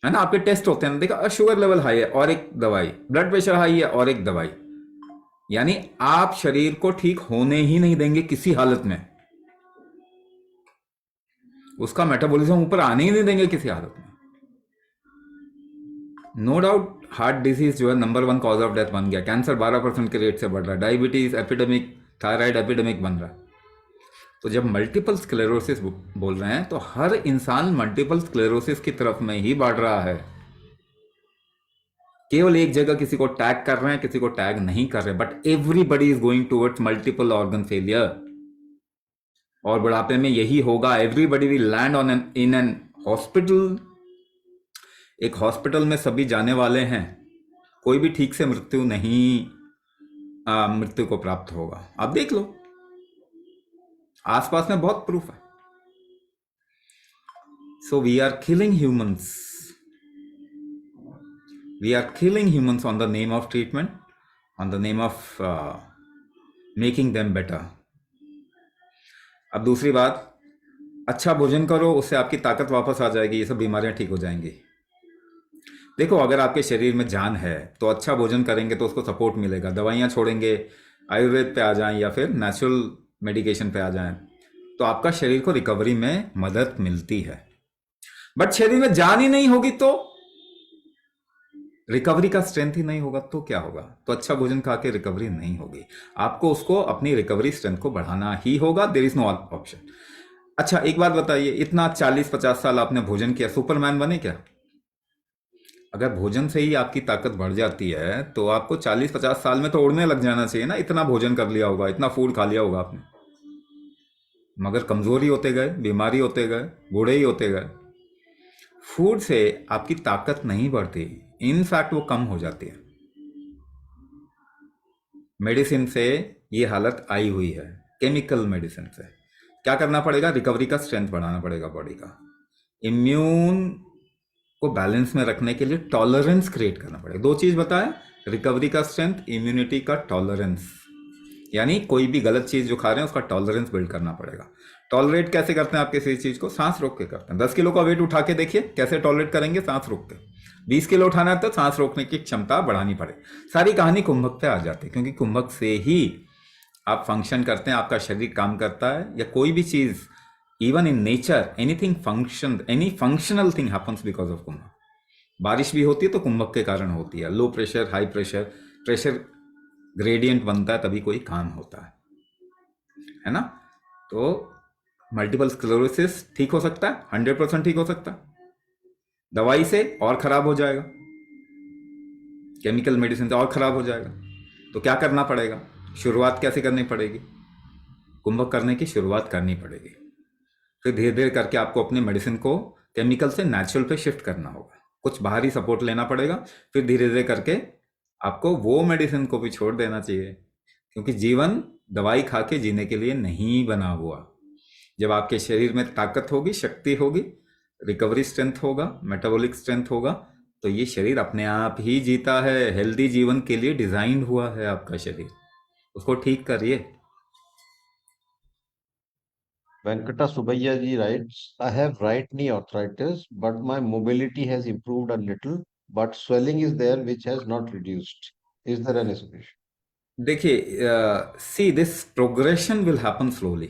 है ना? आपके टेस्ट होते हैं, देखा शुगर लेवल हाई है और एक दवाई, ब्लड प्रेशर हाई है और एक दवाई, यानी आप शरीर को ठीक होने ही नहीं देंगे किसी हालत में, उसका मेटाबॉलिज्म ऊपर आने ही नहीं देंगे किसी हालत में। नो डाउट हार्ट डिजीज जो है नंबर 1 कॉज ऑफ डेथ बन गया, कैंसर 12% के रेट से बढ़ रहा है, डायबिटीज एपिडेमिक, थायराइड एपिडेमिक बन रहा है। तो जब मल्टीपल स्क्लेरोसिस बोल रहे हैं तो हर इंसान मल्टीपल स्क्लेरोसिस की तरफ में ही बढ़ रहा है। केवल एक जगह किसी को टैग कर रहे हैं, किसी को टैग नहीं कर रहे, but everybody is going towards multiple organ failure. और बुढ़ापे में यही होगा, everybody will land on in an hospital. एक हॉस्पिटल में सभी जाने वाले हैं, कोई भी ठीक से मृत्यु को प्राप्त होगा। आप देख लो, आसपास में बहुत प्रूफ है। So we are killing humans, we are killing humans on the name of treatment, on the name of making them better. अब दूसरी बात, अच्छा भोजन करो, उससे आपकी ताकत वापस आ जाएगी, ये सब बीमारियां ठीक हो जाएंगी। देखो अगर आपके शरीर में जान है तो अच्छा भोजन करेंगे तो उसको सपोर्ट मिलेगा, दवाइयां छोड़ेंगे, आयुर्वेद पे आ जाएं या फिर नेचुरल मेडिकेशन पे आ जाएं, तो आपका शरीर को रिकवरी में मदद मिलती है। बट शरीर में जान ही नहीं होगी तो रिकवरी का स्ट्रेंथ ही नहीं होगा तो क्या होगा? तो अच्छा भोजन खा के रिकवरी नहीं होगी, आपको उसको अपनी रिकवरी स्ट्रेंथ को बढ़ाना ही होगा। There is no option. अच्छा एक बात बताइए, इतना 40-50 साल आपने भोजन किया, सुपरमैन बने क्या? अगर भोजन से ही आपकी ताकत बढ़ जाती है तो आपको 40-50 साल में तो उड़ने लग जाना चाहिए ना, इतना भोजन कर लिया होगा, इतना फूड खा लिया होगा आपने। मगर कमजोरी होते गए, बीमारी होते गए, बूढ़े ही होते गए। फूड से आपकी ताकत नहीं बढ़ती, इनफैक्ट वो कम हो जाती है। मेडिसिन से ये हालत आई हुई है, केमिकल मेडिसिन से। क्या करना पड़ेगा? रिकवरी का स्ट्रेंथ बढ़ाना पड़ेगा बॉडी का। इम्यून को बैलेंस में रखने के लिए टॉलरेंस क्रिएट करना पड़ेगा। 2 चीज बताएं, रिकवरी का स्ट्रेंथ, इम्यूनिटी का टॉलरेंस, यानी कोई भी गलत चीज जो खा रहे हैं उसका टॉलरेंस बिल्ड करना पड़ेगा। टॉलरेट कैसे करते हैं आप किसी चीज को? सांस रोक के करते हैं। 10 किलो का वेट उठा के देखिए कैसे टॉलरेट करेंगे, सांस रोक के। 20 किलो उठाना है तो सांस रोकने की क्षमता बढ़ानी पड़े। सारी कहानी कुंभक पे आ जाती है, क्योंकि कुंभक से ही आप फंक्शन करते हैं, आपका शरीर काम करता है, या कोई भी चीज, even in nature anything function, any functional thing happens because of kumbhak. बारिश भी होती है तो कुंभक के कारण होती है। Low pressure, high pressure, pressure gradient बनता है तभी कोई काम होता है ना? तो मल्टीपल स्क्लेरोसिस ठीक हो सकता है, 100% ठीक हो सकता है, दवाई से और खराब हो जाएगा, केमिकल मेडिसिन से और खराब हो जाएगा। तो क्या करना पड़ेगा? शुरुआत कैसे करनी पड़ेगी? कुंभक करने की शुरुआत करनी पड़ेगी, फिर धीरे धीरे करके आपको अपनी मेडिसिन को केमिकल से नेचुरल पे शिफ्ट करना होगा, कुछ बाहरी सपोर्ट लेना पड़ेगा, फिर धीरे धीरे करके आपको वो मेडिसिन को भी छोड़ देना चाहिए, क्योंकि जीवन दवाई खा के जीने के लिए नहीं बना हुआ। जब आपके शरीर में ताकत होगी, शक्ति होगी, रिकवरी स्ट्रेंथ होगा, मेटाबॉलिक स्ट्रेंथ होगा, तो ये शरीर अपने आप ही जीता है। हेल्दी जीवन के लिए डिजाइन हुआ है आपका शरीर, उसको ठीक करिए। Venkata Subbiya ji writes, I have right knee arthritis, but my mobility has improved a little, but swelling is there which has not reduced. Is there any solution? देखिए, see this progression will happen slowly.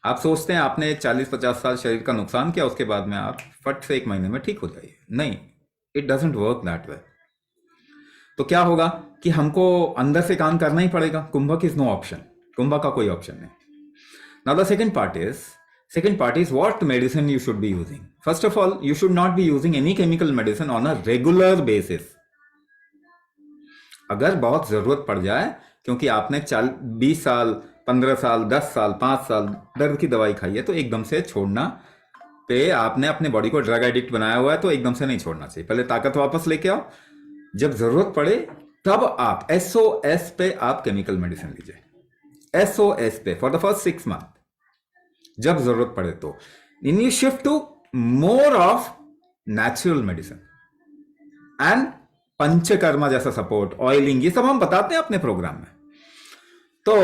आप सोचते हैं आपने 40-50 साल शरीर का नुकसान किया, उसके बाद में आप फट से 1 महीने में ठीक हो जाइए, नहीं, it doesn't work that way. तो क्या होगा कि हमको अंदर से काम करना ही पड़ेगा। कुंभक इज नो ऑप्शन, कुंभक का कोई ऑप्शन नहीं। Now the second part is what medicine you should be using. First of all, you should not be using any chemical medicine on a regular basis. अगर बहुत जरूरत पड़ जाए, क्योंकि आपने 20 साल, 15 साल, 10 साल, 5 साल दर्द की दवाई खाई है, तो एकदम से छोड़ना पे आपने अपने बॉडी को ड्रग एडिक्ट बनाया हुआ है, तो एकदम से नहीं छोड़ना चाहिए। पहले ताकत वापस लेके आओ, जब जरूरत पड़े तब आप SOS पे आप केमिकल मेडिसिन लीजिए, SOS पे फॉर द फर्स्ट 6 मंथ। जब जरूरत पड़े तो in you shift to more of natural medicine and panchakarma जैसा सपोर्ट, ऑयलिंग, ये सब हम बताते हैं अपने प्रोग्राम में। तो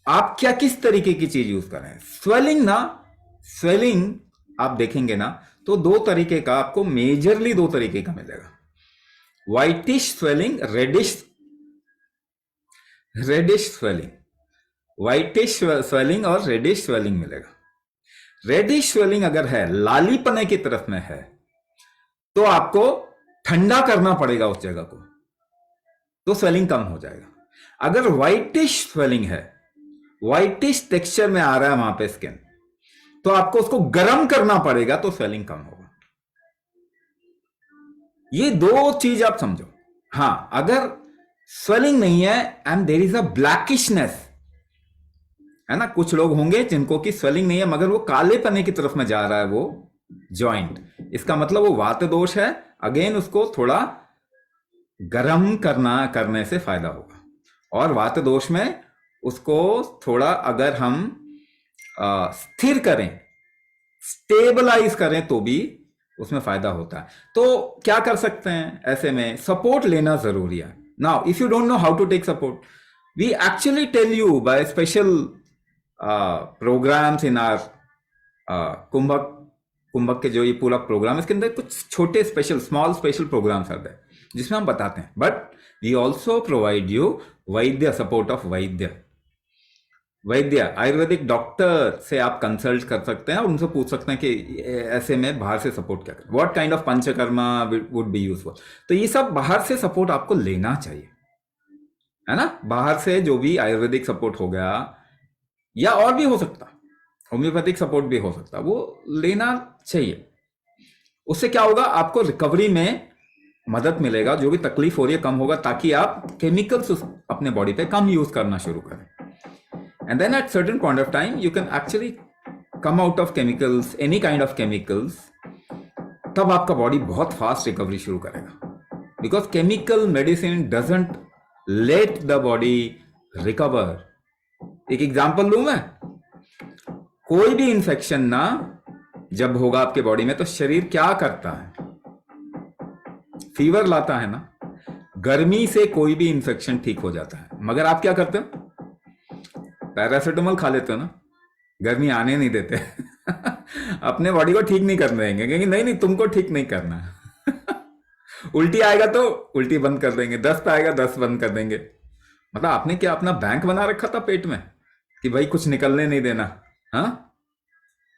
आप क्या किस तरीके की चीज यूज करें। स्वेलिंग आप देखेंगे ना, तो 2 तरीके का आपको, मेजरली 2 तरीके का मिलेगा। Whitish swelling, reddish swelling, whitish swelling और रेडिश स्वेलिंग मिलेगा। रेडिश स्वेलिंग अगर है, लालीपने की तरफ में है, तो आपको ठंडा करना पड़ेगा उस जगह को, तो स्वेलिंग कम हो जाएगा। अगर व्हाइटिश स्वेलिंग है, व्हाइटिश टेक्सचर में आ रहा है वहां पे स्किन, तो आपको उसको गर्म करना पड़ेगा, तो स्वेलिंग कम होगा। ये 2 चीज आप समझो। हां, अगर स्वेलिंग नहीं है एंड देयर इज अ ब्लैकिशनेस, है ना, कुछ लोग होंगे जिनको की स्वेलिंग नहीं है मगर वो काले पने की तरफ में जा रहा है वो जॉइंट, इसका मतलब वो वात दोष है। अगेन उसको थोड़ा गर्म करने से फायदा होगा। और वात दोष में उसको थोड़ा अगर हम स्थिर करें, स्टेबलाइज करें, तो भी उसमें फायदा होता है। तो क्या कर सकते हैं ऐसे में, सपोर्ट लेना जरूरी है। Now if you don't know how to take support, we actually tell you by special programs in our kumbhak के जो ये पूरा प्रोग्राम है, इसके अंदर कुछ छोटे स्मॉल स्पेशल प्रोग्राम्स आते हैं जिसमें हम बताते हैं। But we also provide you वैद्य सपोर्ट ऑफ वैद्य आयुर्वेदिक डॉक्टर से आप कंसल्ट कर सकते हैं और उनसे पूछ सकते हैं कि ऐसे में बाहर से सपोर्ट क्या करें, what kind of panchakarma would be useful. तो ये सब बाहर से सपोर्ट आपको लेना चाहिए, है ना। बाहर से जो भी आयुर्वेदिक सपोर्ट हो गया या और भी हो सकता, होम्योपैथिक सपोर्ट भी हो सकता, वो लेना चाहिए। उससे क्या होगा, आपको रिकवरी में मदद मिलेगा, जो भी तकलीफ हो रही है कम होगा, ताकि आप केमिकल्स अपने बॉडी पे कम यूज करना शुरू करें। And then at certain point of time you can actually come out of chemicals, any kind of chemicals, तब आपका बॉडी बहुत फास्ट रिकवरी शुरू करेगा। Because chemical medicine doesn't let the body recover. एक एग्जाम्पल लूं मैं, कोई भी इंफेक्शन ना जब होगा आपके बॉडी में, तो शरीर क्या करता है, फीवर लाता है ना। गर्मी से कोई भी इंफेक्शन ठीक हो जाता है, मगर आप क्या करते हो, पैरासिटामोल खा लेते हो ना, गर्मी आने नहीं देते अपने बॉडी को ठीक नहीं करने देंगे, क्योंकि नहीं तुमको ठीक नहीं करना उल्टी आएगा तो उल्टी बंद कर देंगे, दस्त आएगा दस्त बंद कर देंगे। मतलब आपने क्या अपना बैंक बना रखा था पेट में कि भाई कुछ निकलने नहीं देना, हाँ,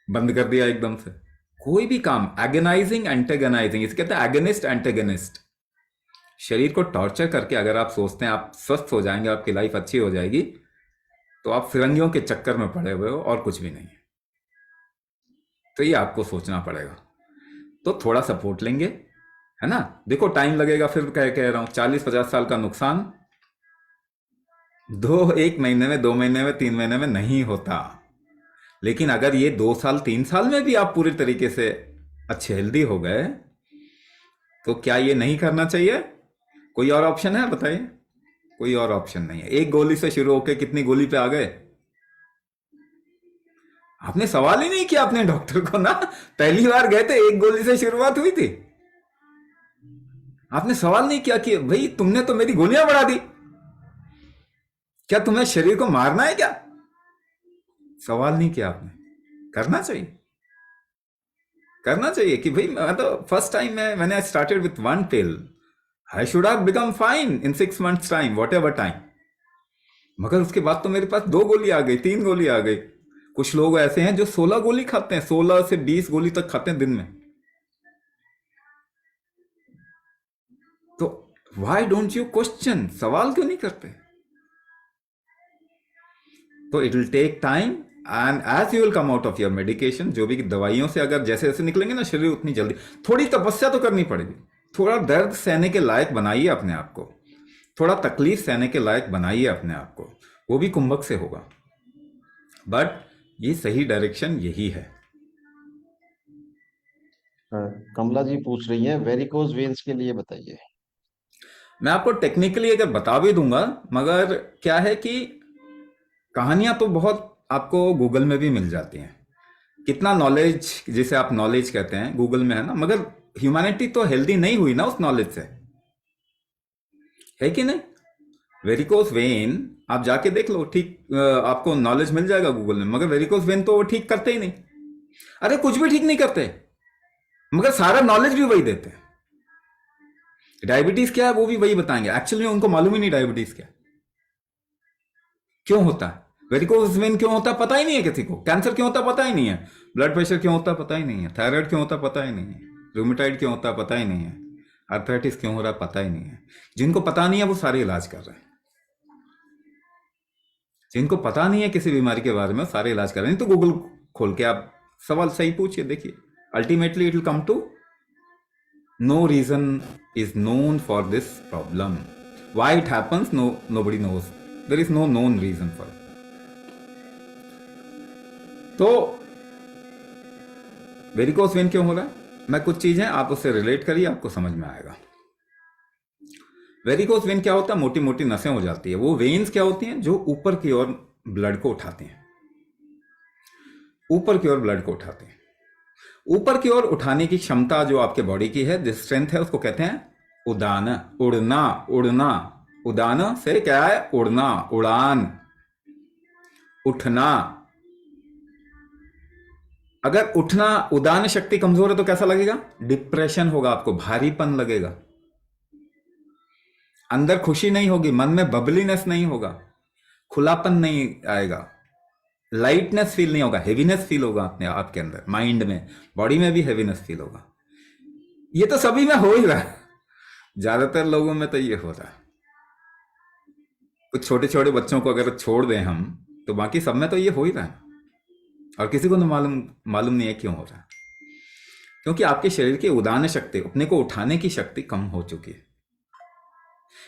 बंद कर दिया एकदम से। कोई भी काम एगनाइजिंग एंटेगनाइजिंग, इसे कहते हैं एगनिस्ट एंटेगनिस्ट। शरीर को टॉर्चर करके अगर आप सोचते हैं आप स्वस्थ हो जाएंगे, आपकी लाइफ अच्छी हो जाएगी, तो आप फिरंगियों के चक्कर में पड़े हुए हो और कुछ भी नहीं। तो ये आपको सोचना पड़ेगा। तो थोड़ा सपोर्ट लेंगे, है ना। देखो टाइम लगेगा, फिर कह रहा हूं 40-50 साल का नुकसान 1 महीने में, 2 महीने में, 3 महीने में नहीं होता। लेकिन अगर ये 2 साल 3 साल में भी आप पूरी तरीके से अच्छे हेल्दी हो गए, तो क्या ये नहीं करना चाहिए? कोई और ऑप्शन है बताइए? कोई और ऑप्शन नहीं है। एक गोली से शुरू होकर कितनी गोली पे आ गए? आपने सवाल ही नहीं किया अपने डॉक्टर को ना, पहली बार गए थे 1 गोली से शुरुआत हुई थी। आपने सवाल नहीं किया कि भाई तुमने तो मेरी गोलियां बढ़ा दी, क्या तुम्हें शरीर को मारना है क्या? सवाल नहीं किया आपने। करना चाहिए कि भाई मैं तो फर्स्ट टाइम में मैंने started with 1 pill, I should have become fine in 6 months time, what ever time. मगर उसके बाद तो मेरे पास 2 गोली आ गई, 3 गोली आ गई। कुछ लोग ऐसे हैं जो 16 गोली खाते हैं, 16 से 20 गोली तक खाते हैं दिन में। तो व्हाई डोंट यू क्वेश्चन, सवाल क्यों नहीं करते? तो it will take time and as you will come out of your medication, जो भी दवाइयों से अगर जैसे जैसे निकलेंगे ना शरीर, उतनी जल्दी थोड़ी तपस्या तो करनी पड़ेगी। थोड़ा दर्द सहने के लायक बनाइए अपने आप को, थोड़ा तकलीफ सहने के लायक बनाइए अपने आप को, वो भी कुंभक से होगा। बट ये सही डायरेक्शन यही है। कमला जी पूछ रही हैं वेरिकोज वेन्स के लिए बताइए। मैं आपको टेक्निकली अगर बता भी दूंगा, मगर क्या है कि कहानियां तो बहुत आपको गूगल में भी मिल जाती हैं। कितना नॉलेज, जिसे आप नॉलेज कहते हैं, गूगल में है ना, मगर ह्यूमैनिटी तो हेल्दी नहीं हुई ना उस नॉलेज से, है कि नहीं? वेरिकोस वेन आप जाके देख लो, ठीक आपको नॉलेज मिल जाएगा गूगल में, मगर वेरिकोस वेन तो वो ठीक करते ही नहीं। अरे कुछ भी ठीक नहीं करते, मगर सारा नॉलेज भी वही देते हैं। डायबिटीज क्या है वो भी वही बताएंगे, एक्चुअली उनको मालूम ही नहीं डायबिटीज क्या, क्यों होता है वेरिकोस वेन, क्यों होता है पता ही नहीं है किसी को, कैंसर क्यों होता है पता ही नहीं है, ब्लड प्रेशर क्यों होता है पता ही नहीं है, थायराइड क्यों होता है पता ही नहीं है, रूमेटाइड क्यों होता है पता ही नहीं है, आर्थराइटिस क्यों हो रहा है पता ही नहीं है। जिनको पता नहीं है वो सारे इलाज कर रहे हैं, जिनको पता नहीं है किसी बीमारी के बारे में सारे इलाज कर रहे हैं। तो गूगल खोल के आप सवाल सही पूछिए, देखिए ultimately it will come to no reason is known for this problem, why it happens nobody knows, there is no known reason for it. तो वेरिकोस वेन क्यों हो रहा है, मैं कुछ चीजें आप उससे रिलेट करिए, आपको समझ में आएगा। वेरिकोस वेन क्या होता है, मोटी मोटी नसें हो जाती है। वो वेन्स क्या होती हैं, जो ऊपर की ओर ब्लड को उठाते हैं, ऊपर की ओर ब्लड को उठाते हैं। ऊपर की ओर उठाने की क्षमता जो आपके बॉडी की है, जो स्ट्रेंथ है, उसको कहते हैं उदान, उड़ना, उड़ना। उदान से क्या है, उड़ना, उड़ान, उठना। अगर उठना, उदान शक्ति कमजोर है तो कैसा लगेगा, डिप्रेशन होगा, आपको भारीपन लगेगा, अंदर खुशी नहीं होगी, मन में बबलीनेस नहीं होगा, खुलापन नहीं आएगा, लाइटनेस फील नहीं होगा, हेवीनेस फील होगा अपने आपके अंदर, माइंड में, बॉडी में भी हेवीनेस फील होगा। ये तो सभी में हो ही रहा है, ज्यादातर लोगों में तो ये हो रहा है। कुछ छोटे छोटे बच्चों को अगर छोड़ दें हम, तो बाकी सब में तो ये हो ही रहा है, और किसी को तो मालूम नहीं है क्यों हो रहा है। क्योंकि आपके शरीर की उदान शक्ति, अपने को उठाने की शक्ति कम हो चुकी है।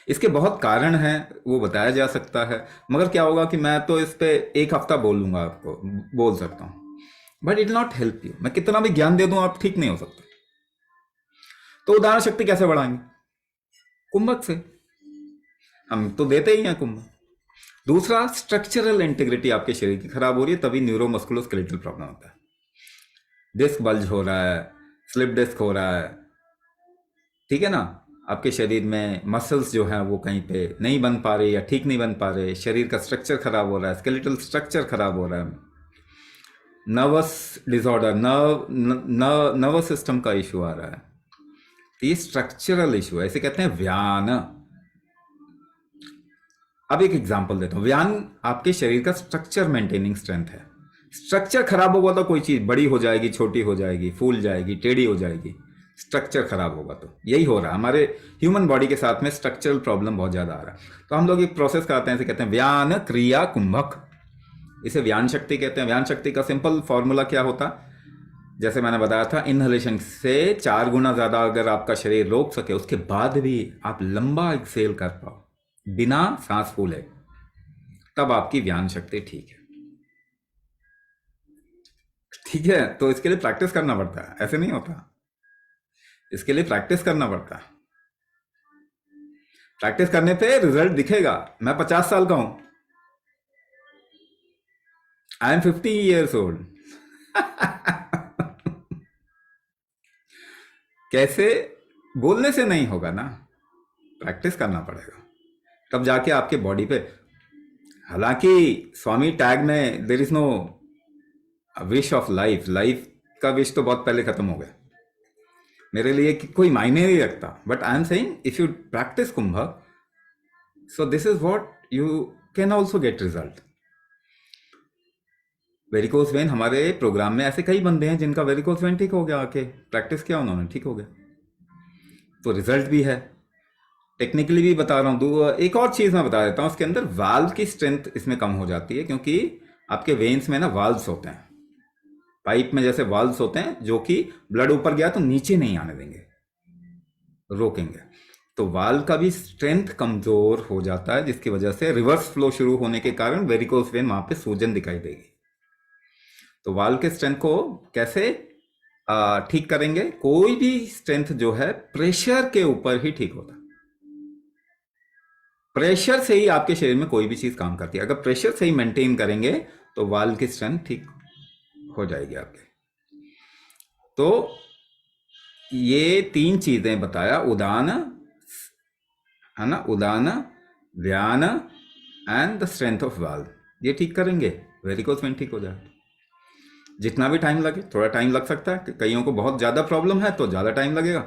इसके बहुत कारण हैं, वो बताया जा सकता है, मगर क्या होगा कि मैं तो इस पे 1 हफ्ता बोलूंगा, आपको बोल सकता हूं, but it not help you. मैं कितना भी ज्ञान दे दूं, आप ठीक नहीं हो सकते। तो उदाहरण शक्ति कैसे बढ़ाएंगे, कुंभक से, हम तो देते ही हैं कुंभक। दूसरा, स्ट्रक्चरल इंटीग्रिटी आपके शरीर की खराब हो रही है, तभी न्यूरोमस्कुलोस्केलेटल प्रॉब्लम होता है। डिस्क बल्ज हो रहा है, स्लिप डिस्क हो रहा है, ठीक है ना, आपके शरीर में मसल्स जो है वो कहीं पे नहीं बन पा रहे या ठीक नहीं बन पा रहे, शरीर का स्ट्रक्चर खराब हो रहा है, स्केलेटल स्ट्रक्चर खराब हो रहा है, नर्वस डिसऑर्डर, नर्वस सिस्टम का इशू आ रहा है, ये स्ट्रक्चरल इशू है, इसे कहते हैं व्यान। अब एक एग्जांपल देता हूं। व्यान आपके शरीर का स्ट्रक्चर मेंटेनिंग स्ट्रेंथ है। स्ट्रक्चर खराब होगा तो कोई चीज बड़ी हो जाएगी, छोटी हो जाएगी, फूल जाएगी, टेढ़ी हो जाएगी। स्ट्रक्चर खराब होगा तो यही हो रहा है हमारे ह्यूमन बॉडी के साथ में, स्ट्रक्चरल प्रॉब्लम बहुत ज्यादा आ रहा है। तो हम लोग एक प्रोसेस कराते हैं, इसे कहते हैं व्यान क्रिया कुंभक, इसे व्यान शक्ति कहते हैं। व्यान शक्ति का सिंपल फॉर्मूला क्या होता, जैसे मैंने बताया था, इनहेलेशन से 4 गुना ज्यादा अगर आपका शरीर रोक सके, उसके बाद भी आप लंबा एक्सेल कर पाओ बिना सांस फूले, तब आपकी व्यान शक्ति ठीक है। ठीक है, तो इसके लिए प्रैक्टिस करना पड़ता है, ऐसे नहीं होता, इसके लिए प्रैक्टिस करना पड़ता है। प्रैक्टिस करने पे रिजल्ट दिखेगा। मैं 50 साल का हूं, आई एम 50 ईयर्स ओल्ड। कैसे, बोलने से नहीं होगा ना, प्रैक्टिस करना पड़ेगा, तब जाके आपके बॉडी पे। हालांकि स्वामी टैग में there is no wish of life, life का विश तो बहुत पहले खत्म हो गया, मेरे लिए कोई मायने नहीं रखता। But I am saying if you practice kumbhak, so this is what you can also get result. Varicose vein, हमारे प्रोग्राम में ऐसे कई बंदे हैं जिनका वेरिकोस वेन ठीक हो गया, आके प्रैक्टिस किया उन्होंने, ठीक हो गया, तो रिजल्ट भी है। टेक्निकली भी बता रहा हूँ। एक और चीज़ मैं बता देता हूँ, उसके अंदर वाल्व की स्ट्रेंथ इसमें कम हो जाती है, क्योंकि आपके वेन्स में ना वाल्व्स होते हैं, पाइप में जैसे वाल्व्स होते हैं, जो कि ब्लड ऊपर गया तो नीचे नहीं आने देंगे, रोकेंगे। तो वाल्व का भी स्ट्रेंथ कमजोर हो जाता है, जिसकी वजह से रिवर्स फ्लो शुरू होने के कारण वेरिकोस वेन वहां पे सूजन दिखाई देगी। तो वाल्व के स्ट्रेंथ को कैसे ठीक करेंगे? कोई भी स्ट्रेंथ जो है प्रेशर के ऊपर ही ठीक होता है। प्रेशर से ही आपके शरीर में कोई भी चीज काम करती है। अगर प्रेशर से ही मेंटेन करेंगे तो वाल्व की स्ट्रेंथ ठीक हो जाएगी आपके। तो ये 3 चीजें बताया, उदान, है ना, उदान, व्यान and the strength of valve. ये ठीक करेंगे, वेरिकोस वेन ठीक हो जाए। जितना भी टाइम लगे, थोड़ा टाइम लग सकता है, कईयों को बहुत ज्यादा प्रॉब्लम है तो ज्यादा टाइम लगेगा,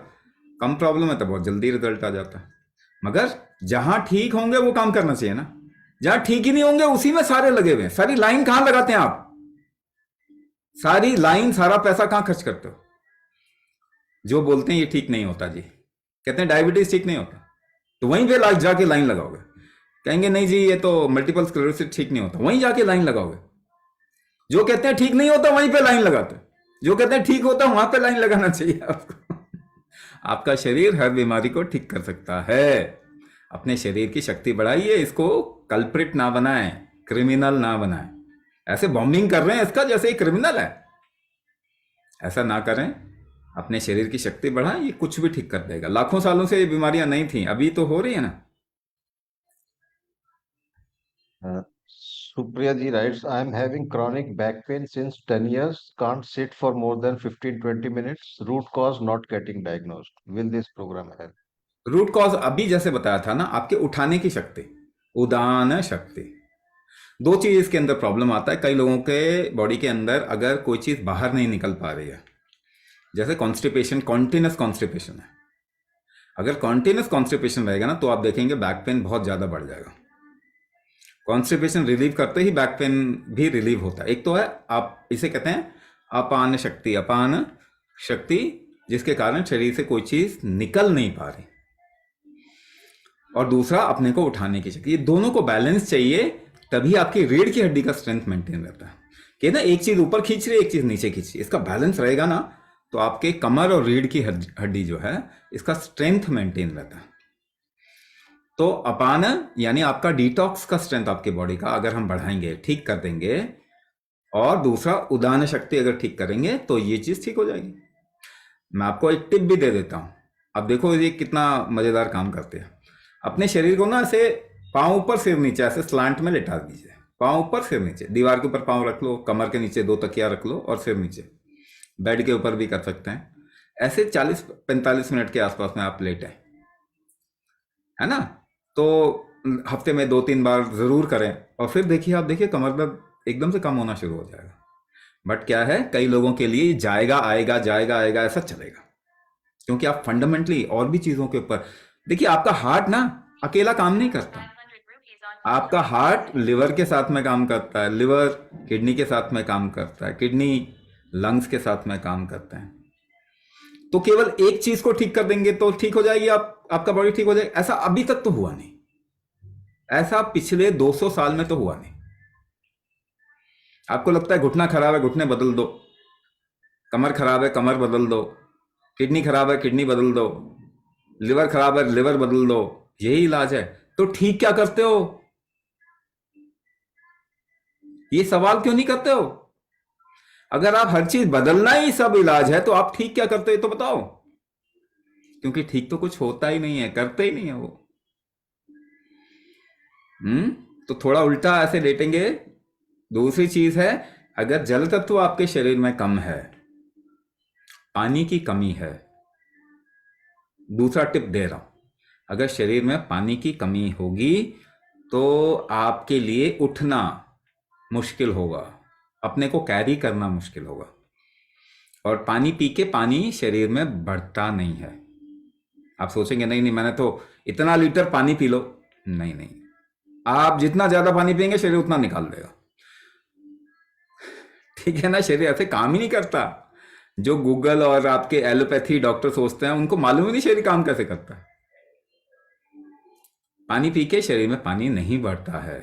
कम प्रॉब्लम है तो बहुत जल्दी रिजल्ट आ जाता है। मगर जहां ठीक होंगे वो काम करना चाहिए ना, जहां ठीक ही नहीं होंगे उसी में सारे लगे हुए हैं। सारी लाइन कहां लगाते हैं आप? सारी लाइन, सारा पैसा कहां खर्च करते हो? जो बोलते हैं ये ठीक नहीं होता जी, कहते हैं डायबिटीज ठीक नहीं होता, तो वहीं पे जाके लाइन लगाओगे। कहेंगे नहीं जी ये तो मल्टीपल स्क्लेरोसिस ठीक नहीं होता, वहीं जाके लाइन लगाओगे। जो कहते हैं ठीक नहीं होता वहीं पे लाइन लगाते हैं, जो कहते हैं ठीक होता वहां पे लाइन लगाना चाहिए आपको। आपका शरीर हर बीमारी को ठीक कर सकता है। अपने शरीर की शक्ति बढ़ाइए, इसको कल्प्रिट ना बनाएं, क्रिमिनल ना बनाएं। ऐसे बॉम्बिंग कर रहे हैं इसका जैसे ही क्रिमिनल है, ऐसा ना करें। अपने शरीर की शक्ति बढ़ाएं, ये कुछ भी ठीक कर देगा। लाखों सालों से ये बीमारियां नहीं थी, अभी तो हो रही है ना। Supriya ji writes, I am having chronic back pain since 10 years, can't sit for more than 15-20 minutes, root cause not getting diagnosed. Will this program help? Root cause अभी जैसे बताया था ना, आपके उठाने की शक्ति, उदान शक्ति। 2 चीज इसके अंदर प्रॉब्लम आता है। कई लोगों के बॉडी के अंदर अगर कोई चीज बाहर नहीं निकल पा रही है, जैसे कॉन्स्टिपेशन, कॉन्टिन्यूस कॉन्स्टिपेशन है, अगर कॉन्टिन्यूस कॉन्स्टिपेशन रहेगा ना तो आप देखेंगे बैक पेन बहुत ज्यादा बढ़ जाएगा। कॉन्स्टिपेशन रिलीव करते ही बैक पेन भी रिलीव होता है। एक तो है, आप इसे कहते हैं अपान शक्ति, अपान शक्ति, जिसके कारण शरीर से कोई चीज निकल नहीं पा रही, और दूसरा अपने को उठाने की शक्ति। ये दोनों को बैलेंस चाहिए, तभी आपकी रीढ़ की हड्डी का स्ट्रेंथ मेंटेन रहता है। कि ना एक चीज ऊपर खींच रही है, एक चीज नीचे खींच रही है, इसका बैलेंस रहेगा ना तो आपके कमर और रीढ़ की हड्डी जो है इसका स्ट्रेंथ मेंटेन रहता है। तो अपान यानी आपका डिटॉक्स का स्ट्रेंथ आपके बॉडी का अगर हम बढ़ाएंगे, ठीक कर देंगे, और दूसरा उदान शक्ति अगर ठीक करेंगे तो ये चीज ठीक हो जाएगी। मैं आपको एक टिप भी दे देता हूं। अब देखो ये कितना मजेदार काम करते हैं। अपने शरीर को ना ऐसे पांव ऊपर सिर नीचे ऐसे स्लांट में लेटा दीजिए, पांव ऊपर सिर नीचे, दीवार के ऊपर पांव रख लो, कमर के नीचे 2 तकिया रख लो और सिर नीचे। बेड के ऊपर भी कर सकते हैं। ऐसे 40-45 मिनट के आसपास में आप लेटें, है ना। तो हफ्ते में 2-3 बार जरूर करें, और फिर देखिए, आप देखिए कमर दर्द एकदम से कम होना शुरू हो जाएगा। बट क्या है, कई लोगों के लिए जाएगा आएगा जाएगा आएगा ऐसा चलेगा, क्योंकि आप फंडामेंटली और भी चीजों के ऊपर देखिए। आपका हार्ट ना अकेला काम नहीं करता, आपका हार्ट लिवर के साथ में काम करता है, लिवर किडनी के साथ में काम करता है, किडनी लंग्स के साथ में काम करता है। तो केवल एक चीज को ठीक कर देंगे तो ठीक हो जाएगी, आपका बॉडी ठीक हो जाएगा, ऐसा अभी तक तो हुआ नहीं। ऐसा पिछले 200 साल में तो हुआ नहीं। आपको लगता है घुटना खराब है, घुटने बदल दो, कमर खराब है, कमर बदल दो, किडनी खराब है, किडनी बदल दो, लिवर खराब है, लिवर बदल दो, यही इलाज है। तो ठीक क्या करते हो? ये सवाल क्यों नहीं करते हो? अगर आप हर चीज बदलना ही सब इलाज है तो आप ठीक क्या करते हो तो बताओ। क्योंकि ठीक तो कुछ होता ही नहीं है, करते ही नहीं है वो। तो थोड़ा उल्टा ऐसे लेटेंगे। दूसरी चीज है, अगर जल तत्व आपके शरीर में कम है, पानी की कमी है, दूसरा टिप दे रहा हूं, अगर शरीर में पानी की कमी होगी तो आपके लिए उठना मुश्किल होगा, अपने को कैरी करना मुश्किल होगा, और पानी पी के पानी शरीर में बढ़ता नहीं है। आप सोचेंगे नहीं नहीं मैंने तो इतना लीटर पानी पी लो, नहीं नहीं, आप जितना ज्यादा पानी पिएंगे शरीर उतना निकाल देगा। ठीक है ना, शरीर ऐसे काम ही नहीं करता। जो गूगल और आपके एलोपैथी डॉक्टर सोचते हैं उनको मालूम ही नहीं शरीर काम कैसे करता है। पानी पी के शरीर में पानी नहीं बढ़ता है।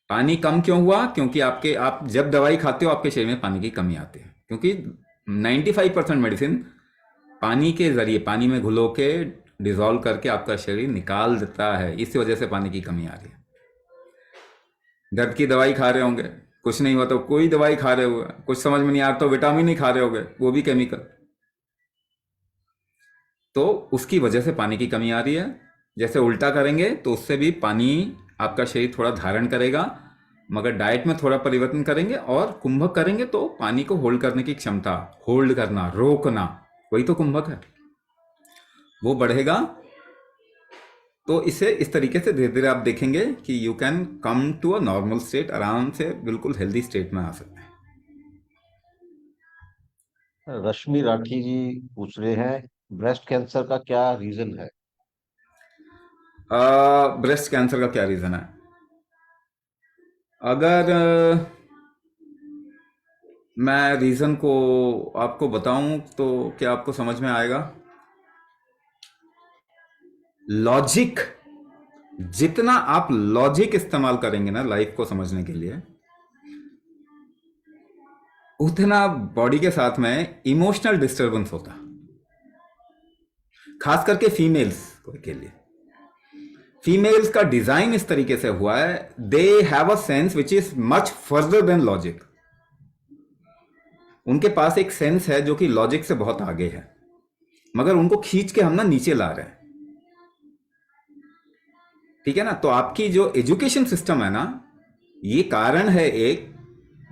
पानी कम क्यों हुआ? क्योंकि आप जब दवाई खाते हो आपके शरीर में पानी की कमी आती है, क्योंकि 95% मेडिसिन पानी के जरिए, पानी में घुलो के डिजोल्व करके आपका शरीर निकाल देता है। इसी वजह से पानी की कमी आ रही है। दर्द की दवाई खा रहे होंगे, कुछ नहीं हुआ तो कोई दवाई खा रहे होगे, कुछ समझ में नहीं आ रहा तो विटामिन ही खा रहे होगे, वो भी केमिकल। तो उसकी वजह से पानी की कमी आ रही है। जैसे उल्टा करेंगे तो उससे भी पानी आपका शरीर थोड़ा धारण करेगा, मगर डाइट में थोड़ा परिवर्तन करेंगे और कुंभक करेंगे तो पानी को होल्ड करने की क्षमता, होल्ड करना, रोकना, वही तो कुंभक है, वो बढ़ेगा। तो इसे इस तरीके से धीरे धीरे आप देखेंगे कि you can come to a normal state, आराम से बिल्कुल हेल्दी स्टेट में आ सकते हैं। रश्मि राठी जी पूछ रहे हैं, ब्रेस्ट कैंसर का क्या रीजन है? ब्रेस्ट कैंसर का क्या रीजन है? अगर मैं रीजन को आपको बताऊं तो क्या आपको समझ में आएगा? लॉजिक, जितना आप लॉजिक इस्तेमाल करेंगे ना लाइफ को समझने के लिए, उतना बॉडी के साथ में इमोशनल डिस्टरबेंस होता, खास करके फीमेल्स के लिए। फीमेल्स का डिजाइन इस तरीके से हुआ है, they have a sense which is much further than logic. उनके पास एक सेंस है जो कि लॉजिक से बहुत आगे है, मगर उनको खींच के हम ना नीचे ला रहे हैं। ठीक है ना? तो आपकी जो एजुकेशन सिस्टम है ना, ये कारण है एक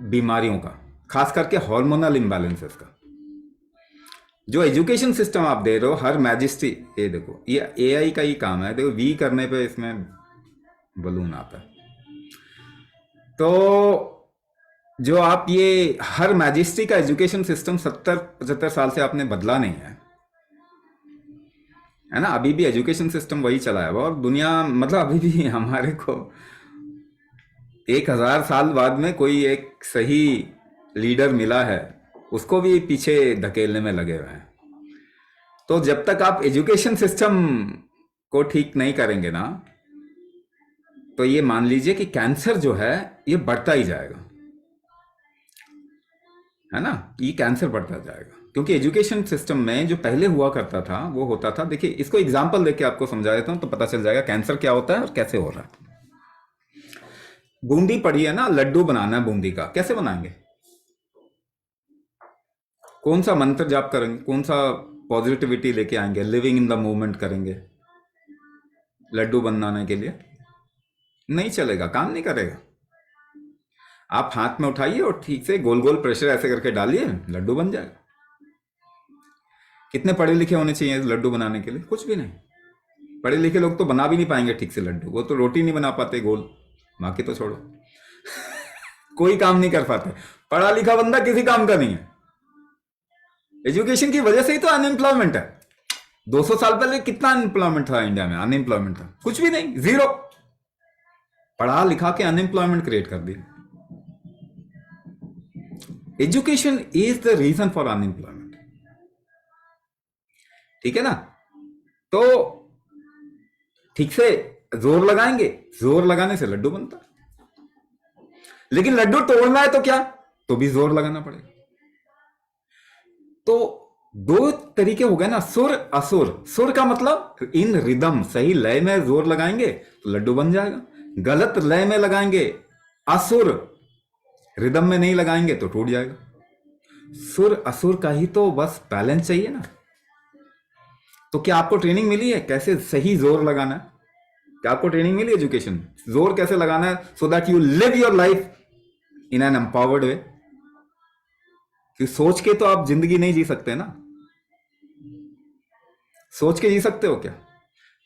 बीमारियों का, खास करके हार्मोनल इम्बैलेंसेस का। जो एजुकेशन सिस्टम आप दे रहे हो, हर मैजिस्ट्री, ये देखो, ये एआई का ही काम है। देखो वी करने पे इसमें बलून आता है। तो जो आप ये हर मैजिस्ट्री का एजुकेशन सिस्टम 70-75 साल से आपने बदला नहीं है ना? अभी भी एजुकेशन सिस्टम वही चला है। और दुनिया, मतलब अभी भी हमारे को 1000 साल बाद में कोई एक सही लीडर मिला है, उसको भी पीछे धकेलने में लगे हुए हैं। तो जब तक आप एजुकेशन सिस्टम को ठीक नहीं करेंगे ना, तो ये मान लीजिए कि कैंसर जो है ये बढ़ता ही जाएगा, है ना? ये कैंसर बढ़ता जाएगा, क्योंकि एजुकेशन सिस्टम में जो पहले हुआ करता था वो होता था। देखिए, इसको एग्जांपल देके आपको समझा देता हूं तो पता चल जाएगा कैंसर क्या होता है और कैसे हो रहा है। बूंदी पड़ी है ना, लड्डू बनाना है बूंदी का, कैसे बनाएंगे? कौन सा मंत्र जाप करेंगे? कौन सा पॉजिटिविटी लेके आएंगे? लिविंग इन द मोमेंट करेंगे लड्डू बनाने के लिए? नहीं चलेगा, काम नहीं करेगा। आप हाथ में उठाइए और ठीक से गोल गोल प्रेशर ऐसे करके डालिए, लड्डू बन जाएगा। कितने पढ़े लिखे होने चाहिए लड्डू बनाने के लिए? कुछ भी नहीं। पढ़े लिखे लोग तो बना भी नहीं पाएंगे ठीक से लड्डू, वो तो रोटी नहीं बना पाते गोल, बाकी तो छोड़ो कोई काम नहीं कर पाते। पढ़ा लिखा बंदा किसी काम का नहीं है। एजुकेशन की वजह से ही तो अनएम्प्लॉयमेंट है। 200 साल पहले कितना अनएम्प्लॉयमेंट था इंडिया में? अनएम्प्लॉयमेंट था कुछ भी नहीं, जीरो। पढ़ा लिखा के अनएम्प्लॉयमेंट क्रिएट कर दी। Education is the reason for unemployment. ठीक है ना? तो ठीक से जोर लगाएंगे, जोर लगाने से लड्डू बनता है। लेकिन लड्डू तोड़ना है तो क्या? तो भी जोर लगाना पड़ेगा। तो दो तरीके हो गए ना, सुर असुर। सुर का मतलब इन रिदम, सही लय में जोर लगाएंगे तो लड्डू बन जाएगा। गलत लय में लगाएंगे, असुर रिदम में नहीं लगाएंगे तो टूट जाएगा। सुर असुर का ही तो बस बैलेंस चाहिए ना। तो क्या आपको ट्रेनिंग मिली है कैसे सही जोर लगाना है? क्या आपको ट्रेनिंग मिली एजुकेशन? जोर कैसे लगाना है so that you live your life in an empowered way? कि सोच के तो आप जिंदगी नहीं जी सकते ना। सोच के जी सकते हो क्या?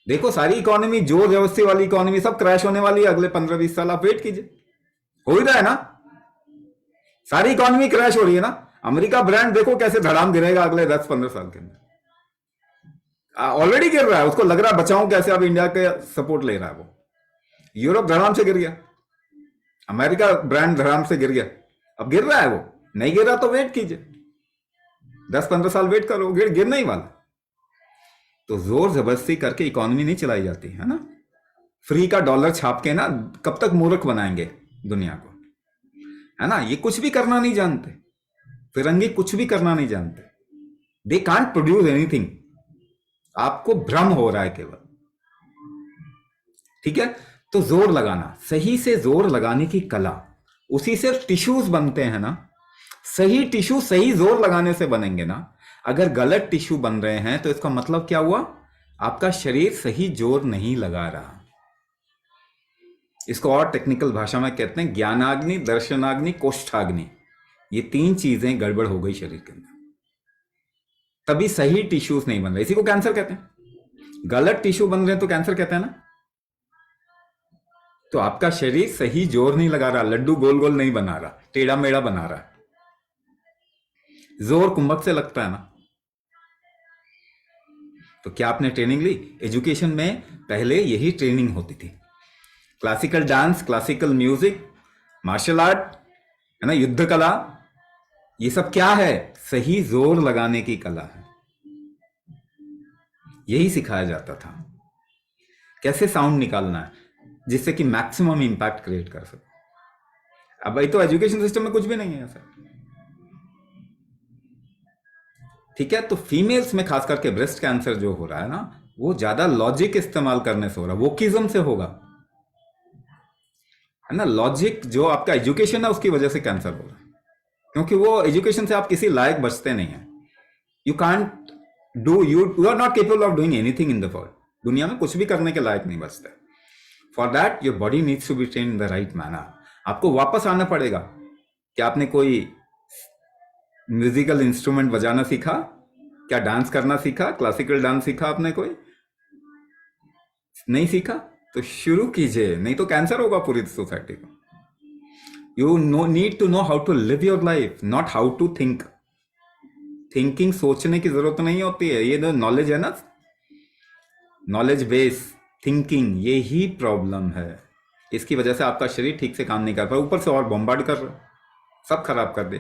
देखो, सारी इकोनॉमी, जोर जबरदस्ती वाली इकोनॉमी सब क्रैश होने वाली है अगले 15-20 साल। आप वेट कीजिए, हो ही रहा है ना। सारी इकोनॉमी क्रैश हो रही है ना। अमेरिका ब्रांड देखो कैसे धड़ाम गिरेगा अगले 10-15 साल के अंदर। ऑलरेडी गिर रहा है, उसको लग रहा है बचाऊं कैसे, अब इंडिया के सपोर्ट ले रहा है वो। यूरोप धड़ाम से गिर गया, अमेरिका ब्रांड धड़ाम से गिर गया, अब गिर रहा है, वो नहीं गिर रहा तो वेट कीजिए, 10-15 साल वेट करो, गिर नहीं वाला। तो जोर जबरदस्ती करके इकोनॉमी नहीं चलाई जाती है ना, फ्री का डॉलर छाप के ना कब तक मूर्ख बनाएंगे दुनिया को, है ना। ये कुछ भी करना नहीं जानते, फिरंगी कुछ भी करना नहीं जानते, दे कांट प्रोड्यूस एनीथिंग, आपको भ्रम हो रहा है केवल, ठीक है। तो जोर लगाना, सही से जोर लगाने की कला, उसी से टिश्यूज बनते हैं ना, सही टिश्यू सही जोर लगाने से बनेंगे ना। अगर गलत टिश्यू बन रहे हैं तो इसका मतलब क्या हुआ, आपका शरीर सही जोर नहीं लगा रहा। इसको और टेक्निकल भाषा में कहते हैं ज्ञानाग्नि, दर्शनाग्नि, कोष्ठाग्नि, ये 3 चीजें गड़बड़ हो गई शरीर के अंदर, तभी सही टिश्यूज नहीं बन रहे। इसी को कैंसर कहते हैं, गलत टिश्यू बन रहे हैं तो कैंसर कहते हैं ना। तो आपका शरीर सही जोर नहीं लगा रहा, लड्डू गोल गोल नहीं बना रहा, टेढ़ा मेढ़ा बना रहा है। जोर कुंभक से लगता है ना। तो क्या आपने ट्रेनिंग ली? एजुकेशन में पहले यही ट्रेनिंग होती थी, classical dance, classical music, martial art, है ना, युद्ध कला, ये सब क्या है? सही जोर लगाने की कला है, यही सिखाया जाता था। कैसे साउंड निकालना है जिससे कि मैक्सिमम इंपैक्ट क्रिएट कर सके। अब भाई तो एजुकेशन सिस्टम में कुछ भी नहीं है ऐसा, ठीक है। तो फीमेल्स में खास करके ब्रेस्ट कैंसर जो हो रहा है ना, वो ज्यादा लॉजिक इस्तेमाल करने से हो रहा है, वोकिज्म से होगा, है ना। लॉजिक जो आपका एजुकेशन है उसकी वजह से कैंसर हो रहा है, क्योंकि वो एजुकेशन से आप किसी लायक बचते नहीं है। You can't do, you are not capable of doing anything in the world, दुनिया में कुछ भी करने के लायक नहीं बचते। For that your body needs to be train in the right manner. आपको वापस आना पड़ेगा कि आपने कोई म्यूजिकल इंस्ट्रूमेंट बजाना सीखा, क्या डांस करना सीखा, क्लासिकल डांस सीखा आपने, कोई नहीं सीखा तो शुरू कीजिए, नहीं तो कैंसर होगा पूरी सोसाइटी को। You need to know how to live your life, not how to think. Thinking सोचने की जरूरत नहीं होती है, ये जो नॉलेज है ना, नॉलेज बेस थिंकिंग, ये ही प्रॉब्लम है। इसकी वजह से आपका शरीर ठीक से काम नहीं कर पा, ऊपर से और बॉम्बार्ड कर रहा है, सब खराब कर दे।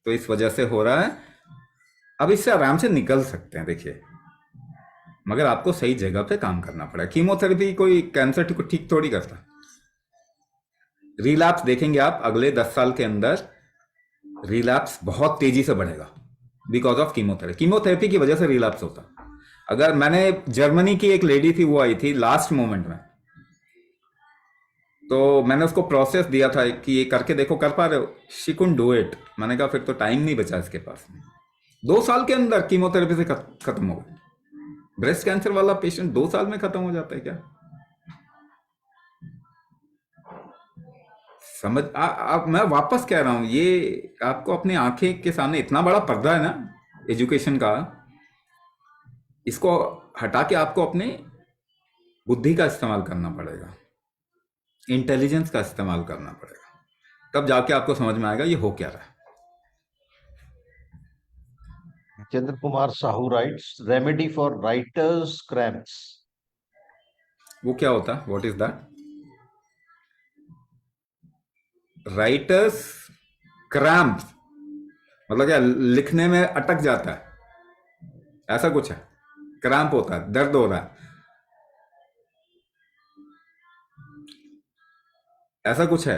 तो इस वजह से हो रहा है। अब इससे आराम से निकल सकते हैं, देखिए, मगर आपको सही जगह पे काम करना पड़ेगा। कीमोथेरेपी कोई कैंसर को ठीक थोड़ी करता। रिलैप्स देखेंगे आप अगले 10 साल के अंदर, रिलैप्स बहुत तेजी से बढ़ेगा बिकॉज ऑफ कीमोथेरेपी। कीमोथेरेपी की वजह से रिलैप्स होता। अगर मैंने जर्मनी की एक लेडी थी, वो आई थी लास्ट मोमेंट में, तो मैंने उसको प्रोसेस दिया था कि ये करके देखो, कर पा रहे हो? She couldn't do it. मैंने कहा फिर तो टाइम नहीं बचा इसके पास में। 2 साल के अंदर कीमोथेरेपी से खत्म हो गई। ब्रेस्ट कैंसर वाला पेशेंट 2 साल में खत्म हो जाता है क्या? समझ मैं वापस कह रहा हूं, ये आपको अपने आंखें के सामने इतना बड़ा पर्दा है ना एजुकेशन का, इसको हटा के आपको अपने बुद्धि का इस्तेमाल करना पड़ेगा, इंटेलिजेंस का इस्तेमाल करना पड़ेगा, तब जाके आपको समझ में आएगा ये हो क्या रहा है। Chandra Kumar Sahu writes, remedy for writer's cramps. वो क्या होता है? What is that? Writer's cramp मतलब क्या? लिखने में अटक जाता है, ऐसा कुछ है? क्रैम्प होता है, दर्द हो रहा है, ऐसा कुछ है?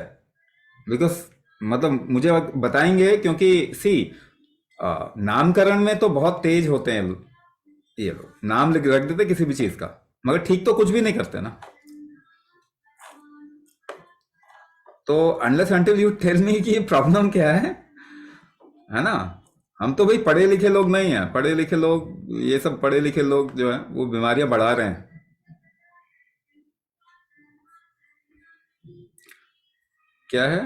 बिकॉज मतलब मुझे बताएंगे, क्योंकि सी नामकरण में तो बहुत तेज होते हैं ये लोग, नाम रख देते किसी भी चीज का, मगर ठीक तो कुछ भी नहीं करते ना। तो unless until you tell me कि ये प्रॉब्लम क्या है ना। हम तो भाई पढ़े लिखे लोग नहीं हैं, पढ़े लिखे लोग, ये सब पढ़े लिखे लोग जो है वो बीमारियां बढ़ा रहे हैं। क्या है?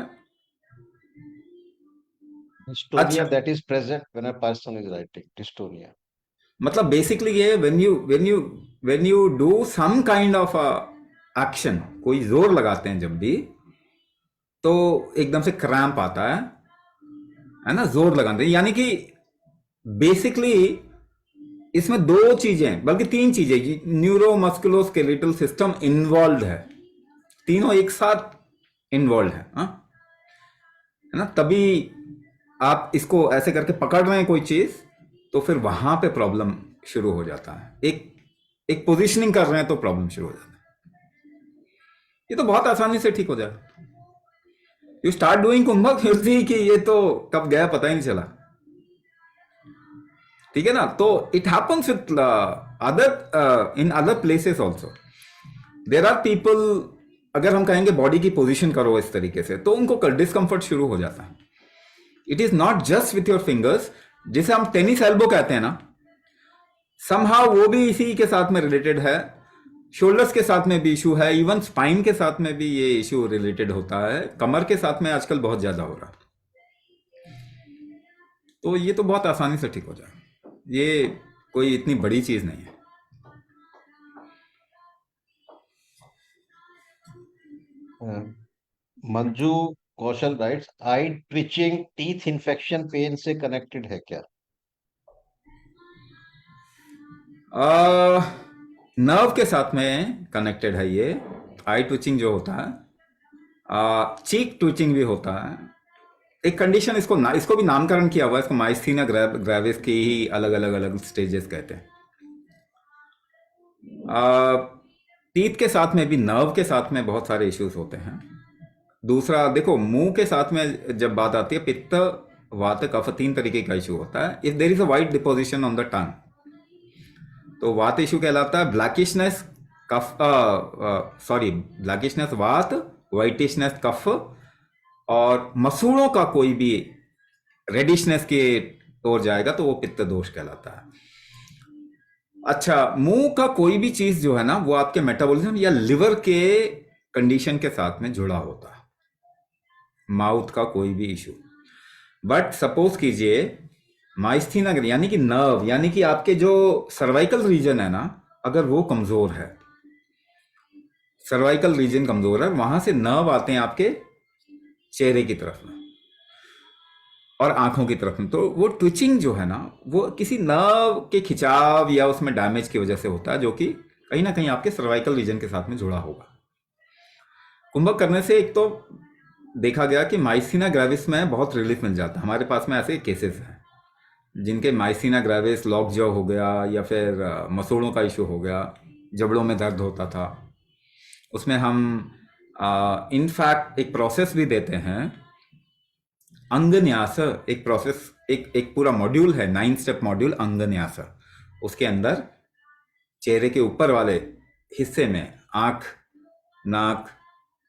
Dystonia that is present when a person is writing. Dystonia. मतलब बेसिकली ये when you do some kind of action, कोई जोर लगाते हैं जब भी, तो एकदम से क्रैम्प आता है ना, जोर लगाते हैं। यानी कि बेसिकली इसमें 2 चीजें, बल्कि 3 चीजें, न्यूरोमस्कुलोस्केलेटल सिस्टम इन्वॉल्व है। तीनों एक साथ इन्वॉल्व है, हाँ, है ना। तभी आप इसको ऐसे करके पकड़ रहे हैं कोई चीज, तो फिर वहां पे प्रॉब्लम शुरू हो जाता है। एक पोजीशनिंग कर रहे हैं तो प्रॉब्लम शुरू हो जाता है। ये तो बहुत आसानी से ठीक हो जाएगा। You start doing कुंभक, you see कि ये तो कब गया पता ही नहीं चला, ठीक है ना। तो it happens with other in other places also. There are people, अगर हम कहेंगे बॉडी की पोजीशन करो इस तरीके से, तो उनको डिस्कंफर्ट शुरू हो जाता है। It is not just with your fingers, जिसे हम टेनिस एल्बो कहते हैं ना, समहाउ वो भी इसी के साथ में रिलेटेड है। शोल्डर्स के साथ में भी इशू है, इवन स्पाइन के साथ में भी ये इशू रिलेटेड होता है, कमर के साथ में आजकल बहुत ज्यादा हो रहा है। तो ये तो बहुत आसानी से ठीक हो जाए, ये कोई इतनी बड़ी चीज नहीं है। मंजू कौशल राइट्स, आई ट्विचिंग टीथ इन्फेक्शन पेन से कनेक्टेड है क्या? नर्व के साथ में कनेक्टेड है ये। आई ट्विचिंग जो होता है, चीक ट्विचिंग भी होता है, एक कंडीशन। इसको भी नामकरण किया हुआ है, इसको माइस्थीनिया ग्रेविस की ही अलग अलग स्टेजेस कहते हैं। टीथ के साथ में भी, नर्व के साथ में बहुत सारे इश्यूज होते हैं। दूसरा देखो, मुंह के साथ में जब बात आती है, पित्त वात कफ 3 तरीके का इशू होता है। If there is a white deposition on the tongue, तो वात इशू कहलाता है। ब्लैकिशनेस कफ, ब्लैकिशनेस वात, व्हाइटिशनेस कफ, और मसूड़ों का कोई भी रेडिशनेस की ओर जाएगा तो वो पित्त दोष कहलाता है। अच्छा, मुंह का कोई भी चीज जो है ना, वो आपके मेटाबॉलिज्म या लिवर के कंडीशन के साथ में जुड़ा होता है, माउथ का कोई भी इशू। बट सपोज कीजिए माइस्थीनिया यानी कि नर्व, यानी कि आपके जो सर्वाइकल रीजन है ना, अगर वो कमजोर है, सर्वाइकल रीजन कमजोर है, वहां से नर्व आते हैं आपके चेहरे की तरफ में और आंखों की तरफ में, तो वो ट्विचिंग जो है ना, वो किसी नर्व के खिंचाव या उसमें डैमेज की वजह से होता है, जो कि कहीं ना कहीं आपके सर्वाइकल रीजन के साथ में जुड़ा होगा। कुंभक करने से एक तो देखा गया कि माइस्थीनिया ग्रेविस में बहुत रिलीफ मिल जाता है। हमारे पास में ऐसे केसेस हैं जिनके माइस्थीनिया ग्रेविस, लॉक जॉ हो गया, या फिर मसूड़ों का इशू हो गया, जबड़ों में दर्द होता था। उसमें हम इनफैक्ट एक प्रोसेस भी देते हैं, अंगन्यास, एक प्रोसेस, एक पूरा मॉड्यूल है, 9 स्टेप मॉड्यूल अंगन्यास। उसके अंदर चेहरे के ऊपर वाले हिस्से में आंख, नाक,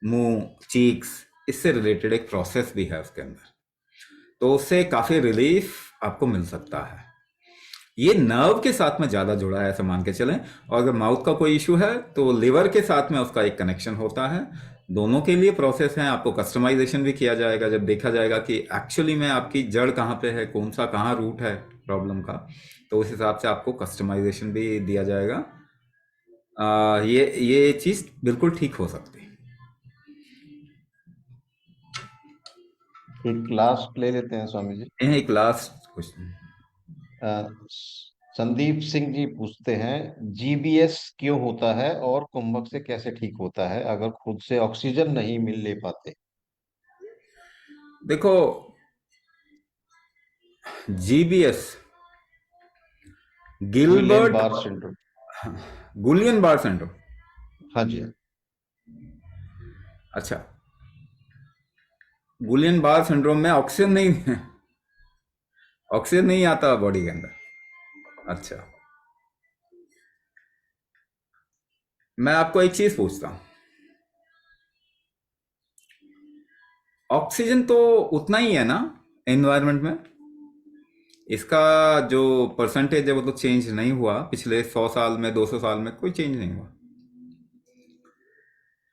मुंह, चीक्स, इससे रिलेटेड एक प्रोसेस भी है उसके अंदर, तो उससे काफी रिलीफ आपको मिल सकता है। ये नर्व के साथ में ज्यादा जुड़ा है, ऐसा मान के चलें। और अगर माउथ का कोई इशू है तो लिवर के साथ में उसका एक कनेक्शन होता है। दोनों के लिए प्रोसेस है, आपको कस्टमाइजेशन भी किया जाएगा जब देखा जाएगा कि एक्चुअली में आपकी जड़ कहाँ पे है, कौन सा कहाँ रूट है प्रॉब्लम का, तो उस हिसाब से आपको कस्टमाइजेशन भी दिया जाएगा। ये चीज बिल्कुल ठीक हो सकती है। एक लास्ट ले लेते हैं स्वामी जी। एक लास्ट क्वेश्चन संदीप सिंह जी पूछते हैं, जीबीएस क्यों होता है और कुंभक से कैसे ठीक होता है अगर खुद से ऑक्सीजन नहीं मिल ले पाते? देखो, जीबीएस, गिलबर्ट बार सिंड्रोम। गुलियन बार सिंड्रोम। हाँ जी। अच्छा, गुलियन बार सिंड्रोम में ऑक्सीजन नहीं है, ऑक्सीजन नहीं आता बॉडी के अंदर। अच्छा, मैं आपको एक चीज पूछता हूं, ऑक्सीजन तो उतना ही है ना एनवायरनमेंट में, इसका जो परसेंटेज है वो तो चेंज नहीं हुआ पिछले 100 साल में, 200 साल में कोई चेंज नहीं हुआ।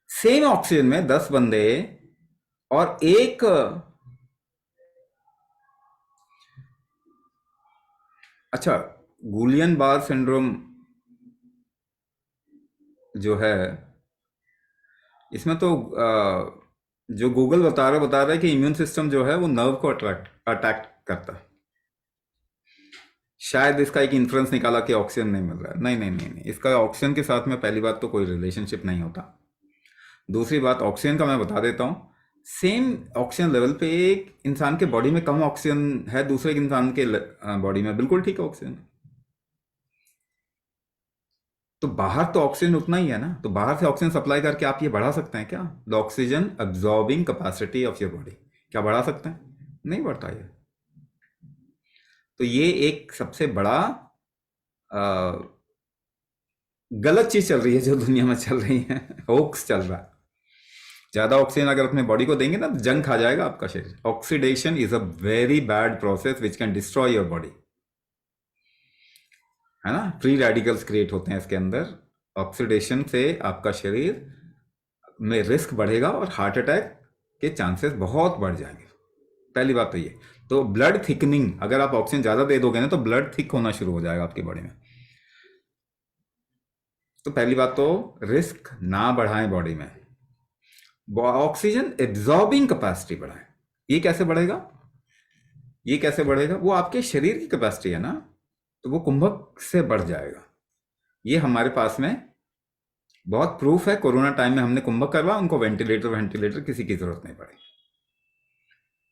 सेम ऑक्सीजन में 10 बंदे और एक अच्छा, गुलियन बार सिंड्रोम जो है, इसमें तो जो गूगल बता रहा है कि इम्यून सिस्टम जो है वो नर्व को अटैक करता है। शायद इसका एक इन्फ्लुएंस निकाला कि ऑक्सीजन नहीं मिल रहा है। नहीं, इसका ऑक्सीजन के साथ में पहली बात तो कोई रिलेशनशिप नहीं होता। दूसरी बात ऑक्सीजन का मैं बता देता हूँ, सेम ऑक्सीजन लेवल पे एक इंसान के बॉडी में कम ऑक्सीजन है, दूसरे इंसान के बॉडी में बिल्कुल ठीक है ऑक्सीजन। तो बाहर तो ऑक्सीजन उतना ही है ना, तो बाहर से ऑक्सीजन सप्लाई करके आप ये बढ़ा सकते हैं क्या, the oxygen absorbing capacity of your body, क्या बढ़ा सकते हैं? नहीं बढ़ता ये। तो ये एक सबसे बड़ा गलत चीज चल रही है जो दुनिया में चल रही है, होक्स चल रहा है। ज्यादा ऑक्सीजन अगर अपने बॉडी को देंगे ना तो जंग खा जाएगा आपका शरीर। Oxidation is a very bad process which can destroy your body, है ना। फ्री रेडिकल्स क्रिएट होते हैं इसके अंदर। ऑक्सीडेशन से आपका शरीर में रिस्क बढ़ेगा और हार्ट अटैक के चांसेस बहुत बढ़ जाएंगे। पहली बात तो ये। तो ब्लड थिकनिंग, अगर आप ऑक्सीजन ज्यादा दे दोगे ना तो ब्लड थिक होना शुरू हो जाएगा आपकी बॉडी में। तो पहली बात तो रिस्क ना बढ़ाएं बॉडी में। ऑक्सीजन एब्जॉर्बिंग कैपेसिटी बढ़ाएं। ये कैसे बढ़ेगा? ये कैसे बढ़ेगा? वो आपके शरीर की कैपेसिटी है ना, तो वो कुंभक से बढ़ जाएगा। ये हमारे पास में बहुत प्रूफ है। कोरोना टाइम में हमने कुंभक करवा, उनको वेंटिलेटर किसी की जरूरत नहीं पड़ी।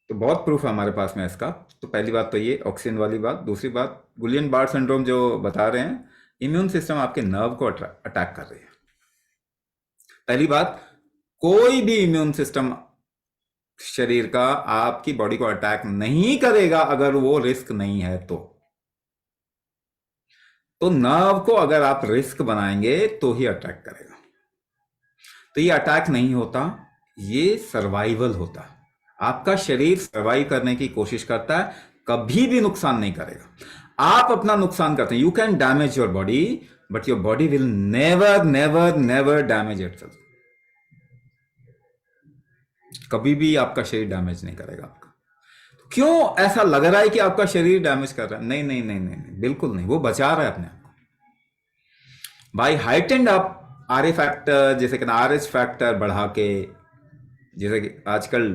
तो बहुत प्रूफ है हमारे पास में इसका। तो पहली बात तो ये ऑक्सीजन वाली बात। दूसरी बात, गुलियन बार्ड सिंड्रोम जो बता रहे हैं, इम्यून सिस्टम आपके नर्व को अटैक कर रही है। पहली बात, कोई भी इम्यून सिस्टम शरीर का आपकी बॉडी को अटैक नहीं करेगा अगर वो रिस्क नहीं है तो नर्व को अगर आप रिस्क बनाएंगे तो ही अटैक करेगा। तो ये अटैक नहीं होता, ये सर्वाइवल होता। आपका शरीर सर्वाइव करने की कोशिश करता है, कभी भी नुकसान नहीं करेगा। आप अपना नुकसान करते हैं। You can damage your body but your body will never never never damage itself. कभी भी आपका शरीर डैमेज नहीं करेगा आपका। क्यों ऐसा लग रहा है कि आपका शरीर डैमेज कर रहा है? नहीं नहीं नहीं नहीं, नहीं बिल्कुल नहीं, वो बचा रहा है अपने आप को। बाई हाइटेंड आप आर फैक्टर, जैसे कि आर एच फैक्टर बढ़ा के, जैसे कि आजकल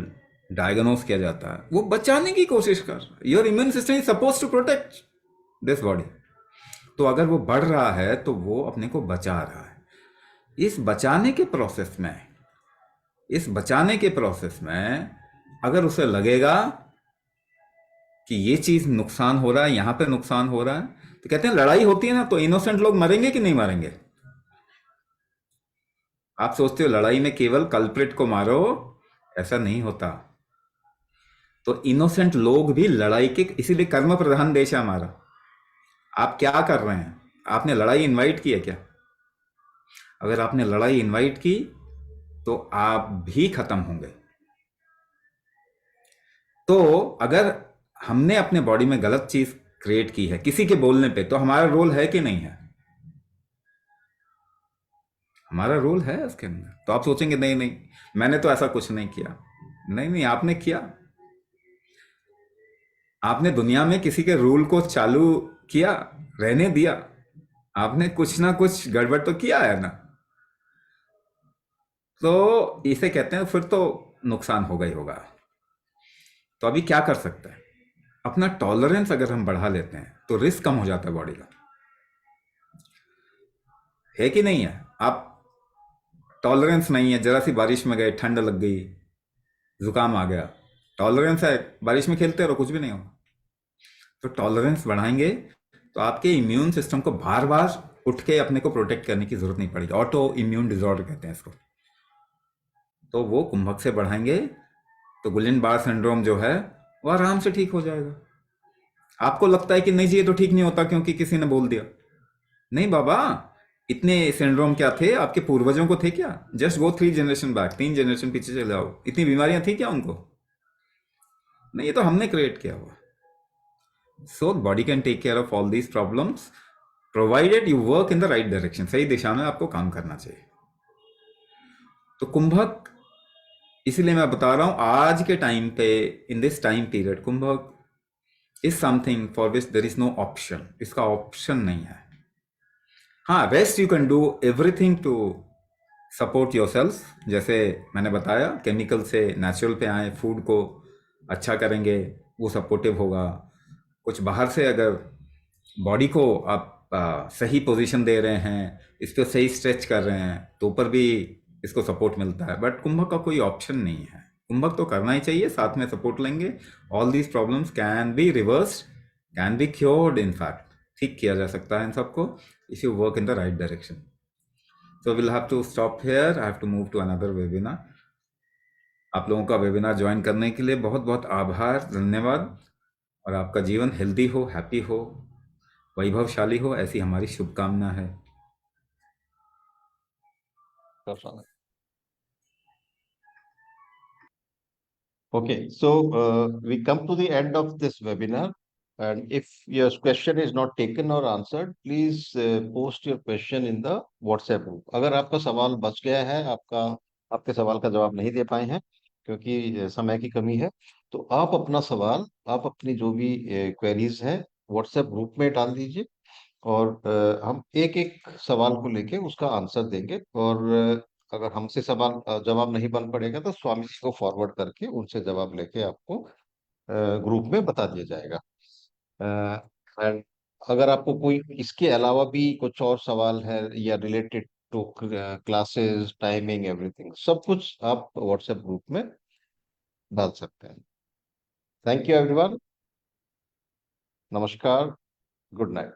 डायग्नोस किया जाता है, वो बचाने की कोशिश कर रहा है। Your immune system is suppose to protect this body. तो अगर वो बढ़ रहा है तो वो अपने को बचा रहा है। इस बचाने के प्रोसेस में अगर उसे लगेगा कि ये चीज नुकसान हो रहा है, यहां पे नुकसान हो रहा है, तो कहते हैं लड़ाई होती है ना तो इनोसेंट लोग मरेंगे कि नहीं मरेंगे? आप सोचते हो लड़ाई में केवल कल्प्रिट को मारो, ऐसा नहीं होता। तो इनोसेंट लोग भी लड़ाई के, इसीलिए कर्म प्रधान देश है हमारा। आप क्या कर रहे हैं? आपने लड़ाई इनवाइट की है क्या? अगर आपने लड़ाई इनवाइट की तो आप भी खत्म होंगे। तो अगर हमने अपने बॉडी में गलत चीज क्रिएट की है किसी के बोलने पे, तो हमारा रोल है कि नहीं है? हमारा रोल है उसके अंदर। तो आप सोचेंगे नहीं नहीं मैंने तो ऐसा कुछ नहीं किया। नहीं नहीं, आपने किया। आपने दुनिया में किसी के रूल को चालू किया, रहने दिया। आपने कुछ ना कुछ गड़बड़ तो किया है ना। तो इसे कहते हैं फिर तो नुकसान होगा ही होगा। तो अभी क्या कर सकते हैं? अपना टॉलरेंस अगर हम बढ़ा लेते हैं तो रिस्क कम हो जाता है बॉडी का, है कि नहीं है? आप टॉलरेंस नहीं है, जरा सी बारिश में गए, ठंड लग गई, जुकाम आ गया, टॉलरेंस है, बारिश में खेलते रहो, कुछ भी नहीं होगा। तो टॉलरेंस बढ़ाएंगे तो आपके इम्यून सिस्टम को बार बार उठ के अपने को प्रोटेक्ट करने की जरूरत नहीं पड़ेगी। ऑटो इम्यून डिसऑर्डर कहते हैं इसको। तो वो कुंभक से बढ़ाएंगे तो गुलियन बार्ड सिंड्रोम जो है वो आराम से ठीक हो जाएगा। आपको लगता है कि नहीं जी ये तो ठीक नहीं होता क्योंकि किसी ने बोल दिया। नहीं बाबा, इतने सिंड्रोम क्या थे आपके पूर्वजों को? थे क्या? Just go 3 generation back, 3 generation पीछे चले जाओ, इतनी बीमारियां थी क्या उनको? नहीं, ये तो हमने क्रिएट किया हुआ। So body can take care of all these problems provided you work in the right direction. सही दिशा में आपको काम करना चाहिए। तो कुंभक, इसीलिए मैं बता रहा हूं आज के टाइम पे, in this time period, kumbhak is something for which there is no option. इसका ऑप्शन नहीं है। हाँ, rest you can do everything to support yourself. जैसे मैंने बताया, केमिकल से नेचुरल पे आए, फूड को अच्छा करेंगे, वो सपोर्टिव होगा। कुछ बाहर से अगर बॉडी को आप सही पोजीशन दे रहे हैं, इस पर सही स्ट्रेच कर रहे हैं, तो ऊपर भी इसको सपोर्ट मिलता है, बट कुंभक का कोई ऑप्शन नहीं है। कुंभक तो करना ही चाहिए, साथ में सपोर्ट लेंगे। All these problems can be reversed, can be cured, in fact ठीक किया जा सकता है इन सबको if you work in the right direction. So we'll have to stop here. I have to move to another webinar. आप लोगों का वेबिनार ज्वाइन करने के लिए बहुत बहुत आभार, धन्यवाद। और आपका जीवन हेल्दी हो, हैप्पी हो, वैभवशाली हो, ऐसी हमारी शुभकामना है। Okay, so we come to the end of this webinar, and if your question is not taken or answered, please post your question in the WhatsApp group. अगर आपका सवाल बच गया है, आपके सवाल का जवाब नहीं दे पाए हैं क्योंकि समय की कमी है, तो आप अपना सवाल, आप अपनी जो भी क्वेरीज है WhatsApp ग्रुप में डाल दीजिए, और हम एक एक सवाल को लेके उसका आंसर देंगे। और अगर हमसे सवाल जवाब नहीं बन पड़ेगा तो स्वामी जी को फॉरवर्ड करके उनसे जवाब लेके आपको ग्रुप में बता दिया जाएगा। एंड अगर आपको कोई इसके अलावा भी कुछ और सवाल है या related to classes, timing, everything, सब कुछ आप व्हाट्सएप ग्रुप में डाल सकते हैं। थैंक यू एवरीवन, नमस्कार, गुड नाइट।